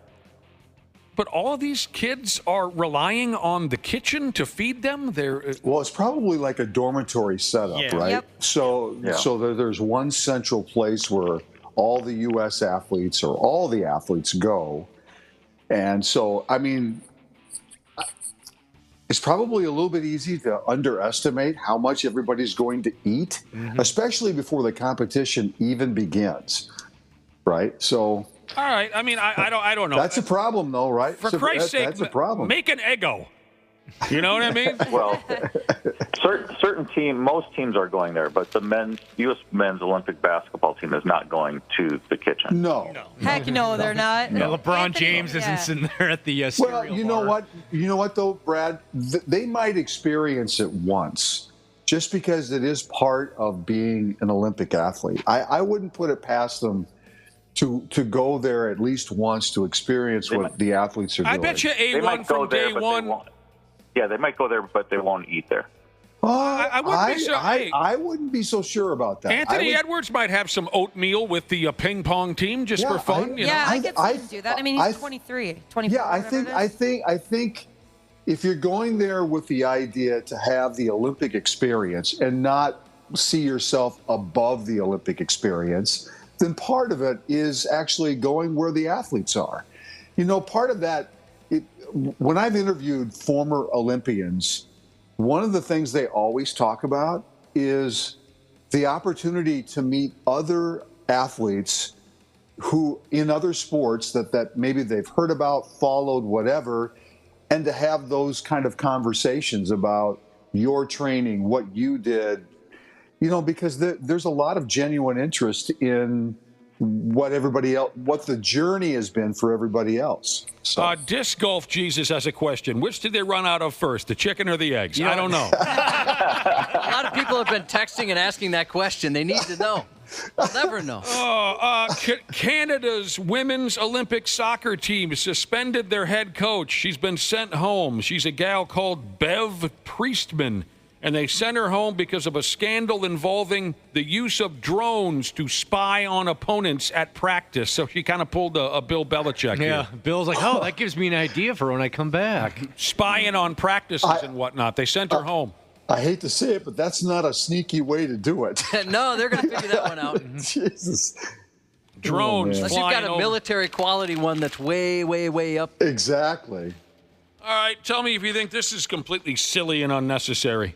But all of these kids are relying on the kitchen to feed them? Well, it's probably like a dormitory setup, right? Yep. So there's one central place where all the U.S. athletes or all the athletes go. And so, I mean, it's probably a little bit easy to underestimate how much everybody's going to eat, especially before the competition even begins, right? So All right. I mean, I don't know. That's a problem, though, right? For Christ's sake, that's a problem. make an Eggo. You know what I mean? Well, most teams are going there, but the U.S. men's Olympic basketball team is not going to the kitchen. No. Heck no, they're not. Yeah, LeBron James isn't sitting there at the Well, you know what? You know what, though, Brad? They might experience it once, just because it is part of being an Olympic athlete. I wouldn't put it past them to go there at least once to experience what the athletes are doing. I bet you A1 from day one. Yeah, they might go there, but they won't eat there. I wouldn't be sure. I wouldn't be so sure about that. Anthony Edwards might have some oatmeal with the ping pong team just for fun. I get to do that. I mean, he's 23, 24. Yeah, I think if you're going there with the idea to have the Olympic experience and not see yourself above the Olympic experience, then part of it is actually going where the athletes are. You know, part of that. When I've interviewed former Olympians, one of the things they always talk about is the opportunity to meet other athletes who in other sports that maybe they've heard about, followed, whatever, and to have those kind of conversations about your training, what you did, you know, because there's a lot of genuine interest in what the journey has been for everybody else. So. Disc golf Jesus has a question. Which did they run out of first, the chicken or the eggs? I don't know. A lot of people have been texting and asking that question. They need to know. They'll never know. Canada's women's Olympic soccer team suspended their head coach. She's been sent home. She's a gal called Bev Priestman. And they sent her home because of a scandal involving the use of drones to spy on opponents at practice. So she kind of pulled a Bill Belichick here. Yeah, Bill's like, that gives me an idea for when I come back. Spying on practices and whatnot. They sent her home. I hate to say it, but that's not a sneaky way to do it. No, they're going to figure that one out. Jesus. Drones. Unless you've got a military quality one that's way, way, way up. Exactly. All right, tell me if you think this is completely silly and unnecessary.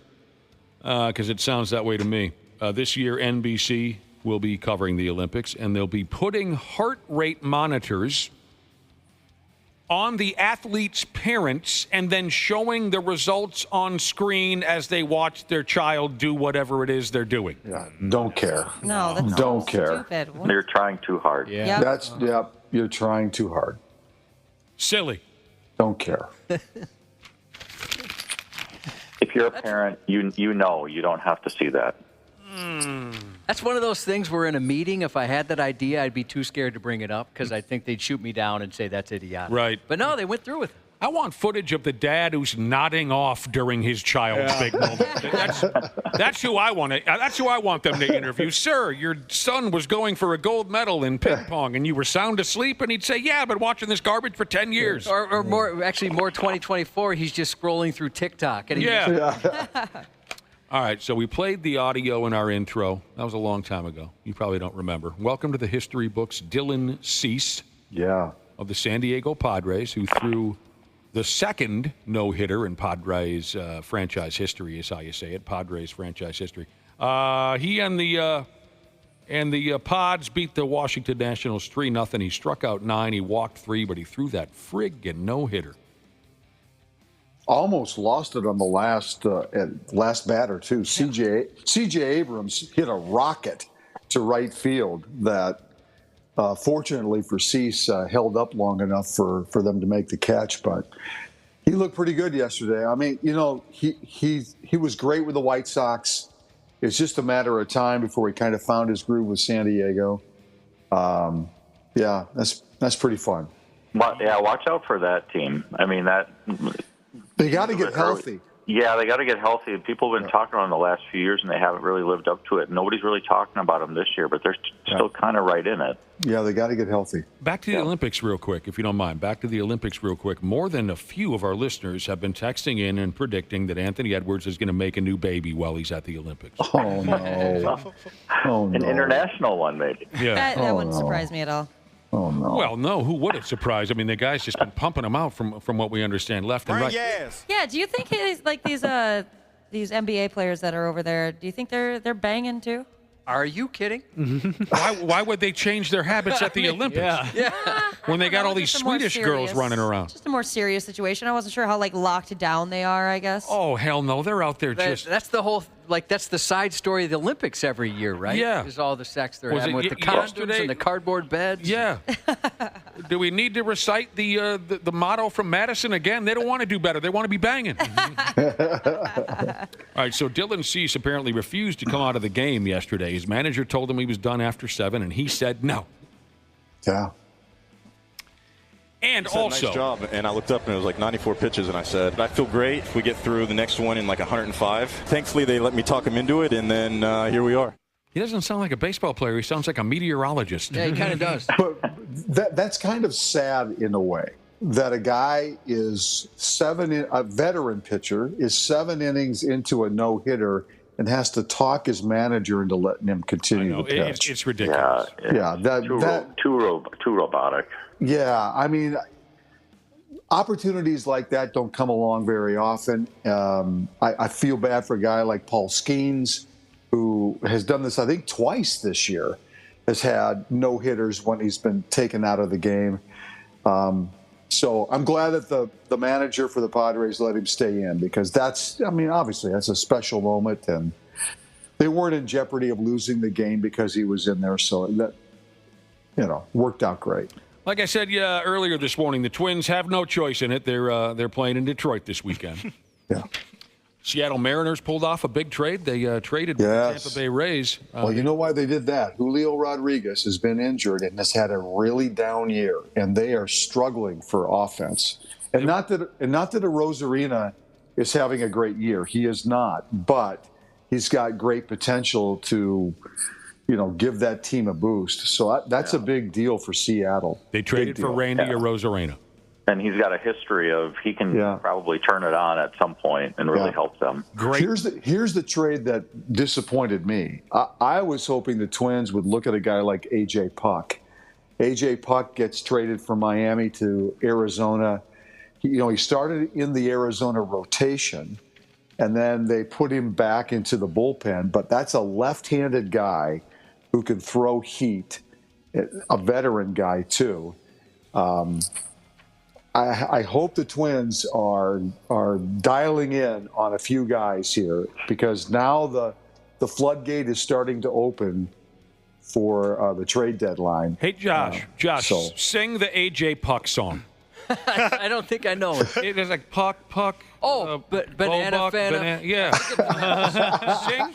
Because it sounds that way to me. This year, NBC will be covering the Olympics, and they'll be putting heart rate monitors on the athletes' parents and then showing the results on screen as they watch their child do whatever it is they're doing. Yeah, don't care. No, that's don't so care. Stupid. You're trying too hard. Yeah. You're trying too hard. Silly. Don't care. If you're a parent, you know you don't have to see that. That's one of those things where in a meeting, if I had that idea, I'd be too scared to bring it up because I think they'd shoot me down and say that's idiotic. Right. But no, they went through with it. I want footage of the dad who's nodding off during his child's big moment. That's who I want. That's who I want them to interview. Sir, your son was going for a gold medal in ping pong, and you were sound asleep. And he'd say, "Yeah, I've been watching this garbage for 10 years." Or more 2024. He's just scrolling through TikTok. And All right, so we played the audio in our intro. That was a long time ago. You probably don't remember. Welcome to the history books, Dylan Cease. Yeah. Of the San Diego Padres, who threw the second no-hitter in Padres franchise history, is how you say it. Padres franchise history. He and the Pods beat the Washington Nationals 3-0. He struck out 9. He walked 3, but he threw that friggin' no-hitter. Almost lost it on the last batter too. C.J. Abrams hit a rocket to right field that. Fortunately for Cease, held up long enough for them to make the catch, but he looked pretty good yesterday. I mean, you know, he was great with the White Sox. It's just a matter of time before he kind of found his groove with San Diego. Yeah, that's pretty fun. But yeah, watch out for that team. I mean, they got to get healthy. Yeah, they got to get healthy. People have been talking about them the last few years, and they haven't really lived up to it. Nobody's really talking about them this year, but they're still kind of right in it. Yeah, they got to get healthy. Back to the Olympics real quick, if you don't mind. Back to the Olympics real quick. More than a few of our listeners have been texting in and predicting that Anthony Edwards is going to make a new baby while he's at the Olympics. Oh, no. An international one, maybe. Yeah. That wouldn't surprise me at all. Oh, no. Well, no, who would it surprise? I mean, the guy's just been pumping them out from what we understand, left and right. Yeah, do you think he's like these NBA players that are over there, do you think they're banging too? Are you kidding? Why would they change their habits at the Olympics? Yeah. When they got all these Just a more Swedish girls serious- running around. Just a more serious situation. I wasn't sure how locked down they are, I guess. Oh, hell no. They're out there That's the whole, that's the side story of the Olympics every year, right? Yeah. Is all the sex they're Was having it with the condoms yesterday? and the cardboard beds. Yeah. Do we need to recite the motto from Madison again? They don't want to do better. They want to be banging. All right, so Dylan Cease apparently refused to come out of the game yesterday. His manager told him he was done after 7, and he said no. Yeah. And He said, also, nice job. And I looked up and it was like 94 pitches, and I said, I feel great if we get through the next one in like 105. Thankfully, they let me talk him into it, and then here we are. He doesn't sound like a baseball player. He sounds like a meteorologist. Yeah, he kind of does. But that's kind of sad in a way that a guy is a veteran pitcher is 7 innings into a no-hitter and has to talk his manager into letting him continue to pitch. It's ridiculous. Yeah, too robotic. Yeah, I mean, opportunities like that don't come along very often. I feel bad for a guy like Paul Skeens, who has done this, I think, twice this year, has had no-hitters when he's been taken out of the game. So I'm glad that the manager for the Padres let him stay in, because obviously that's a special moment, and they weren't in jeopardy of losing the game because he was in there. So that, worked out great. Like I said earlier this morning, the Twins have no choice in it. They're playing in Detroit this weekend. Yeah. Seattle Mariners pulled off a big trade. They traded with the Tampa Bay Rays. Well, you know why they did that? Julio Rodriguez has been injured and has had a really down year, and they are struggling for offense. And not that Arozarena is having a great year. He is not, but he's got great potential to, give that team a boost. So that's a big deal for Seattle. They traded for Randy Arozarena. And he's got a history of he can probably turn it on at some point and really help them. Great. Here's the trade that disappointed me. I was hoping the Twins would look at a guy like A.J. Puck. A.J. Puck gets traded from Miami to Arizona. He started in the Arizona rotation, and then they put him back into the bullpen. But that's a left-handed guy who can throw heat, a veteran guy too. I hope the Twins are dialing in on a few guys here, because now the floodgate is starting to open for the trade deadline. Hey, Josh, sing the A.J. Puck song. I don't think I know it. It is like Puck. Oh, banana, Bobuck, fana. Yeah.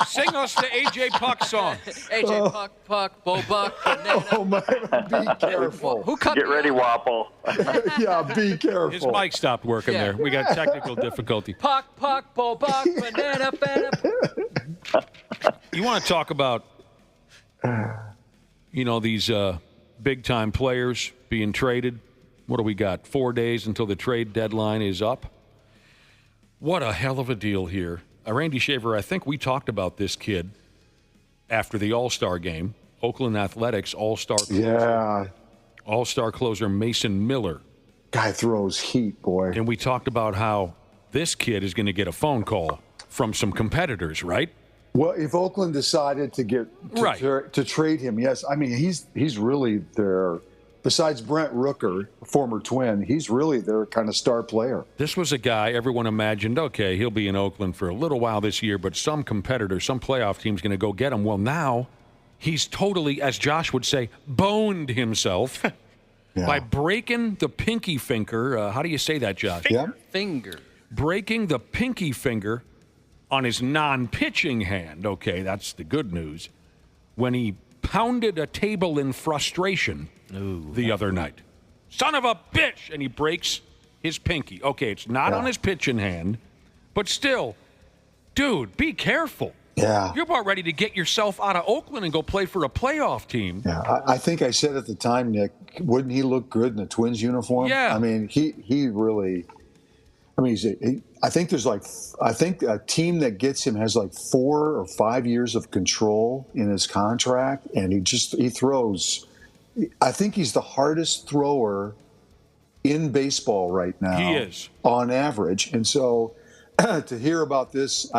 sing us the A.J. Puck song. A.J. Puck, Bobuck, banana. Oh, man, be careful. Who cut Get ready, Wapple. Yeah, be careful. His mic stopped working there. We got technical difficulty. Puck, Bobuck, banana, fana. You want to talk about, these big-time players being traded? What do we got? 4 days until the trade deadline is up. What a hell of a deal here. Randy Shaver, I think we talked about this kid after the All-Star game. Oakland Athletics All-Star closer. Yeah. All-Star closer Mason Miller. Guy throws heat, boy. And we talked about how this kid is going to get a phone call from some competitors, right? Well, if Oakland decided to trade him, yes. I mean, he's really their, besides Brent Rooker, former Twin, he's really their kind of star player. This was a guy everyone imagined, okay, he'll be in Oakland for a little while this year, but some competitor, some playoff team's going to go get him. Well, now he's totally, as Josh would say, boned himself by breaking the pinky finger. How do you say that, Josh? Finger. Breaking the pinky finger on his non-pitching hand. Okay, that's the good news. When he pounded a table in frustration the other night. Son of a bitch! And he breaks his pinky. Okay, it's not on his pitching hand, but still, dude, be careful. Yeah. You're about ready to get yourself out of Oakland and go play for a playoff team. Yeah, I think I said at the time, Nick, wouldn't he look good in a Twins uniform? Yeah. I mean, he really, I mean, I think a team that gets him has like 4 or 5 years of control in his contract, and he throws. I think he's the hardest thrower in baseball right now. He is. On average. And so to hear about this,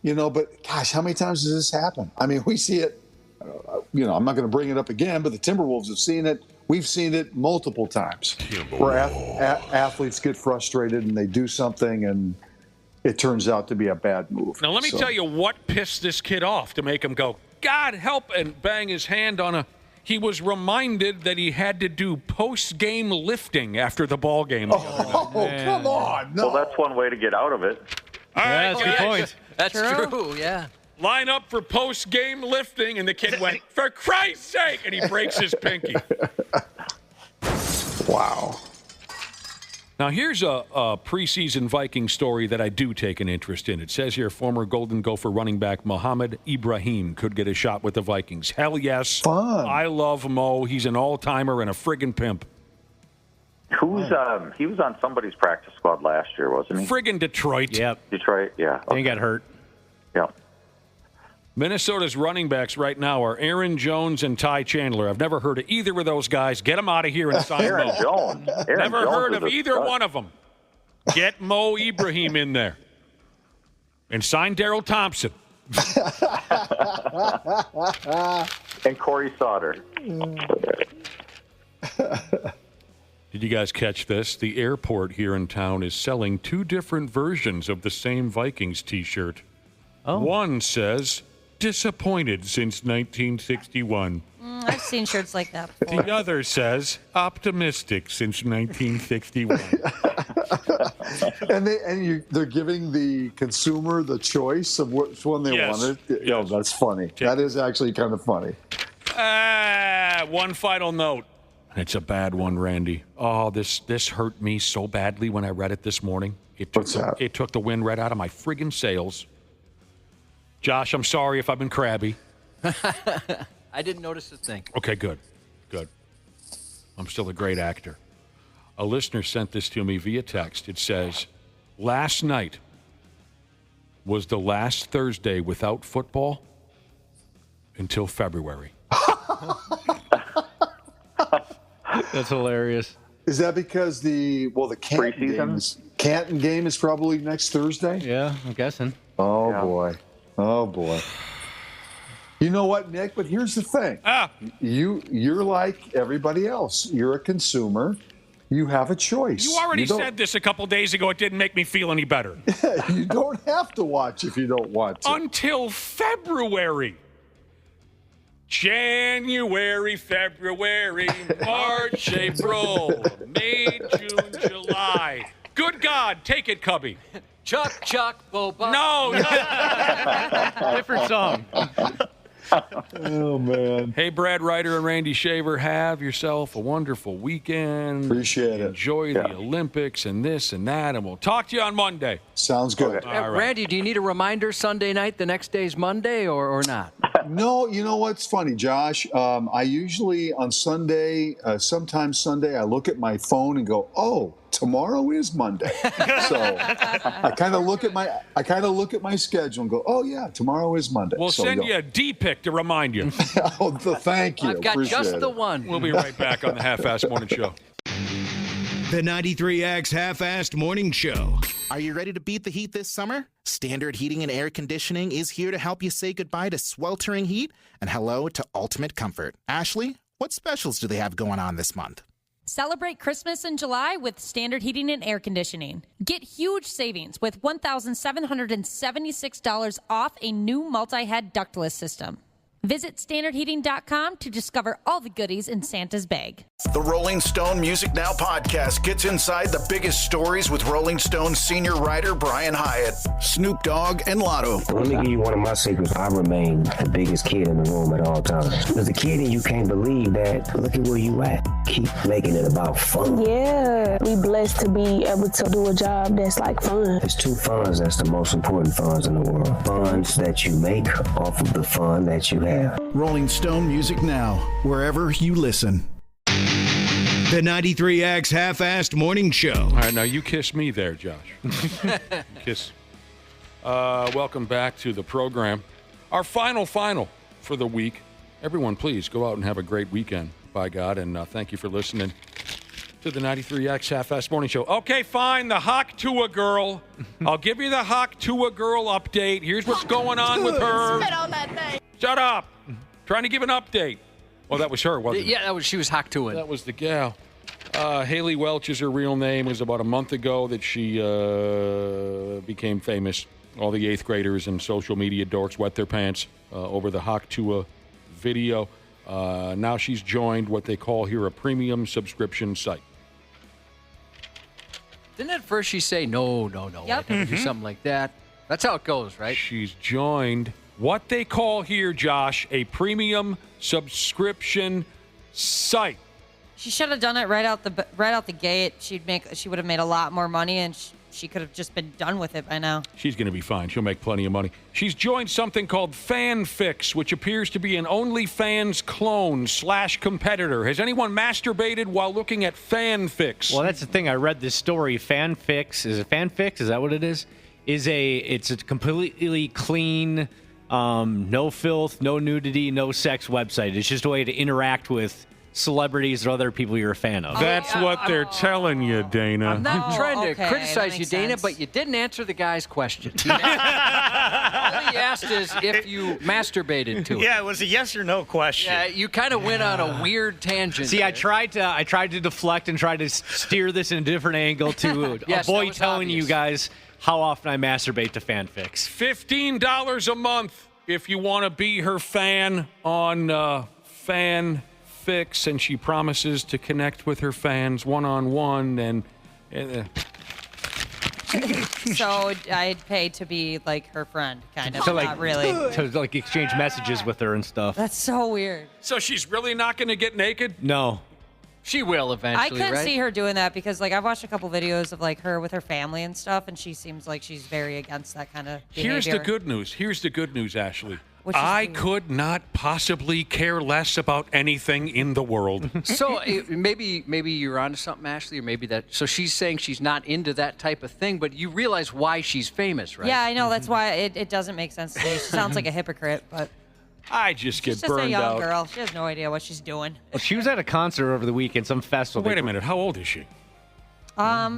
But gosh, how many times does this happen? I mean, we see it, I'm not going to bring it up again, but the Timberwolves have seen it. We've seen it multiple times where athletes get frustrated and they do something and it turns out to be a bad move. Now, let me tell you what pissed this kid off to make him go, God help, and bang his hand on he was reminded that he had to do post-game lifting after the ball game. Oh, come on. No. Well, that's one way to get out of it. All right, that's a good point. That's true, yeah. Line up for post-game lifting, and the kid went, for Christ's sake, and he breaks his pinky. Wow. Now, here's a preseason Viking story that I do take an interest in. It says here, former Golden Gopher running back Mohamed Ibrahim could get a shot with the Vikings. Hell yes. Fun. I love Mo. He's an all-timer and a friggin' pimp. He was on somebody's practice squad last year, wasn't he? Friggin' Detroit. Yep. Detroit, yeah. Okay. He got hurt. Yeah. Minnesota's running backs right now are Aaron Jones and Ty Chandler. I've never heard of either of those guys. Get them out of here and sign Aaron Mo. Jones. Never heard of either one of them. Get Mo Ibrahim in there. And sign Darryl Thompson. And Corey Sauter. Did you guys catch this? The airport here in town is selling 2 different versions of the same Vikings T-shirt. Oh. One says, disappointed since 1961. I've seen shirts like that before. The other says, optimistic since 1961. They're giving the consumer the choice of which one they wanted. Yes. That's funny. That is actually kind of funny. One final note. It's a bad one, Randy. Oh, this hurt me so badly when I read it this morning. What's that? It took the wind right out of my friggin' sails. Josh, I'm sorry if I've been crabby. I didn't notice a thing. Okay, good. I'm still a great actor. A listener sent this to me via text. It says, last night was the last Thursday without football until February. That's hilarious. Is that because the Canton game is probably next Thursday? Yeah, I'm guessing. Oh, boy. You know what, Nick? But here's the thing. You're like everybody else. You're a consumer. You have a choice. You already said this a couple days ago. It didn't make me feel any better. You don't have to watch if you don't want to. Until February. January, February, March, April, May, June, July. Good God, take it, Cubby. Chuck, Boba. No. Different song. Oh, man. Hey, Brad Ryder and Randy Shaver, have yourself a wonderful weekend. Appreciate it. Enjoy the Olympics and this and that, and we'll talk to you on Monday. Sounds good. All right. Randy, do you need a reminder Sunday night, the next day's Monday, or not? No, you know what's funny, Josh? I usually on Sunday, sometimes Sunday, I look at my phone and go, oh, tomorrow is Monday. So I kind of look at my schedule and go, oh yeah, tomorrow is Monday. We'll send you a D-pic to remind you. Oh, thank you. I've got Appreciate just the it. one. We'll be right back on the Half-Assed Morning Show. The 93X Half-Assed Morning Show. Are you ready to beat the heat this summer? Standard Heating and Air Conditioning is here to help you say goodbye to sweltering heat and hello to ultimate comfort. Ashley, what specials do they have going on this month? Celebrate Christmas in July with Standard Heating and Air Conditioning. Get huge savings with $1,776 off a new multi-head ductless system. Visit standardheating.com to discover all the goodies in Santa's bag. The Rolling Stone Music Now podcast gets inside the biggest stories with Rolling Stone senior writer Brian Hyatt, Snoop Dogg, and Lotto. Let me give you one of my secrets. I remain the biggest kid in the room at all times. There's a kid in you can't believe that. Look at where you at. Keep making it about fun. Yeah, we blessed to be able to do a job that's like fun. There's 2 funds that's the most important funds in the world. Funds that you make off of the fun that you have. Rolling Stone Music Now, wherever you listen. The 93X Half-Assed Morning Show. All right, now you kiss me there, Josh. Kiss. Welcome back to the program. Our final for the week. Everyone, please go out and have a great weekend, by God, and thank you for listening. to the 93X Half-Fast Morning Show. Okay, fine, the Hawk Tua girl. I'll give you the Hawk Tua girl update. Here's what's going on with her. Spit on that thing. Shut up. Trying to give an update. Well, that was her, wasn't it? Yeah, she was Hawk Tua. That was the gal. Haley Welch is her real name. It was about a month ago that she became famous. All the 8th graders and social media dorks wet their pants over the Hawk Tua video. Now she's joined what they call here a premium subscription site. Didn't at first she say, no, Yep. I never do something like that? That's how it goes, right? She's joined what they call here, Josh, a premium subscription site. She should have done it right out the gate. She would have made a lot more money, and she could have just been done with it by now. She's going to be fine. She'll make plenty of money. She's joined something called FanFix, which appears to be an OnlyFans clone / competitor. Has anyone masturbated while looking at FanFix? Well, that's the thing. I read this story. FanFix, is it FanFix? Is that what it is? It's a completely clean, no filth, no nudity, no sex website. It's just a way to interact with celebrities or other people you're a fan of. That's what they're telling you, Dana. I'm not trying to criticize you, Dana, sense. but you didn't answer the guy's question. All he asked is if you masturbated to it. Yeah, it was a yes or no question. Yeah, you kind of went on a weird tangent. See, there. I tried to deflect and try to steer this in a different angle to Yes, avoid that telling was obvious. you guys how often I masturbate to FanFix. $15 a month if you want to be her fan on FanFix, and she promises to connect with her fans one-on-one and So I'd pay to be like her friend, kind of. To Not really. to exchange messages with her and stuff. That's so weird. So she's really not going to get naked? No. She will I eventually, couldn't right? see her doing that because, like, I've watched a couple videos of like her with her family and stuff, and she seems like she's very against that kind of behavior. Here's the good news, Ashley. Which is I weird. could not possibly care less about anything in the world. So maybe you're onto something, Ashley, or maybe that. So she's saying she's not into that type of thing, but you realize why she's famous, right? Yeah, I know. That's why it doesn't make sense to me. She sounds like a hypocrite, but I just get she's just a burned young out. girl. She has no idea what she's doing. Well, she was at a concert over the weekend, some festival. Wait a minute. How old is she? I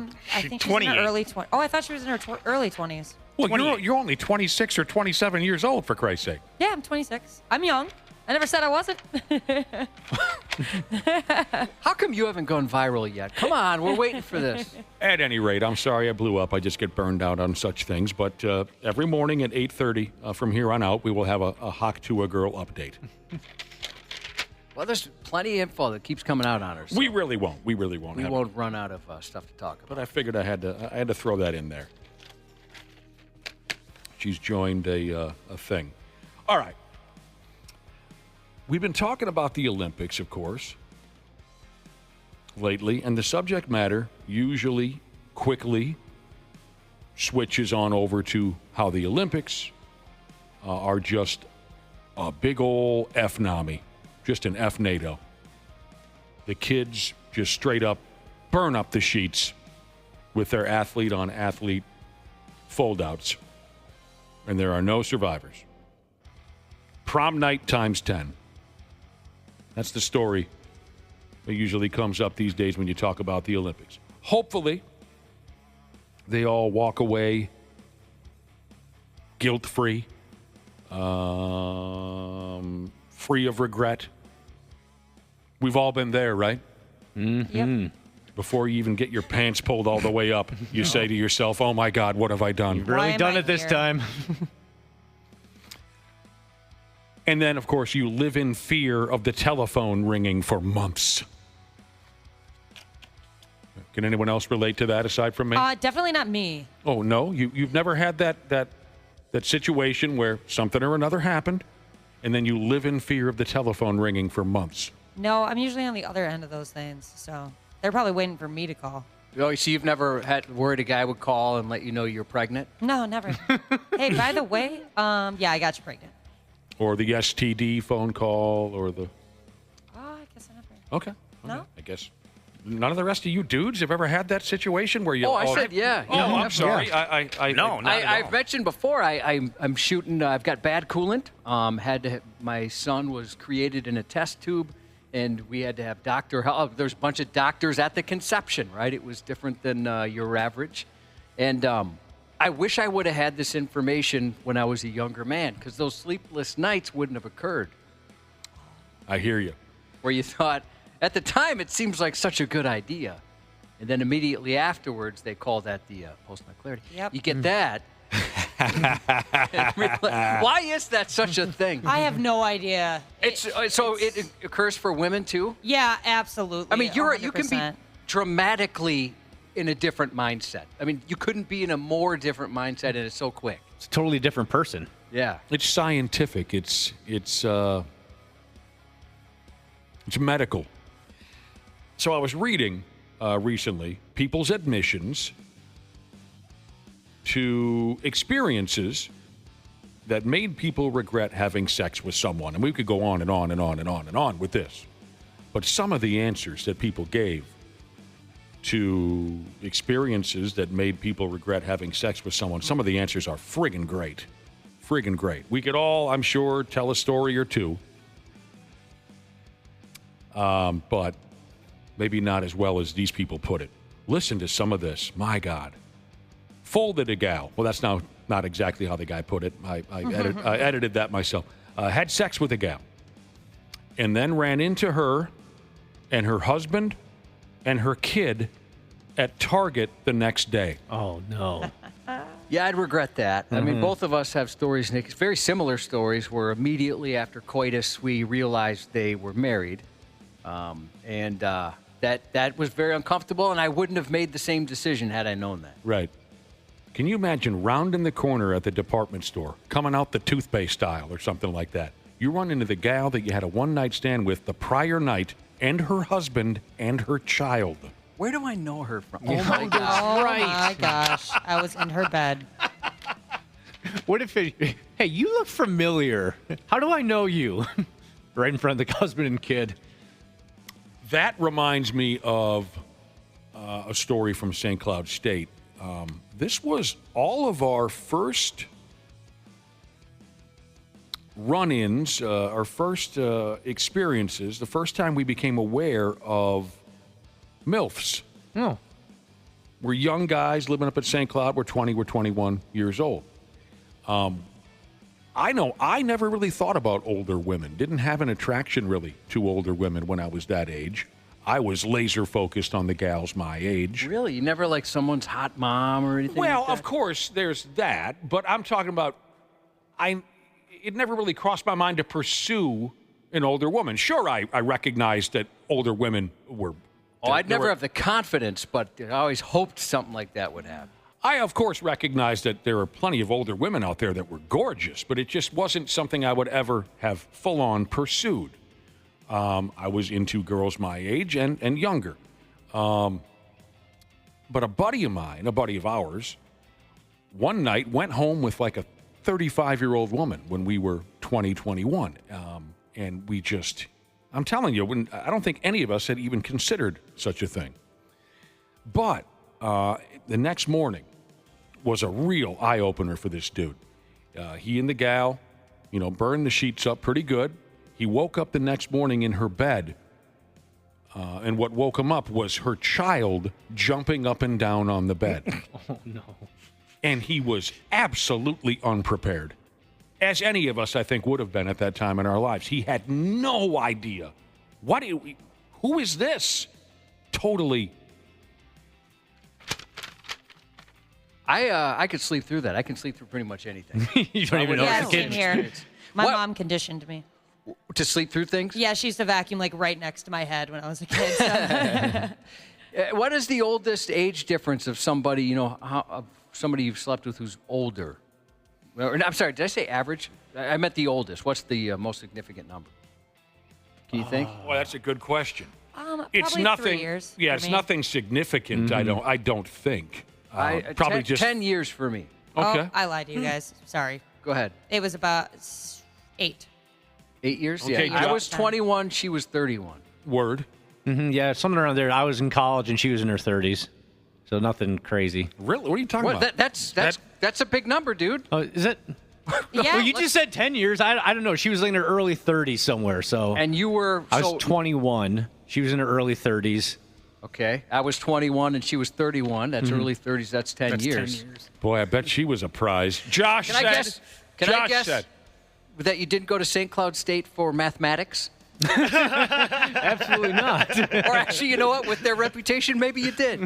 think she's in her 28. early 20s. Oh, I thought she was in her early 20s. Well, you're only 26 or 27 years old, for Christ's sake. Yeah, I'm 26. I'm young. I never said I wasn't. How come you haven't gone viral yet? Come on, we're waiting for this. At any rate, I'm sorry I blew up. I just get burned out on such things. But every morning at 8:30 from here on out, we will have a Hawk Tua girl update. Well, there's plenty of info that keeps coming out on her. So We really won't. We we won't won't run out of stuff to talk about. But I figured I had to throw that in there. She's joined a thing. All right. We've been talking about the Olympics, of course, lately, and the subject matter usually quickly switches on over to how the Olympics are just a big ol' F-NAMI, just an F-NATO. The kids just straight up burn up the sheets with their athlete-on-athlete foldouts, and there are no survivors. Prom night times 10. That's the story that usually comes up these days when you talk about the Olympics. Hopefully, they all walk away guilt-free, free of regret. We've all been there, right? Mm-hmm. Yep. Before you even get your pants pulled all the way up, you say to yourself, oh my God, what have I done? You've really done it this time. And then, of course, you live in fear of the telephone ringing for months. Can anyone else relate to that aside from me? Definitely not me. Oh, no? You've never had that situation where something or another happened, and then you live in fear of the telephone ringing for months? No, I'm usually on the other end of those things, so they're probably waiting for me to call. Oh, so you've never had worried a guy would call and let you know you're pregnant? No, never. Hey, by the way, yeah, I got you pregnant. Or the STD phone call, or the... I guess I never. Okay. No? I guess none of the rest of you dudes have ever had that situation where you... Oh, I said yeah. Oh, Yeah, I'm sorry. yeah. No, not at all. I've mentioned before. I'm shooting. I've got bad coolant. My son was created in a test tube, and we had to have doctor help. There's a bunch of doctors at the conception, right? It was different than your average. And I wish I would have had this information when I was a younger man, because those sleepless nights wouldn't have occurred. I hear you. Where you thought, at the time, it seems like such a good idea. And then immediately afterwards, they call that the post-nut clarity. Yep. You get that. Why is that such a thing? I have no idea. So it occurs for women too? Yeah, absolutely. I mean, you can be 100%. dramatically in a different mindset. I mean, you couldn't be in a more different mindset, and it's so quick. It's a totally different person. Yeah. It's scientific. It's medical. So I was reading recently people's admissions to experiences that made people regret having sex with someone. And we could go on and on and on and on and on with this. But some of the answers that people gave to experiences that made people regret having sex with someone, some of the answers are friggin' great. Friggin' great. We could all, I'm sure, tell a story or two. But maybe not as well as these people put it. Listen to some of this. My God. Folded a gal. Well, that's now not exactly how the guy put it. I edited that myself. Had sex with a gal. And then ran into her and her husband and her kid at Target the next day. Oh, no. Yeah, I'd regret that. I mean, both of us have stories, Nick, very similar stories, where immediately after coitus, we realized they were married. That was very uncomfortable, and I wouldn't have made the same decision had I known that. Right. Can you imagine rounding the corner at the department store, coming out the toothpaste aisle or something like that? You run into the gal that you had a one-night stand with the prior night, and her husband and her child. Where do I know her from? Oh, my gosh. Oh, my gosh. I was in her bed. What if hey, you look familiar. How do I know you? Right in front of the husband and kid. That reminds me of a story from St. Cloud State. This was all of our first run-ins, our first experiences, the first time we became aware of MILFs. Oh. We're young guys living up at St. Cloud. We're 20, we're 21 years old. I know I never really thought about older women. Didn't have an attraction really to older women when I was that age. I was laser focused on the gals my age. Really? You never like someone's hot mom or anything Well, like that? of course, there's that. But I'm talking about, it never really crossed my mind to pursue an older woman. Sure, I recognized that older women were... Oh, I'd never have the confidence, but I always hoped something like that would happen. I, of course, recognize that there are plenty of older women out there that were gorgeous, but it just wasn't something I would ever have full-on pursued. I was into girls my age and younger. But a buddy of mine, a buddy of ours, one night went home with like a 35-year-old woman when we were 20, 21. And we just, I'm telling you, I don't think any of us had even considered such a thing. But the next morning was a real eye-opener for this dude. He and the gal, burned the sheets up pretty good. He woke up the next morning in her bed, and what woke him up was her child jumping up and down on the bed. Oh, no. And he was absolutely unprepared, as any of us, I think, would have been at that time in our lives. He had no idea. Who is this? Totally. I could sleep through that. I can sleep through pretty much anything. You don't even know Yeah, it's a kid. same here. My mom conditioned me. To sleep through things? Yeah, she used to vacuum like right next to my head when I was a kid. So. What is the oldest age difference of somebody, of somebody you've slept with who's older? I'm sorry, did I say average? I meant the oldest. What's the most significant number? Can you think? Well, that's a good question. It's probably nothing. 3 years. Yeah, for it's me. nothing significant. I don't think. Probably 10 years for me. Okay. Oh, I lied to you guys. Sorry. Go ahead. It was about 8. 8 years? Okay, Yeah. I was 21. She was 31. Word. Mm-hmm, yeah, something around there. I was in college and she was in her 30s. So nothing crazy. Really? What are you talking about? That's a big number, dude. Oh, is it? Yeah. Well, you just said 10 years. I don't know. She was in her early 30s somewhere. So. And you were. I was 21. She was in her early 30s. Okay. I was 21 and she was 31. That's early 30s. That's 10 years. 10 years. Boy, I bet she was a prize. Josh Can I guess said. that you didn't go to St. Cloud State for mathematics? Absolutely not. Or actually, you know what? With their reputation, maybe you did.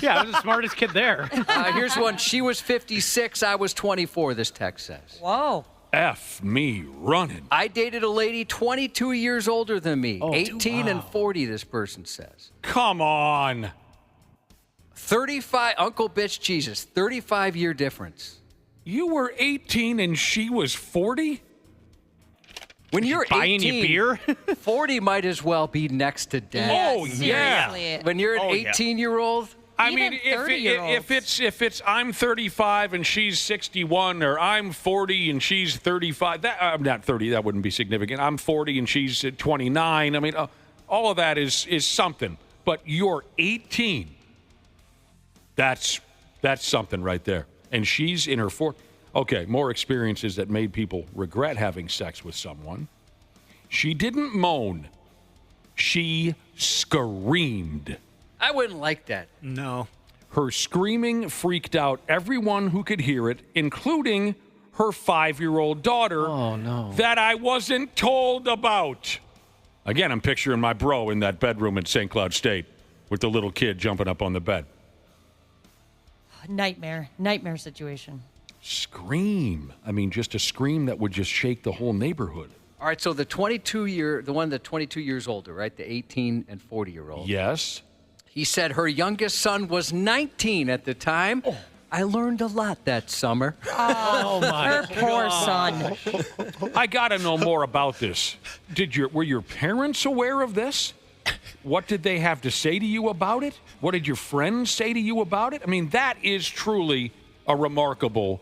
Yeah, I was the smartest kid there. Here's one. She was 56. I was 24, this text says. Whoa. F me running. I dated a lady 22 years older than me. 18 and 40, this person says. Come on. 35, Uncle Bitch Jesus, 35-year difference. You were 18 and she was 40? When you're buying 18, you beer? 40 might as well be next to death. Oh, yeah. Seriously. When you're an 18-year-old, I Even mean, 30-year-olds. if it's I'm 35 and she's 61, or I'm 40 and she's 35, I'm not 30. That wouldn't be significant. I'm 40 and she's 29. I mean, all of that is something. But you're 18. That's something right there. And she's in her 40s. Okay, more experiences that made people regret having sex with someone. She didn't moan. She screamed. I wouldn't like that. No. Her screaming freaked out everyone who could hear it, including her 5-year-old daughter. Oh, no. That I wasn't told about. Again, I'm picturing my bro in that bedroom at St. Cloud State with the little kid jumping up on the bed. Nightmare situation. Scream. I mean, just a scream that would just shake the whole neighborhood. All right, so the 22 years older, right? The 18 and 40-year-old. Yes. He said her youngest son was 19 at the time. Oh. I learned a lot that summer. Oh, my her poor son. I got to know more about this. Were your parents aware of this? What did they have to say to you about it? What did your friends say to you about it? I mean, that is truly a remarkable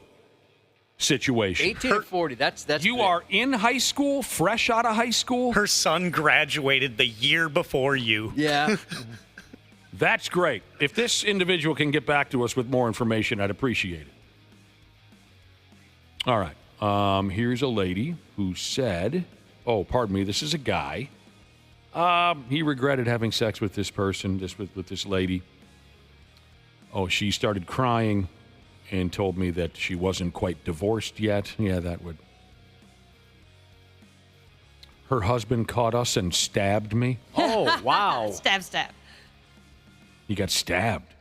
situation. 18 and 40, that's You big. are in high school, fresh out of high school? Her son graduated the year before you. Yeah. That's great. If this individual can get back to us with more information, I'd appreciate it. All right. Here's a lady who said, this is a guy. He regretted having sex with this person, with this lady. She started crying and told me that she wasn't quite divorced yet. Yeah, that would. Her husband caught us and stabbed me. Oh, wow. Stab. He got stabbed.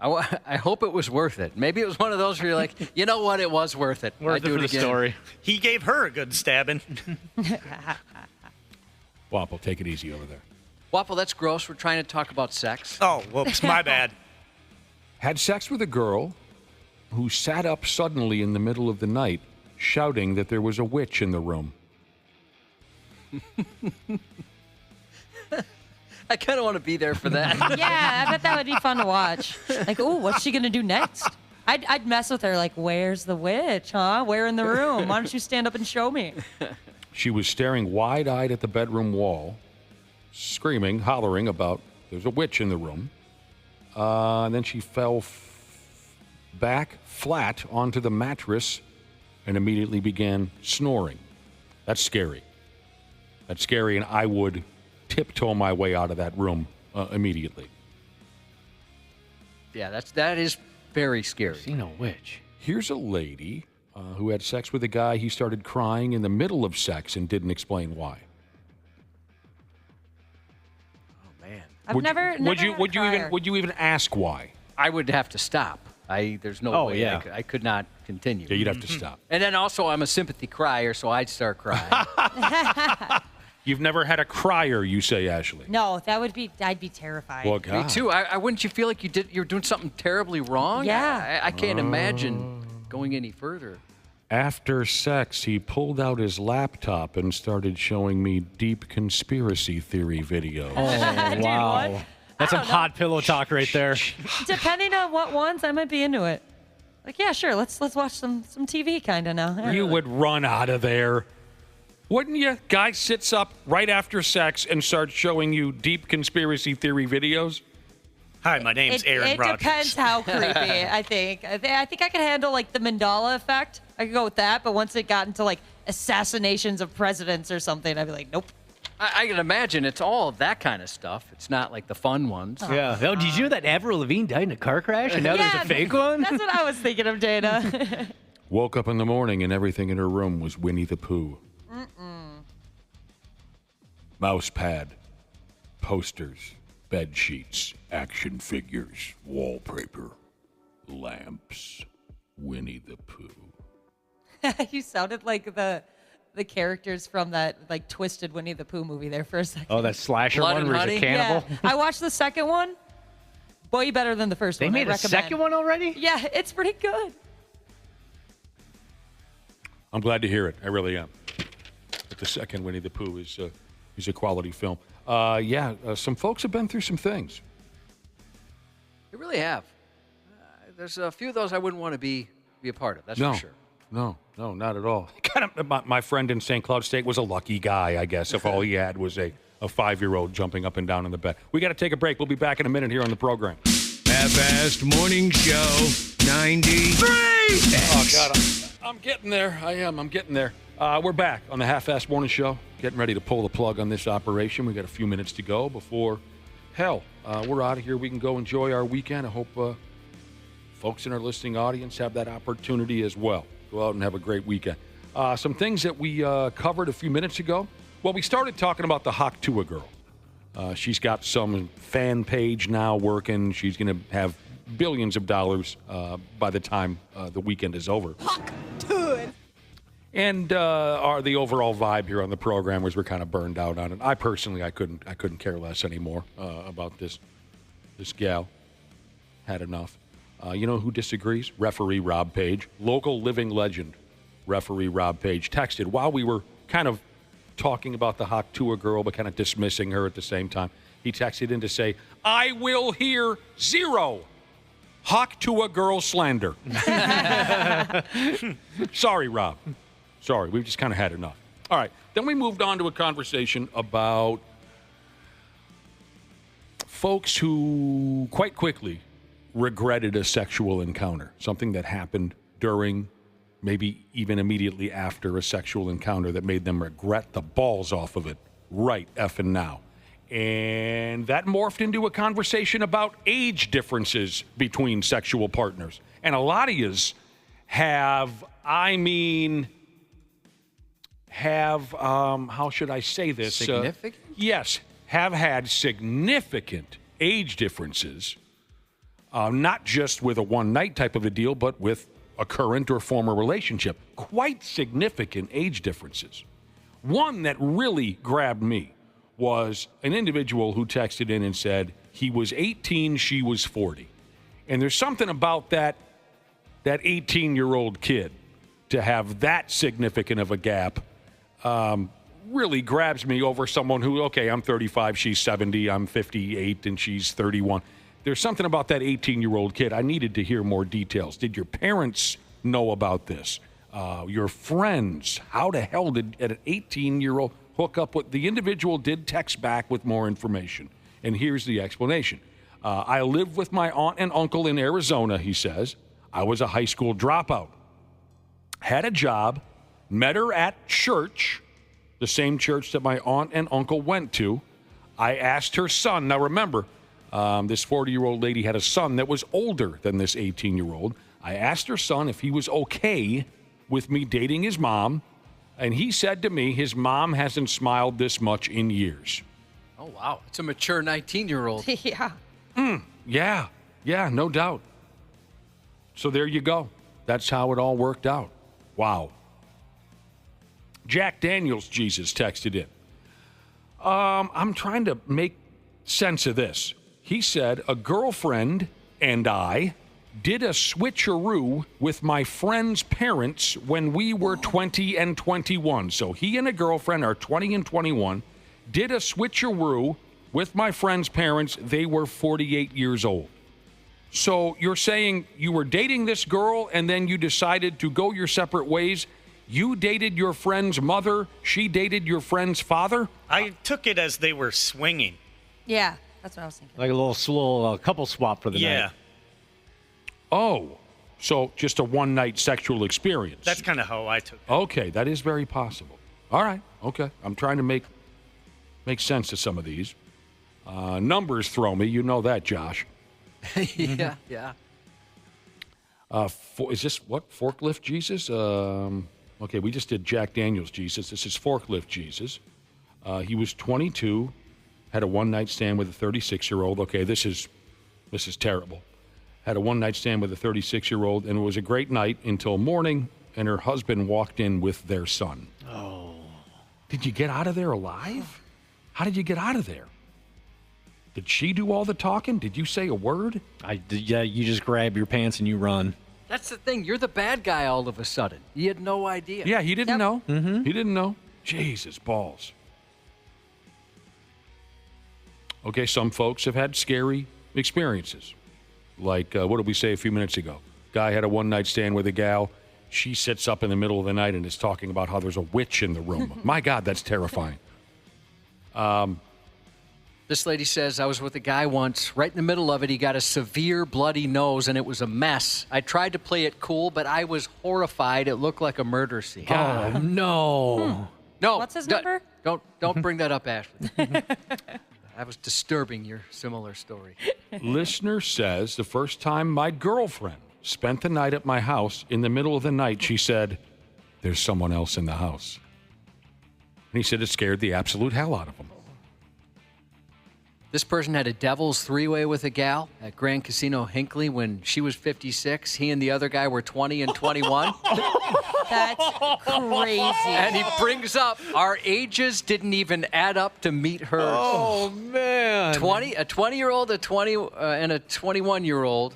I hope it was worth it. Maybe it was one of those where you're like, you know what, it was worth it. Worth it for the story. He gave her a good stabbing. Wapple, take it easy over there. Wapple, that's gross. We're trying to talk about sex. Oh, whoops, my bad. Had sex with a girl who sat up suddenly in the middle of the night, shouting that there was a witch in the room. I kind of want to be there for that. Yeah, I bet that would be fun to watch. Like, ooh, what's she going to do next? I'd mess with her like, where's the witch, huh? Where in the room? Why don't you stand up and show me? She was staring wide-eyed at the bedroom wall, screaming, hollering about there's a witch in the room. And then she fell back flat onto the mattress and immediately began snoring. That's scary. And I would tiptoe my way out of that room immediately. Yeah, that is very scary. Seen a witch. Here's a lady who had sex with a guy. He started crying in the middle of sex and didn't explain why. Oh man, Would you even ask why? I would have to stop. There's no way. Yeah. I could not continue. Yeah, you'd have to stop. And then also, I'm a sympathy crier, so I'd start crying. You've never had a crier, you say, Ashley? No, I'd be terrified. Well, God. Me too. I wouldn't you feel like you're doing something terribly wrong? Yeah. I can't imagine going any further. After sex, he pulled out his laptop and started showing me deep conspiracy theory videos. Oh, Dude, wow. what? That's some hot pillow talk right there. Depending on what ones, I might be into it. Like, yeah, sure, let's watch some TV kind of now. You would run out of there. Wouldn't you? Guy sits up right after sex and starts showing you deep conspiracy theory videos. Hi, my name's Aaron Rodgers. It depends how creepy, I think. I think I can handle, like, the Mandela effect. I could go with that. But once it got into like assassinations of presidents or something, I'd be like, nope. I can imagine it's all of that kind of stuff. It's not like the fun ones. Yeah. Oh, did you know that Avril Lavigne died in a car crash and now there's a fake one? That's what I was thinking of, Dana. Woke up in the morning and everything in her room was Winnie the Pooh. Mouse pad, posters, bed sheets, action figures, wallpaper, lamps, Winnie the Pooh. You sounded like the characters from that like twisted Winnie the Pooh movie there for a second. Oh, that slasher Blood one and where Honey? he's a cannibal? Yeah. I watched the second one. Way better than the first They one. made I a recommend. second one already? Yeah, it's pretty good. I'm glad to hear it. I really am. But the second Winnie the Pooh is a quality film. Some folks have been through some things. They really have. There's a few of those I wouldn't want to be a part of. That's No. for sure. No, not at all. My friend in St. Cloud State was a lucky guy, I guess, if all he had was a 5-year-old jumping up and down in the bed. We got to take a break. We'll be back in a minute here on the program. Half-assed morning show 93. Oh, God, I'm getting there. I am. I'm getting there. We're back on the Half-assed morning show, getting ready to pull the plug on this operation. We got a few minutes to go before, we're out of here. We can go enjoy our weekend. I hope folks in our listening audience have that opportunity as well. Go out and have a great weekend. Some things that we covered a few minutes ago. Well, we started talking about the Haktua girl. She's got some fan page now working. She's going to have billions of dollars by the time the weekend is over. And the overall vibe here on the program was we're kind of burned out on it. I personally, I couldn't care less anymore about this gal. Had enough. You know who disagrees? Referee Rob Page, local living legend. Referee Rob Page texted while we were kind of talking about the Haktua girl, but kind of dismissing her at the same time. He texted in to say, "I will hear 0 Haktua girl slander." Sorry, Rob. Sorry, we've just kind of had enough. All right, then we moved on to a conversation about folks who quite quickly regretted a sexual encounter, something that happened during, maybe even immediately after a sexual encounter that made them regret the balls off of it right effing now. And that morphed into a conversation about age differences between sexual partners. And a lot of yous have, how should I say this? Significant? Yes, have had significant age differences. Not just with a one-night type of a deal, but with a current or former relationship. Quite significant age differences. One that really grabbed me was an individual who texted in and said he was 18, she was 40. And there's something about that 18-year-old kid to have that significant of a gap really grabs me over someone who, okay, I'm 35, she's 70, I'm 58, and she's 31. There's something about that 18-year-old kid. I needed to hear more details. Did your parents know about this? Your friends? How the hell did an 18-year-old hook up with? The individual did text back with more information. And here's the explanation. I live with my aunt and uncle in Arizona, he says. I was a high school dropout. Had a job, met her at church, the same church that my aunt and uncle went to. I asked her son. Now remember, this 40-year-old lady had a son that was older than this 18-year-old. I asked her son if he was okay with me dating his mom, and he said to me his mom hasn't smiled this much in years. Oh, wow. It's a mature 19-year-old. Yeah. Yeah, no doubt. So there you go. That's how it all worked out. Wow. Jack Daniels Jesus texted in. I'm trying to make sense of this. He said, a girlfriend and I did a switcheroo with my friend's parents when we were 20 and 21. So he and a girlfriend are 20 and 21, did a switcheroo with my friend's parents. They were 48 years old. So you're saying you were dating this girl and then you decided to go your separate ways. You dated your friend's mother. She dated your friend's father. I took it as they were swinging. Yeah, that's what I was thinking. Like a little couple swap for the night. Yeah. Oh, So just a one-night sexual experience. That's kind of how I took it. Okay, that is very possible. All right, okay. I'm trying to make sense of some of these. Numbers throw me. You know that, Josh. Yeah. Is this what? Forklift Jesus? Okay, we just did Jack Daniels Jesus. This is Forklift Jesus. He was 22, had a one-night stand with a 36-year-old. Okay, this is terrible. Had a one-night stand with a 36-year-old, and it was a great night until morning, and her husband walked in with their son. Oh. Did you get out of there alive? How did you get out of there? Did she do all the talking? Did you say a word? Yeah, you just grab your pants and you run. That's the thing. You're the bad guy all of a sudden. He had no idea. Yeah, he didn't know. Mm-hmm. He didn't know. Jesus, balls. Okay, some folks have had scary experiences. Like, what did we say a few minutes ago? Guy had a one-night stand with a gal. She sits up in the middle of the night and is talking about how there's a witch in the room. My God, that's terrifying. This lady says, I was with a guy once. Right in the middle of it, he got a severe bloody nose, and it was a mess. I tried to play it cool, but I was horrified. It looked like a murder scene. Oh, no. No. What's his number? Don't bring that up, Ashley. That was disturbing, your similar story. Listener says, the first time my girlfriend spent the night at my house, in the middle of the night, she said, there's someone else in the house. And he said it scared the absolute hell out of him. This person had a devil's three-way with a gal at Grand Casino Hinckley when she was 56. He and the other guy were 20 and 21. That's crazy. And he brings up our ages didn't even add up to meet hers. Oh, man. A 20-year-old, and a 21-year-old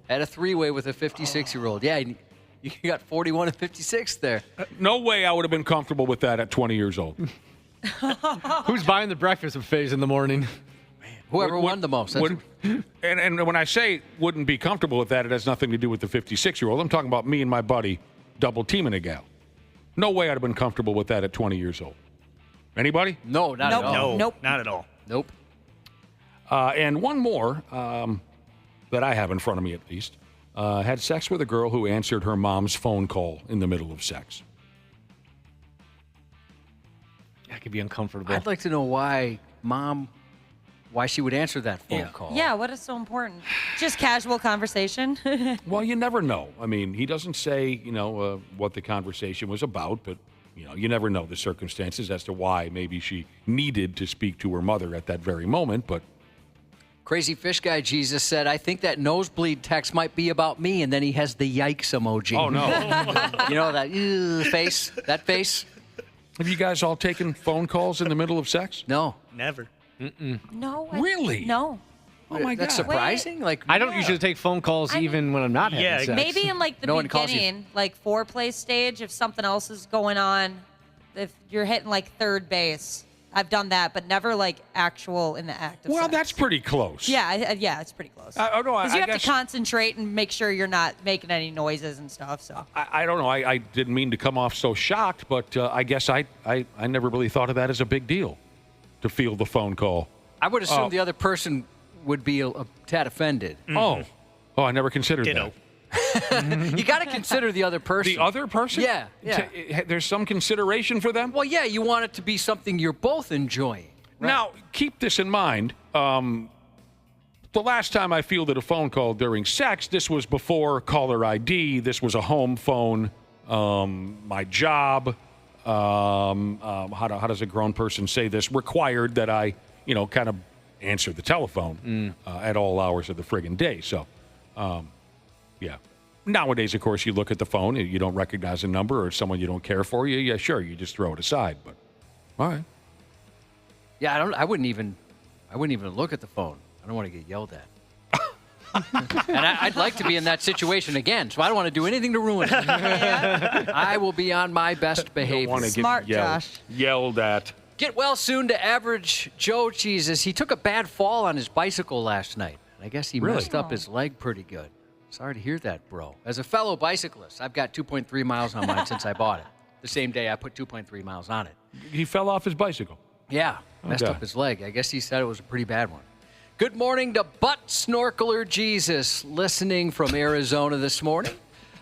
had a three-way with a 56-year-old. Yeah, you got 41 and 56 there. No way I would have been comfortable with that at 20 years old. Who's buying the breakfast buffets in the morning? Whoever won the most. And when I say wouldn't be comfortable with that, it has nothing to do with the 56-year-old. I'm talking about me and my buddy double teaming a gal. No way I'd have been comfortable with that at 20 years old. Anybody? No, not at all. Nope. Not at all. Nope. And one more that I have in front of me at least. Had sex with a girl who answered her mom's phone call in the middle of sex. That could be uncomfortable. I'd like to know why she would answer that phone call. Yeah, what is so important? Just casual conversation. Well, you never know. I mean, he doesn't say, what the conversation was about, but, you never know the circumstances as to why maybe she needed to speak to her mother at that very moment, but. Crazy Fish Guy Jesus said, I think that nosebleed text might be about me, and then he has the yikes emoji. Oh, no. You know that face? That face? Have you guys all taken phone calls in the middle of sex? No. Never. Mm-mm. No. Really? No. Oh, my God. That's surprising. Wait. I don't usually take phone calls even when I'm not having sex. Maybe in like the No one calls you. beginning, like foreplay stage, if something else is going on, if you're hitting like third base. I've done that, but never like actual in the act of Well, sex. that's pretty close. Yeah, it's pretty close. Because you have to concentrate and make sure you're not making any noises and stuff. So I don't know. I didn't mean to come off so shocked, but I guess I never really thought of that as a big deal to field the phone call. I would assume the other person would be a tad offended. Oh, I never considered that. You got to consider the other person. The other person? Yeah. There's some consideration for them? Well, yeah, you want it to be something you're both enjoying. Right? Now, keep this in mind. The last time I fielded a phone call during sex, this was before caller ID. This was a home phone. My job, how does a grown person say this? Required that I, kind of answer the telephone at all hours of the friggin' day. So, yeah. Nowadays, of course, you look at the phone and you don't recognize a number or someone you don't care for. Yeah, sure, you just throw it aside. But all right. Yeah, I wouldn't even look at the phone. I don't want to get yelled at. And I'd like to be in that situation again, so I don't want to do anything to ruin it. I will be on my best behavior. Don't want to Smart, get Josh. yelled at. Get well soon to Average Joe Jesus. He took a bad fall on his bicycle last night. I guess he messed up his leg pretty good. Sorry to hear that, bro. As a fellow bicyclist, I've got 2.3 miles on mine since I bought it. The same day I put 2.3 miles on it. He fell off his bicycle. Yeah, messed up his leg. I guess he said it was a pretty bad one. Good morning to Butt Snorkeler Jesus, listening from Arizona this morning.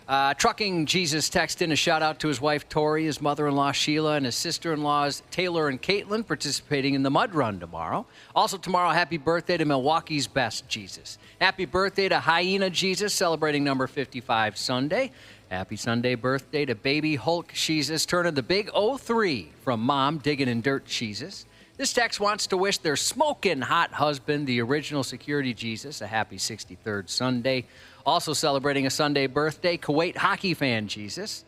Trucking Jesus text in a shout-out to his wife, Tori, his mother-in-law, Sheila, and his sister-in-laws, Taylor and Caitlin, participating in the Mud Run tomorrow. Also tomorrow, happy birthday to Milwaukee's best Jesus. Happy birthday to Hyena Jesus, celebrating number 55 Sunday. Happy Sunday birthday to baby Hulk Jesus, turning the big 03 from Mom, Digging in Dirt Jesus. This text wants to wish their smoking hot husband, the original security Jesus, a happy 63rd Sunday. Also celebrating a Sunday birthday, Kuwait hockey fan Jesus.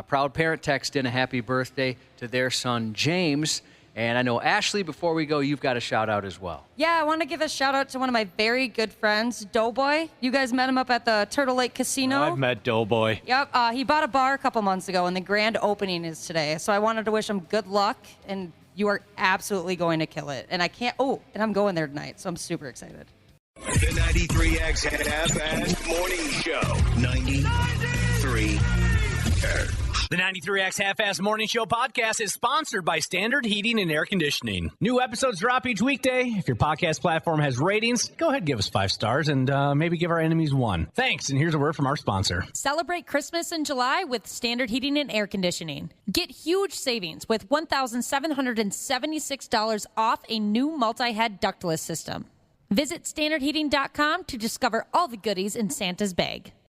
Proud parent text in a happy birthday to their son, James. And I know, Ashley, before we go, you've got a shout-out as well. Yeah, I want to give a shout-out to one of my very good friends, Doughboy. You guys met him up at the Turtle Lake Casino. I've met Doughboy. Yep, he bought a bar a couple months ago, and the grand opening is today. So I wanted to wish him good luck, and you are absolutely going to kill it. And and I'm going there tonight, so I'm super excited. The 93X Half-Assed Morning Show. 93 Turd. The 93X Half-Assed Morning Show podcast is sponsored by Standard Heating and Air Conditioning. New episodes drop each weekday. If your podcast platform has ratings, go ahead and give us 5 stars and maybe give our enemies 1. Thanks, and here's a word from our sponsor. Celebrate Christmas in July with Standard Heating and Air Conditioning. Get huge savings with $1,776 off a new multi-head ductless system. Visit standardheating.com to discover all the goodies in Santa's bag.